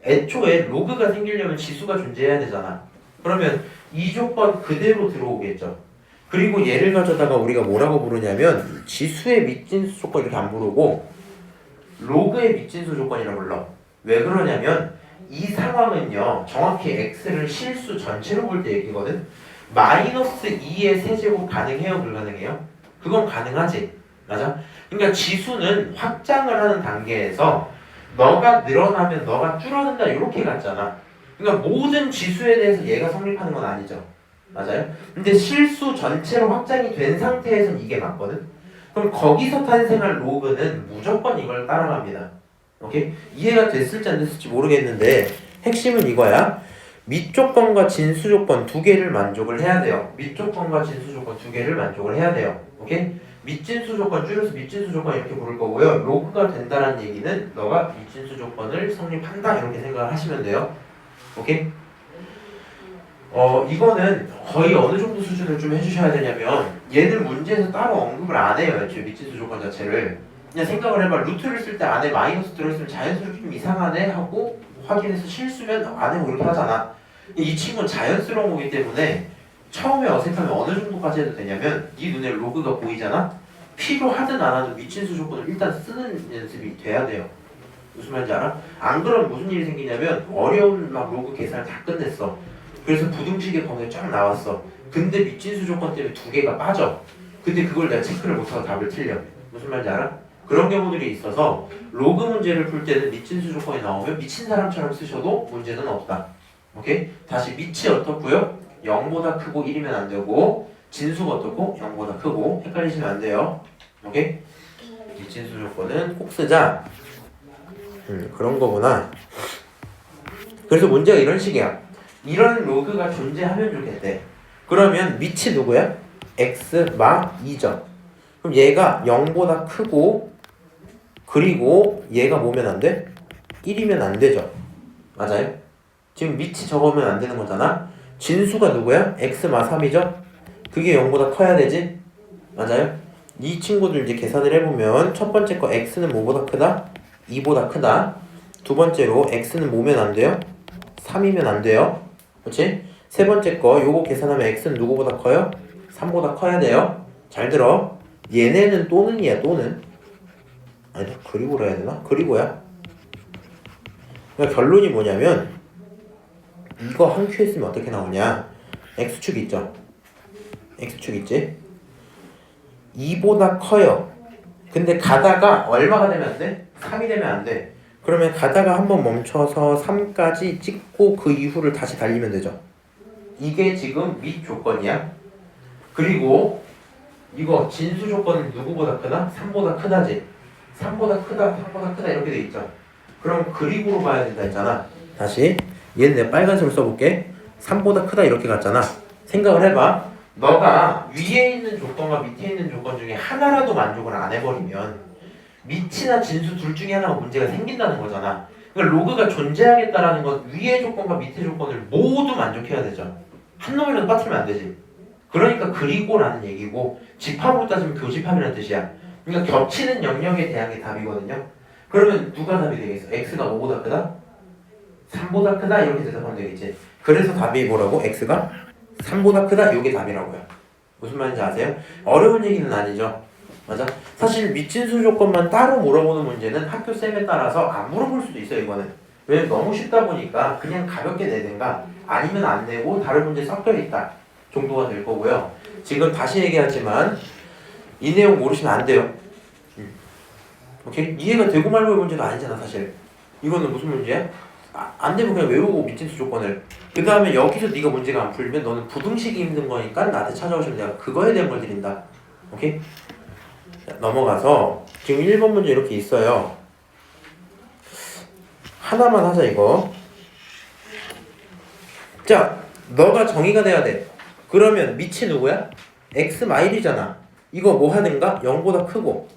애초에 로그가 생기려면 지수가 존재해야 되잖아. 그러면 이 조건 그대로 들어오겠죠. 그리고 얘를 가져다가 우리가 뭐라고 부르냐면 지수의 밑진수 조건 이렇게 안 부르고 로그의 밑진수 조건이라고 불러. 왜 그러냐면 이 상황은요 정확히 x를 실수 전체로 볼 때 얘기거든. 마이너스 2의 세제곱 가능해요 불가능해요? 그건 가능하지. 맞아? 그러니까 지수는 확장을 하는 단계에서 너가 늘어나면 너가 줄어든다 이렇게 갔잖아. 그러니까 모든 지수에 대해서 얘가 성립하는 건 아니죠. 맞아요? 근데 실수 전체로 확장이 된 상태에선 이게 맞거든? 그럼 거기서 탄생한 로그는 무조건 이걸 따라갑니다. 오케이? 이해가 됐을지 안 됐을지 모르겠는데 핵심은 이거야. 밑조건과 진수조건 두 개를 만족을 해야 돼요. 밑조건과 진수조건 두 개를 만족을 해야 돼요. 오케이? 밑진수 조건 줄여서 밑진수 조건 이렇게 부를 거고요. 로그가 된다는 얘기는 너가 밑진수 조건을 성립한다 이렇게 생각을 하시면 돼요. 오케이? 이거는 거의 어느 정도 수준을 좀 해주셔야 되냐면 얘는 문제에서 따로 언급을 안 해요. 애초에 밑진수 조건 자체를. 그냥 생각을 해봐. 루트를 쓸 때 안에 마이너스 들어있으면 자연스럽게 좀 이상하네 하고 확인해서 실수면 안 해고 이렇게 하잖아. 이 친구는 자연스러운 거기 때문에 처음에 어색하면 어느 정도까지 해도 되냐면 네 눈에 로그가 보이잖아? 필요하든 안 하든 밑진수 조건을 일단 쓰는 연습이 돼야 돼요. 무슨 말인지 알아? 안 그러면 무슨 일이 생기냐면 어려운 막 로그 계산을 다 끝냈어. 그래서 부등식의 범위가 쫙 나왔어. 근데 밑진수 조건 때문에 두 개가 빠져. 근데 그걸 내가 체크를 못하고 답을 틀려. 무슨 말인지 알아? 그런 경우들이 있어서 로그 문제를 풀 때는 밑진수 조건이 나오면 미친 사람처럼 쓰셔도 문제는 없다. 오케이? 다시 밑이 어떻고요? 0보다 크고 1이면 안 되고 진수가 어떻고 0보다 크고 헷갈리시면 안 돼요. 오케이? 밑진수 조건은 꼭 쓰자. 그런 거구나. 그래서 문제가 이런 식이야. 이런 로그가 존재하면 좋겠대. 그러면 밑이 누구야? x 마 2죠. 그럼 얘가 0보다 크고 그리고 얘가 뭐면 안 돼? 1이면 안 되죠. 맞아요? 지금 밑이 적으면 안 되는 거잖아. 진수가 누구야? x 마 3이죠? 그게 0보다 커야 되지? 맞아요? 이 친구들 이제 계산을 해보면 첫 번째 거 x는 뭐보다 크다? 2보다 크다. 두 번째로 x는 뭐면 안 돼요? 3이면 안 돼요. 그렇지? 세 번째 거 요거 계산하면 x는 누구보다 커요? 3보다 커야 돼요. 잘 들어. 얘네는 또는이야 또는. 아니다 그리고라 해야 되나? 그리고야. 그러니까 결론이 뭐냐면 이거 한 큐 했으면 어떻게 나오냐? x축 있죠? x축 있지? 2보다 커요. 근데 가다가 얼마가 되면 안 돼? 3이 되면 안 돼. 그러면 가다가 한번 멈춰서 3까지 찍고 그 이후를 다시 달리면 되죠. 이게 지금 밑 조건이야. 그리고 이거 진수 조건은 누구보다 크다? 3보다 크다지. 3보다 크다, 3보다 크다 이렇게 돼 있죠. 그럼 그리고로 봐야 된다 했잖아. 다시 얘는 내가 빨간색으로 써볼게. 3보다 크다 이렇게 갔잖아. 생각을 해봐. 너가 위에 있는 조건과 밑에 있는 조건 중에 하나라도 만족을 안 해버리면 밑이나 진수 둘 중에 하나가 문제가 생긴다는 거잖아. 그러니까 로그가 존재하겠다라는 건 위의 조건과 밑의 조건을 모두 만족해야 되죠. 한 놈이라도 빠뜨리면 안 되지. 그러니까 그리고라는 얘기고 집합으로 따지면 교집합이라는 뜻이야. 그러니까 겹치는 영역에 대한 게 답이거든요. 그러면 누가 답이 되겠어? x가 5보다 크다? 3보다 크다? 이렇게 대답하면 되겠지. 그래서 답이 뭐라고? x가 3보다 크다? 이게 답이라고요. 무슨 말인지 아세요? 어려운 얘기는 아니죠. 맞아? 사실 밑진수 조건만 따로 물어보는 문제는 학교 쌤에 따라서 안 물어볼 수도 있어요. 이거는 왜 너무 쉽다 보니까 그냥 가볍게 내든가 아니면 안 내고 다른 문제 섞여 있다 정도가 될 거고요. 지금 다시 얘기하지만 이 내용 모르시면 안 돼요. 오케이? 이해가 되고 말고의 문제가 아니잖아 사실. 이거는 무슨 문제야? 안 되면 그냥 외우고 밑진수 조건을. 그 다음에 여기서 네가 문제가 안 풀리면 너는 부등식이 힘든 거니까 나한테 찾아오시면 내가 그거에 대한 걸 드린다. 오케이? 자, 넘어가서 지금 1번 문제 이렇게 있어요. 하나만 하자 이거. 자, 너가 정의가 돼야 돼. 그러면 밑이 누구야? x 마일이잖아. 이거 뭐 하든가 0보다 크고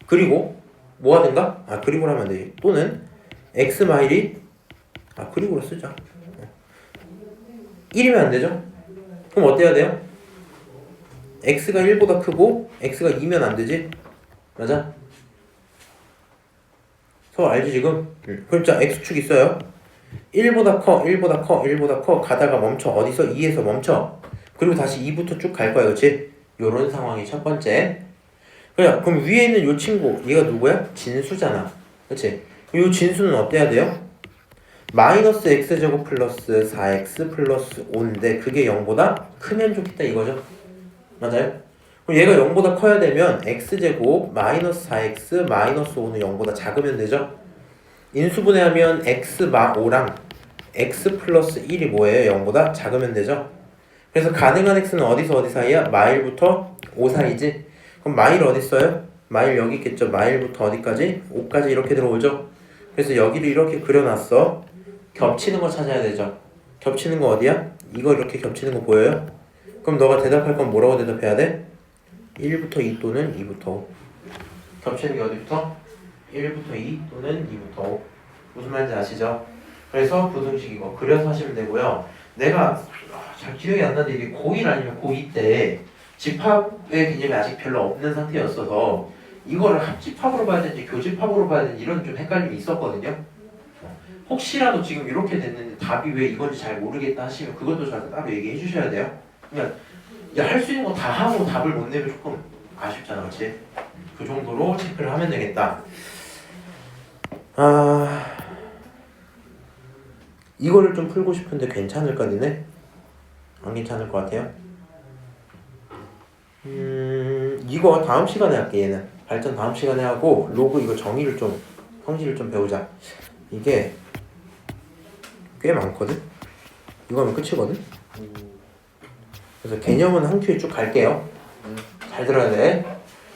그리고 뭐 하든가? 그리고로 하면 되지. 또는 x 마일이 그리고로 쓰자. 1이면 안 되죠? 그럼 어때야 돼요? x가 1보다 크고 x가 2면 안 되지? 맞아? 서로 알지 지금? 그럼 자 x축 있어요. 1보다 커 1보다 커 1보다 커 가다가 멈춰. 어디서? 2에서 멈춰. 그리고 다시 2부터 쭉 갈 거야. 그렇지? 요런 상황이 첫 번째. 그럼 위에 있는 요 친구 얘가 누구야? 진수잖아. 그렇지? 요 진수는 어때야 돼요? 마이너스 x제곱 플러스 4x 플러스 5인데 그게 0보다 크면 좋겠다 이거죠. 맞아요? 그럼 얘가 0보다 커야 되면 x제곱 마이너스 4x 마이너스 5는 0보다 작으면 되죠. 인수분해하면 x 마 5랑 x 플러스 1이 뭐예요? 0보다 작으면 되죠. 그래서 가능한 x는 어디서 어디 사이야? 마일부터 5 사이지. 그럼 마일 어디 있어요? 마일 여기 있겠죠. 마일부터 어디까지? 5까지 이렇게 들어오죠. 그래서 여기를 이렇게 그려놨어. 겹치는 거 찾아야 되죠. 겹치는 거 어디야? 이거 이렇게 겹치는 거 보여요? 그럼 너가 대답할 건 뭐라고 대답해야 돼? 1부터 2 또는 2부터 5. 겹치는 게 어디부터? 1부터 2 또는 2부터 5. 무슨 말인지 아시죠? 그래서 부등식 이거 그려서 하시면 되고요. 내가 잘 기억이 안 나는데 이게 고1 아니면 고2 때 집합의 개념이 아직 별로 없는 상태였어서 이거를 합집합으로 봐야 되는지 교집합으로 봐야 되는지 이런 좀 헷갈림이 있었거든요. 혹시라도 지금 이렇게 됐는데 답이 왜 이건지 잘 모르겠다 하시면 그것도 저한테 따로 얘기해 주셔야 돼요. 그냥 할 수 있는 거 다 하고 답을 못 내면 조금 아쉽잖아, 그렇지? 그 정도로 체크를 하면 되겠다. 이거를 좀 풀고 싶은데 괜찮을까 니네? 안 괜찮을 것 같아요? 이거 다음 시간에 할게. 얘는 발전 다음 시간에 하고 로그 이거 정의를 좀 성질을 좀 배우자. 이게 꽤 많거든? 이거 하면 끝이거든? 그래서 개념은 한 큐에 쭉 갈게요. 잘 들어야 돼.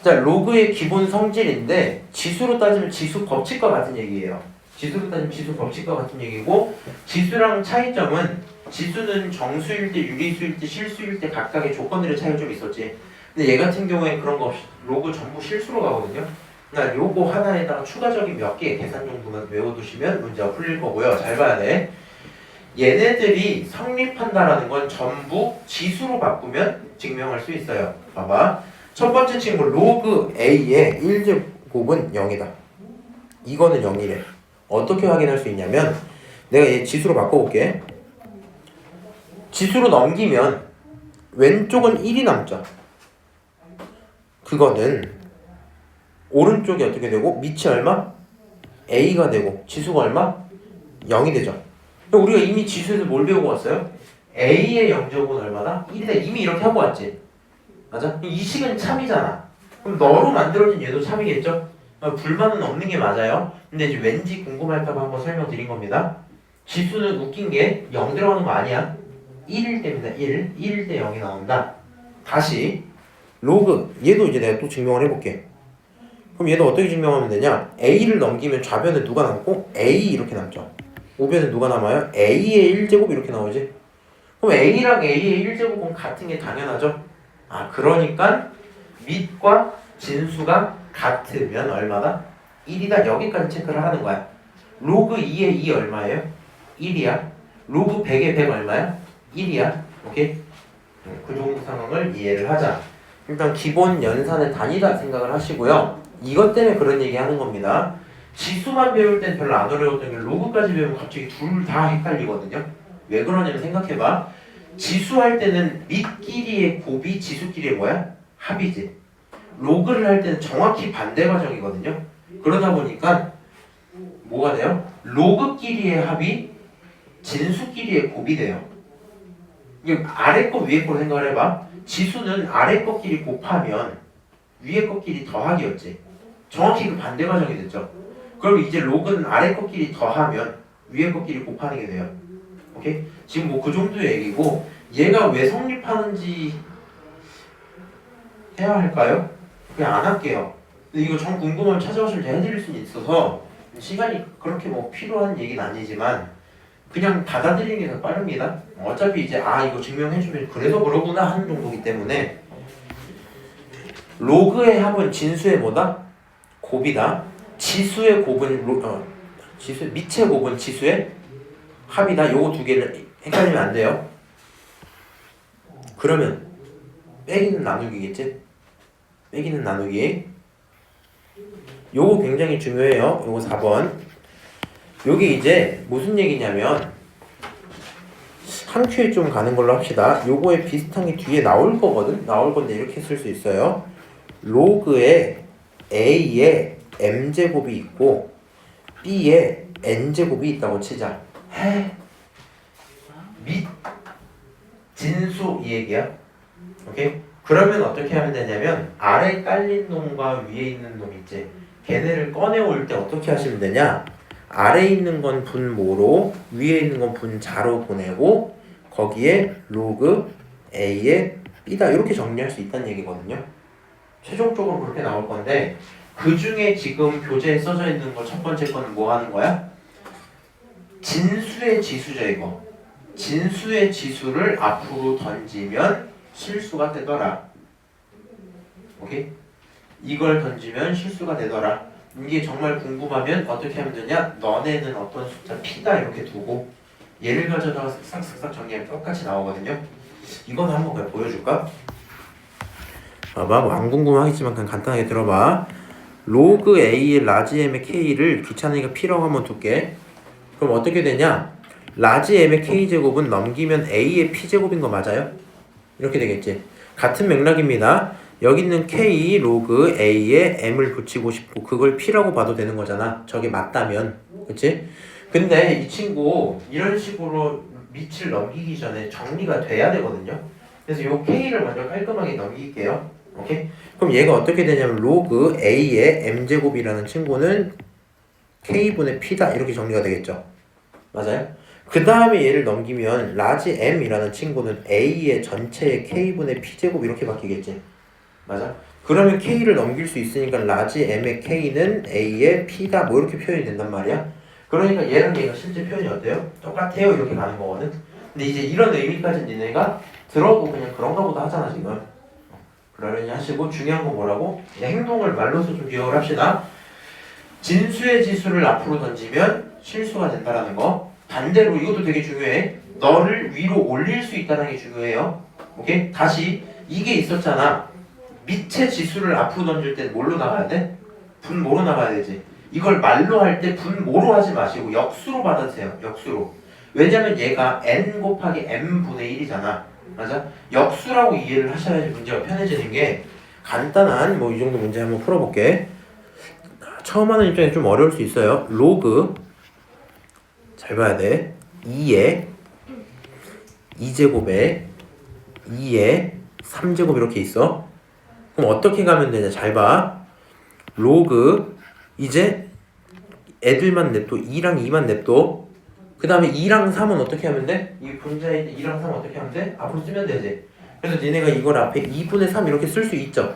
자, 로그의 기본 성질인데 지수로 따지면 지수 법칙과 같은 얘기예요. 지수로 따지면 지수 법칙과 같은 얘기고 지수랑 차이점은 지수는 정수일 때, 유리수일 때, 실수일 때 각각의 조건들의 차이가 좀 있었지. 근데 얘 같은 경우에 그런 거 없이 로그 전부 실수로 가거든요. 그러니까 요거 하나에다가 추가적인 몇 개의 계산 정도만 외워두시면 문제가 풀릴 거고요. 잘 봐야 돼. 얘네들이 성립한다라는 건 전부 지수로 바꾸면 증명할 수 있어요. 봐봐. 첫 번째 친구 로그 A의 1제곱은 0이다. 이거는 0이래. 어떻게 확인할 수 있냐면 내가 얘 지수로 바꿔볼게. 지수로 넘기면 왼쪽은 1이 남죠. 그거는 오른쪽이 어떻게 되고 밑이 얼마? A가 되고 지수가 얼마? 0이 되죠. 우리가 이미 지수에서 뭘 배우고 왔어요? A의 0제곱은 얼마다? 1이다. 이미 이렇게 하고 왔지. 맞아? 이 식은 참이잖아. 그럼 너로 만들어진 얘도 참이겠죠? 불만은 없는 게 맞아요. 근데 이제 왠지 궁금할까봐 한번 설명드린 겁니다. 지수는 웃긴 게 0 들어가는 거 아니야. 1일 때입니다. 1일 때 0이 나온다. 다시 로그 얘도 이제 내가 또 증명을 해볼게. 그럼 얘도 어떻게 증명하면 되냐? A를 넘기면 좌변에 누가 남고 A 이렇게 남죠. 우변에 누가 남아요? A의 1제곱 이렇게 나오지. 그럼 A랑 A의 1제곱은 같은 게 당연하죠. 그러니까 밑과 진수가 같으면 얼마다? 1이다. 여기까지 체크를 하는 거야. 로그 2의 2 얼마예요? 1이야. 로그 100의 100 얼마야? 1이야. 오케이? 그 정도 상황을 이해를 하자. 일단 기본 연산의 단위다 생각을 하시고요. 이것 때문에 그런 얘기 하는 겁니다. 지수만 배울 땐 별로 안 어려웠던 게 로그까지 배우면 갑자기 둘 다 헷갈리거든요. 왜 그러냐면 생각해봐. 지수할 때는 밑끼리의 곱이 지수끼리의 뭐야? 합이지. 로그를 할 때는 정확히 반대 과정이거든요. 그러다 보니까 뭐가 돼요? 로그끼리의 합이 진수끼리의 곱이 돼요. 이게 아래 거 위에 거 생각을 해봐. 지수는 아래 거끼리 곱하면 위에 거끼리 더하기였지. 정확히 그 반대 과정이 됐죠. 그럼 이제 로그는 아래 거끼리 더하면 위에 거끼리 곱하는 게 돼요. 오케이? 지금 뭐 그 정도의 얘기고 얘가 왜 성립하는지 해야 할까요? 그냥 안 할게요. 근데 이거 정 궁금하면 찾아오시면 제가 해드릴 수는 있어서 시간이 그렇게 뭐 필요한 얘기는 아니지만 그냥 받아들이는 게 더 빠릅니다. 어차피 이제 이거 증명해주면 그래서 그러구나 하는 정도기 때문에 로그의 합은 진수의 뭐다? 곱이다. 지수의 곱은 지수 미치의 곱은 지수의 합이다. 요거 두 개를 헷갈리면 안 돼요. 그러면 빼기는 나누기겠지? 빼기는 나누기. 요거 굉장히 중요해요. 요거 4번. 요게 이제 무슨 얘기냐면 한 큐에 좀 가는 걸로 합시다. 요거에 비슷한 게 뒤에 나올 거거든. 나올 건데 이렇게 쓸 수 있어요. 로그에 a에 m제곱이 있고 b에 n제곱이 있다고 치자. 및 진수 이 얘기야. 오케이? 그러면 어떻게 하면 되냐면 아래 깔린 놈과 위에 있는 놈 있지. 걔네를 꺼내올 때 어떻게 하시면 되냐? 아래 있는 건 분모로 위에 있는 건 분자로 보내고 거기에 로그 a에 b다 이렇게 정리할 수 있다는 얘기거든요. 최종적으로 그렇게 나올 건데 그 중에 지금 교재에 써져 있는 거 첫 번째 거는 뭐 하는 거야? 진수의 지수죠 이거. 진수의 지수를 앞으로 던지면 실수가 되더라. 오케이? 이걸 던지면 실수가 되더라. 이게 정말 궁금하면 어떻게 하면 되냐? 너네는 어떤 숫자 p다 이렇게 두고 얘를 가져다가 싹싹싹 정리하면 똑같이 나오거든요. 이건 한번 그냥 보여줄까? 봐봐, 뭐 안 궁금하겠지만 그냥 간단하게 들어봐. 로그 a의 라지 m의 k를 귀찮으니까 p라고 한번 둘게. 그럼 어떻게 되냐? 라지 m의 k제곱은 넘기면 a의 p제곱인 거 맞아요? 이렇게 되겠지. 같은 맥락입니다. 여기 있는 k 로그 a에 m을 붙이고 싶고 그걸 p라고 봐도 되는 거잖아. 저게 맞다면. 그치? 근데 이 친구 이런 식으로 밑을 넘기기 전에 정리가 돼야 되거든요. 그래서 요 k를 먼저 깔끔하게 넘길게요. 오케이? 그럼 얘가 어떻게 되냐면 로그 a의 m제곱이라는 친구는 k분의 p다 이렇게 정리가 되겠죠. 맞아요? 그 다음에 얘를 넘기면 라지 m이라는 친구는 a의 전체의 k분의 p제곱 이렇게 바뀌겠지. 맞아? 그러면 k를 넘길 수 있으니까 라지 m의 k는 a의 p다 뭐 이렇게 표현이 된단 말이야. 그러니까 얘랑 얘가 실제 표현이 어때요? 똑같아요 이렇게 가는 거거든. 근데 이제 이런 의미까지 니네가 들어도 그냥 그런가 보다 하잖아 지금. 그러려니 하시고 중요한 건 뭐라고? 그냥 행동을 말로서 좀 기억을 합시다. 진수의 지수를 앞으로 던지면 실수가 된다라는 거. 반대로 이것도 되게 중요해. 너를 위로 올릴 수 있다는 게 중요해요. 오케이? 다시 이게 있었잖아. 밑의 지수를 앞으로 던질 때 뭘로 나가야 돼? 분모로 나가야 되지. 이걸 말로 할 때 분모로 하지 마시고 역수로 받아주세요. 역수로. 왜냐면 얘가 n 곱하기 m분의 1이잖아. 맞아? 역수라고 이해를 하셔야지 문제가 편해지는 게 간단한 뭐 이 정도 문제 한번 풀어볼게. 처음 하는 입장에 좀 어려울 수 있어요. 로그 잘 봐야 돼. 2에 2제곱에 2에 3제곱 이렇게 있어. 그럼 어떻게 가면 되냐? 잘 봐. 로그 이제 애들만 냅둬. 2랑 2만 냅둬. 그 다음에 2랑 3은 어떻게 하면 돼? 이 분자에 2랑 3은 어떻게 하면 돼? 앞으로 쓰면 되지. 그래서 니네가 이걸 앞에 2분의 3 이렇게 쓸 수 있죠.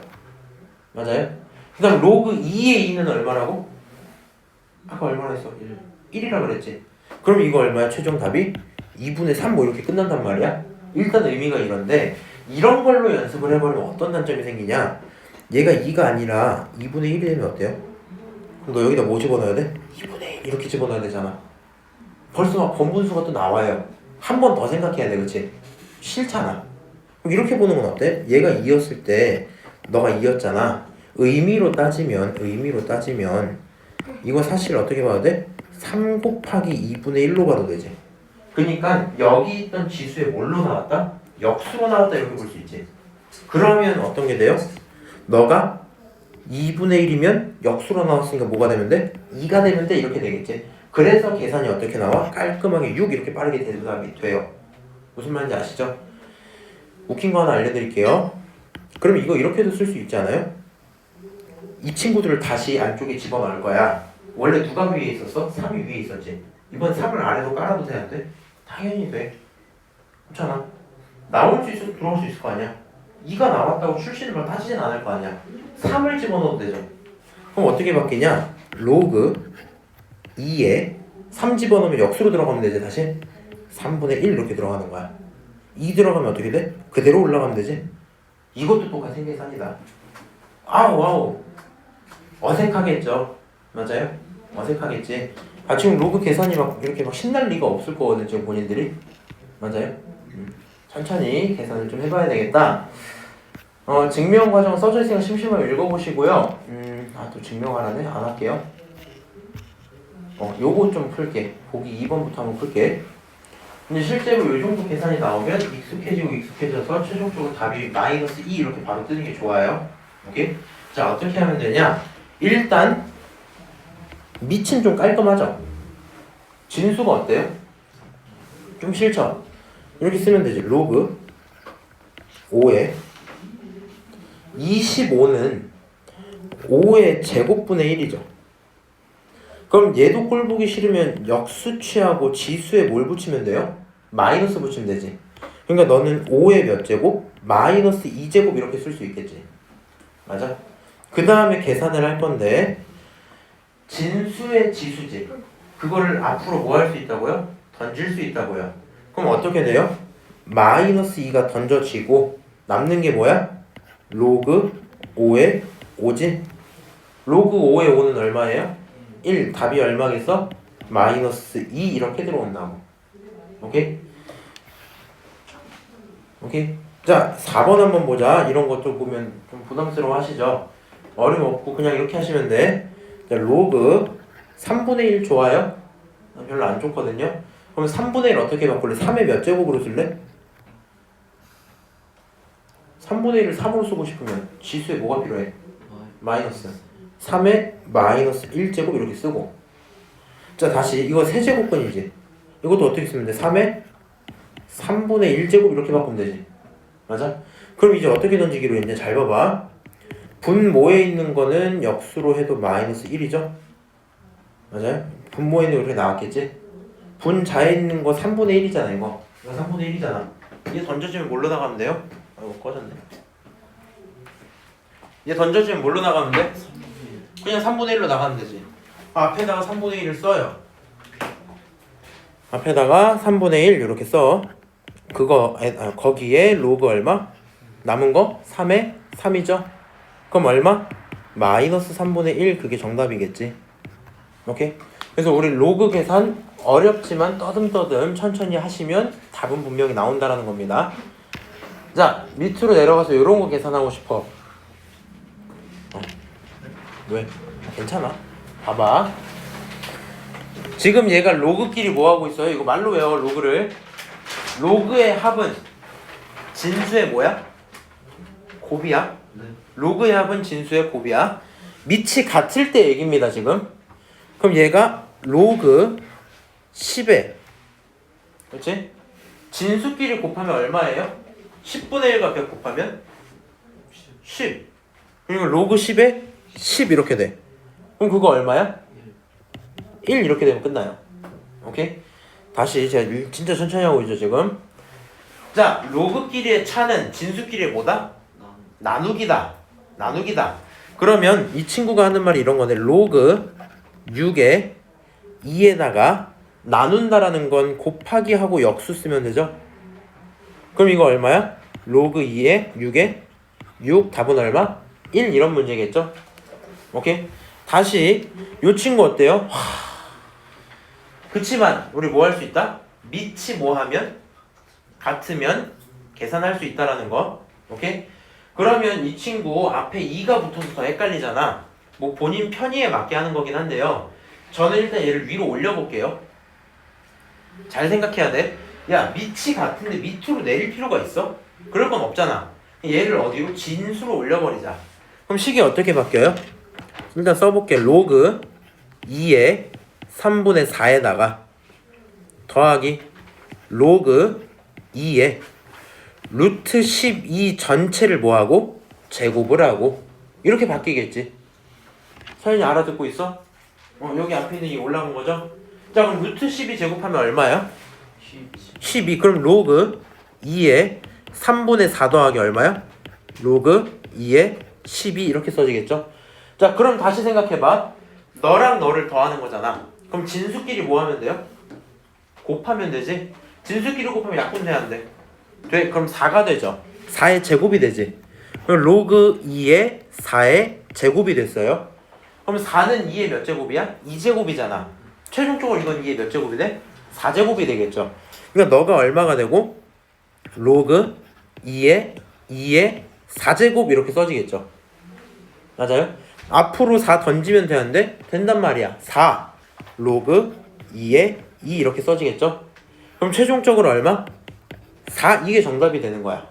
맞아요? 그 다음 로그 2의 2는 얼마라고? 아까 얼마나 했어? 1이라 그랬지. 그럼 이거 얼마야? 최종 답이? 2분의 3 뭐 이렇게 끝난단 말이야? 일단 의미가 이런데 이런 걸로 연습을 해버리면 어떤 단점이 생기냐? 얘가 2가 아니라 2분의 1이 되면 어때요? 그럼 너 여기다 뭐 집어넣어야 돼? 2분의 1 이렇게 집어넣어야 되잖아. 벌써 막 번분수가 또 나와요. 한 번 더 생각해야 돼, 그치? 싫잖아. 그럼 이렇게 보는 건 어때? 얘가 2였을 때 너가 2였잖아. 의미로 따지면 이거 사실 어떻게 봐도 돼? 3 곱하기 2분의 1로 봐도 되지. 그러니까 여기 있던 지수에 뭘로 나왔다? 역수로 나왔다 이렇게 볼 수 있지. 그러면 어떤 게 돼요? 너가 2분의 1이면 역수로 나왔으니까 뭐가 되면 돼? 2가 되면 돼 이렇게 되겠지. 그래서 계산이 어떻게 나와? 깔끔하게 6 이렇게 빠르게 대답이 돼요. 무슨 말인지 아시죠? 웃긴 거 하나 알려드릴게요. 그럼 이거 이렇게도 쓸 수 있지 않아요? 이 친구들을 다시 안쪽에 집어넣을 거야. 원래 누가 위에 있었어? 3이 위에 있었지. 이번 3을 아래로 깔아도 되는데? 당연히 돼. 그렇잖아. 나올 수 있어도 들어올 수 있을 거 아니야. 2가 나왔다고 출신을 따지진 않을 거 아니야. 3을 집어넣어도 되죠. 그럼 어떻게 바뀌냐? 로그 2에 3 집어넣으면 역수로 들어가면 되지. 다시 3분의 1 이렇게 들어가는 거야. 2 들어가면 어떻게 돼? 그대로 올라가면 되지. 이것도 똑같은 계산이다. 아우 와우 어색하겠죠. 맞아요? 어색하겠지. 아 지금 로그 계산이 막 이렇게 막 신날 리가 없을 거거든 지금 본인들이. 맞아요? 천천히 계산을 좀 해봐야 되겠다. 증명 과정 써져 있으니까 심심하면 읽어보시고요. 또 증명하라네? 안 할게요. 요거 좀 풀게. 보기 2번부터 한번 풀게. 근데 실제로 요 정도 계산이 나오면 익숙해지고 익숙해져서 최종적으로 답이 마이너스 2 이렇게 바로 뜨는 게 좋아요. 오케이? 자, 어떻게 하면 되냐? 일단 밑은 좀 깔끔하죠? 진수가 어때요? 좀 싫죠? 이렇게 쓰면 되지. 로그 5에 25는 5의 제곱분의 1이죠. 그럼 얘도 꼴 보기 싫으면 역수 취하고 지수에 뭘 붙이면 돼요? 마이너스 붙이면 되지. 그러니까 너는 5의 몇 제곱? 마이너스 2제곱 이렇게 쓸 수 있겠지. 맞아? 그 다음에 계산을 할 건데 진수의 지수지. 그거를 앞으로 뭐 할 수 있다고요? 던질 수 있다고요. 그럼 어떻게 돼요? 마이너스 2가 던져지고 남는 게 뭐야? 로그 5의 5지? 로그 5의 5는 얼마예요? 1. 답이 얼마겠어? 마이너스 2 이렇게 들어온다고. 오케이? 오케이? 자 4번 한번 보자. 이런 것도 보면 좀 부담스러워 하시죠? 어림 없고 그냥 이렇게 하시면 돼. 자, 로그 3분의 1 좋아요? 별로 안 좋거든요. 그럼 3분의 1 어떻게 바꿀래? 3의 몇 제곱으로 쓸래? 3분의 1을 3으로 쓰고 싶으면 지수에 뭐가 필요해? 마이너스 3의 마이너스 1제곱 이렇게 쓰고. 자 다시 이거 세제곱근이지. 이것도 어떻게 쓰면 돼? 3의 3분의 1제곱 이렇게 바꾸면 되지. 맞아? 그럼 이제 어떻게 던지기로 했냐? 잘 봐봐. 분모에 있는 거는 역수로 해도 마이너스 1이죠? 맞아요? 분모에 있는 거 이렇게 나왔겠지? 분자에 있는 거 3분의 1이잖아 이거. 이거 3분의 1이잖아. 얘 던져주면 뭘로 나가면 돼요? 아이고 꺼졌네. 얘 던져주면 뭘로 나가면 돼? 그냥 3분의 1로 나가면 되지. 앞에다가 3분의 1을 써요. 앞에다가 3분의 1 이렇게 써. 그거 거기에 로그 얼마? 남은 거 3에 3이죠. 그럼 얼마? 마이너스 3분의 1 그게 정답이겠지. 오케이? 그래서 우리 로그 계산 어렵지만 떠듬떠듬 천천히 하시면 답은 분명히 나온다라는 겁니다. 자 밑으로 내려가서 이런 거 계산하고 싶어. 왜? 괜찮아. 봐봐. 지금 얘가 로그끼리 뭐 하고 있어요? 이거 말로 외워 로그를. 로그의 합은 진수의 뭐야? 곱이야. 로그의 합은 진수의 곱이야. 밑이 같을 때 얘기입니다 지금. 그럼 얘가 로그 10에 그렇지? 진수끼리 곱하면 얼마예요? 10분의 1과 100 곱하면 10. 그리고 로그 10에 10 이렇게 돼. 그럼 그거 얼마야? 1 이렇게 되면 끝나요. 오케이? 다시 제가 진짜 천천히 하고 있죠 지금. 자 로그끼리의 차는 진수끼리의 뭐다? 나누기다. 나누기다. 그러면 이 친구가 하는 말이 이런 거네. 로그 6에 2에다가 나눈다라는 건 곱하기 하고 역수 쓰면 되죠. 그럼 이거 얼마야? 로그 2에 6에 6 답은 얼마? 1 이런 문제겠죠. 오케이? 다시 이 친구 어때요? 그치만 우리 뭐 할 수 있다? 밑이 뭐 하면? 같으면 계산할 수 있다라는 거. 오케이? 그러면 이 친구 앞에 2가 붙어서 더 헷갈리잖아. 뭐 본인 편의에 맞게 하는 거긴 한데요. 저는 일단 얘를 위로 올려볼게요. 잘 생각해야 돼. 야 밑이 같은데 밑으로 내릴 필요가 있어? 그럴 건 없잖아. 얘를 어디로? 진수로 올려버리자. 그럼 식이 어떻게 바뀌어요? 일단 써볼게. 로그 2에 3분의 4에다가 더하기 로그 2에 루트 12 전체를 뭐하고? 제곱을 하고 이렇게 바뀌겠지. 서현이 알아듣고 있어? 여기 앞에 있는 이 올라온 거죠? 자 그럼 루트 12 제곱하면 얼마야? 12. 그럼 로그 2에 3분의 4 더하기 얼마야? 로그 2에 12 이렇게 써지겠죠? 자 그럼 다시 생각해봐. 너랑 너를 더하는 거잖아. 그럼 진수끼리 뭐 하면 돼요? 곱하면 되지? 진수끼리 곱하면 약분돼야 안 돼. 돼? 그럼 4가 되죠. 4의 제곱이 되지. 그럼 로그 2에 4의 제곱이 됐어요. 그럼 4는 2의 몇 제곱이야? 2제곱이잖아. 최종적으로 이건 2의 몇 제곱이 돼? 4제곱이 되겠죠. 그러니까 너가 얼마가 되고 로그 2의 4제곱 이렇게 써지겠죠. 맞아요? 앞으로 4 던지면 되는데 된단 말이야. 4 로그 2의 2 이렇게 써지겠죠. 그럼 최종적으로 얼마? 4 이게 정답이 되는 거야.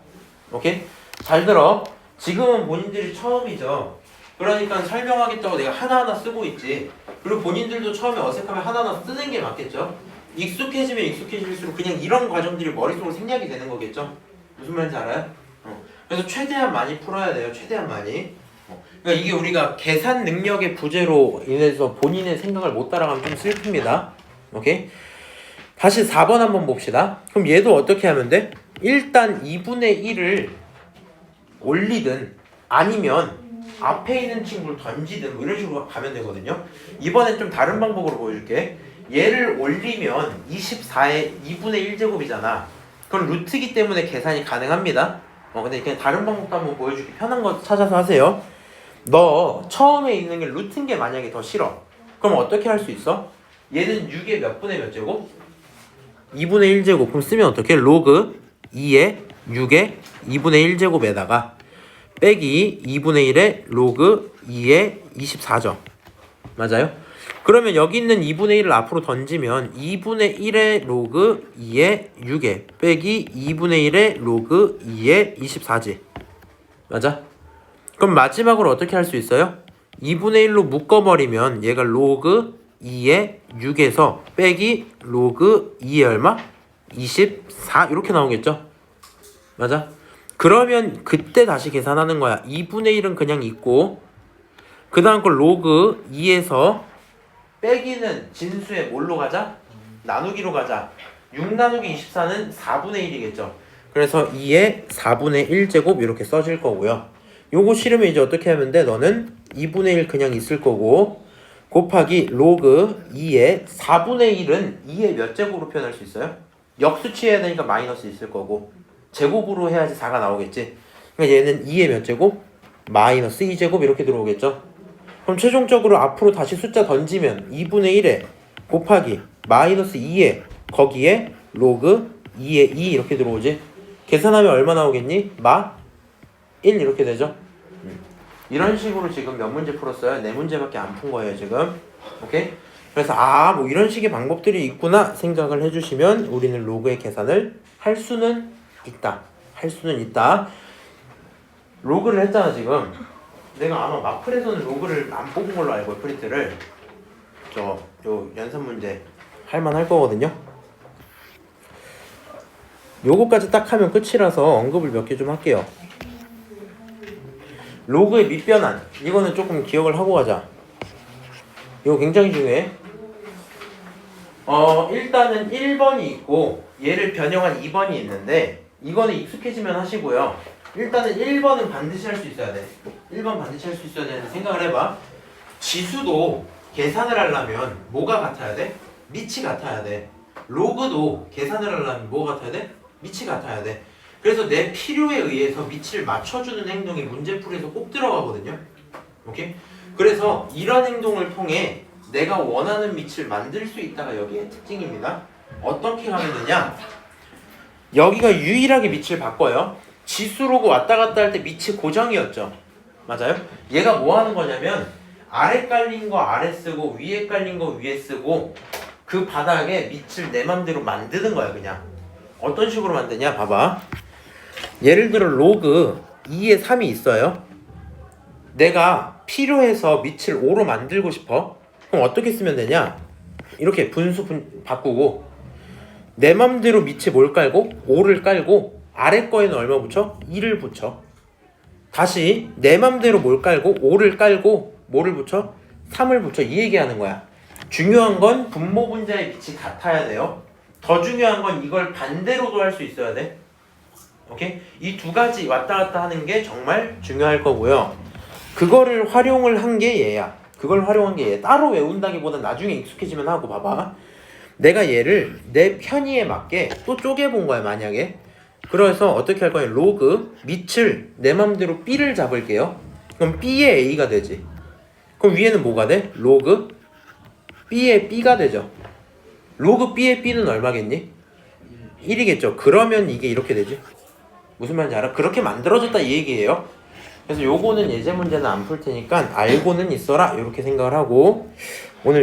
오케이? 잘 들어. 지금은 본인들이 처음이죠. 그러니까 설명하겠다고 내가 하나하나 쓰고 있지. 그리고 본인들도 처음에 어색하면 하나하나 쓰는 게 맞겠죠. 익숙해지면 익숙해질수록 그냥 이런 과정들이 머릿속으로 생략이 되는 거겠죠. 무슨 말인지 알아요? 그래서 최대한 많이 풀어야 돼요. 최대한 많이. 그러니까 이게 우리가 계산 능력의 부재로 인해서 본인의 생각을 못 따라가면 좀 슬픕니다. 오케이? 다시 4번 한번 봅시다. 그럼 얘도 어떻게 하면 돼? 일단 2분의 1을 올리든 아니면 앞에 있는 친구를 던지든 뭐 이런 식으로 가면 되거든요. 이번엔 좀 다른 방법으로 보여줄게. 얘를 올리면 24의 2분의 1제곱이잖아. 그건 루트이기 때문에 계산이 가능합니다. 근데 그냥 다른 방법도 한번 보여줄게. 편한 거 찾아서 하세요. 너 처음에 있는 게 루트인 게 만약에 더 싫어. 그럼 어떻게 할 수 있어? 얘는 6의 몇 분의 몇 제곱? 2분의 1제곱. 그럼 쓰면 어떻게? 로그 2의 6의 2분의 1제곱에다가 빼기 2분의 1의 로그 2의 24죠. 맞아요? 그러면 여기 있는 2분의 1을 앞으로 던지면 2분의 1의 로그 2의 6에 빼기 2분의 1의 로그 2의 24지. 맞아? 그럼 마지막으로 어떻게 할 수 있어요? 2분의 1로 묶어버리면 얘가 로그 2의 6에서 빼기 로그 2의 얼마? 24 이렇게 나오겠죠? 맞아? 그러면 그때 다시 계산하는 거야. 2분의 1은 그냥 있고 그 다음 걸 로그 2에서 빼기는 진수에 뭘로 가자? 나누기로 가자. 6 나누기 24는 4분의 1이겠죠. 그래서 2의 4분의 1제곱 이렇게 써질 거고요. 요거 싫으면 이제 어떻게 하면 돼? 너는 2분의 1 그냥 있을 거고 곱하기 로그 2의 4분의 1은 2의 몇 제곱으로 표현할 수 있어요? 역수 취해야 되니까 마이너스 있을 거고 제곱으로 해야지 4가 나오겠지. 그러니까 얘는 2의 몇 제곱? 마이너스 2제곱 이렇게 들어오겠죠. 그럼 최종적으로 앞으로 다시 숫자 던지면 2분의 1에 곱하기 마이너스 2에 거기에 로그 2의 2 이렇게 들어오지. 계산하면 얼마 나오겠니? 1 이렇게 되죠. 이런 식으로 지금 몇 문제 풀었어요? 4문제밖에 안 푼 거예요 지금. 오케이? 그래서 뭐 이런 식의 방법들이 있구나 생각을 해주시면 우리는 로그의 계산을 할 수는 있다. 할 수는 있다. 로그를 했잖아 지금. 내가 아마 마플에서는 로그를 안 뽑은 걸로 알고 프린트를 요 연산 문제 할만할 거거든요. 요거까지 딱 하면 끝이라서 언급을 몇 개 좀 할게요. 로그의 밑변환 이거는 조금 기억을 하고 가자. 이거 굉장히 중요해. 일단은 1번이 있고 얘를 변형한 2번이 있는데 이거는 익숙해지면 하시고요. 일단은 1번은 반드시 할 수 있어야 돼. 1번 반드시 할 수 있어야 되는 생각을 해봐. 지수도 계산을 하려면 뭐가 같아야 돼? 밑이 같아야 돼. 로그도 계산을 하려면 뭐가 같아야 돼? 밑이 같아야 돼. 그래서 내 필요에 의해서 밑을 맞춰주는 행동이 문제풀이에서 꼭 들어가거든요. 오케이? 그래서 이런 행동을 통해 내가 원하는 밑을 만들 수 있다가 여기의 특징입니다. 어떻게 하면 되냐? 여기가 유일하게 밑을 바꿔요. 지수로고 왔다 갔다 할 때 밑이 고정이었죠. 맞아요? 얘가 뭐 하는 거냐면 아래 깔린 거 아래 쓰고 위에 깔린 거 위에 쓰고 그 바닥에 밑을 내 맘대로 만드는 거야 그냥. 어떤 식으로 만드냐 봐봐. 예를 들어 로그 2에 3이 있어요. 내가 필요해서 밑을 5로 만들고 싶어. 그럼 어떻게 쓰면 되냐? 이렇게 분수 바꾸고 내 맘대로 밑에 뭘 깔고 5를 깔고 아래 거에는 얼마 붙여? 2를 붙여. 다시 내 맘대로 뭘 깔고 5를 깔고 뭐를 붙여? 3을 붙여. 이 얘기하는 거야. 중요한 건 분모 분자의 밑이 같아야 돼요. 더 중요한 건 이걸 반대로도 할 수 있어야 돼. 오케이? 이 두 가지 왔다 갔다 하는 게 정말 중요할 거고요. 그거를 활용을 한 게 얘야. 그걸 활용한 게 얘. 따로 외운다기보다 나중에 익숙해지면 하고 봐봐. 내가 얘를 내 편의에 맞게 또 쪼개본 거야 만약에. 그래서 어떻게 할 거냐. 로그 밑을 내 맘대로 B를 잡을게요. 그럼 B의 A가 되지. 그럼 위에는 뭐가 돼? 로그 b의 b가 되죠. 로그 b의 b는 얼마겠니? 1이겠죠. 그러면 이게 이렇게 되지. 무슨 말인지 알아? 그렇게 만들어졌다 이 얘기예요. 그래서 요거는 예제 문제는 안 풀 테니까 알고는 있어라 이렇게 생각을 하고 오늘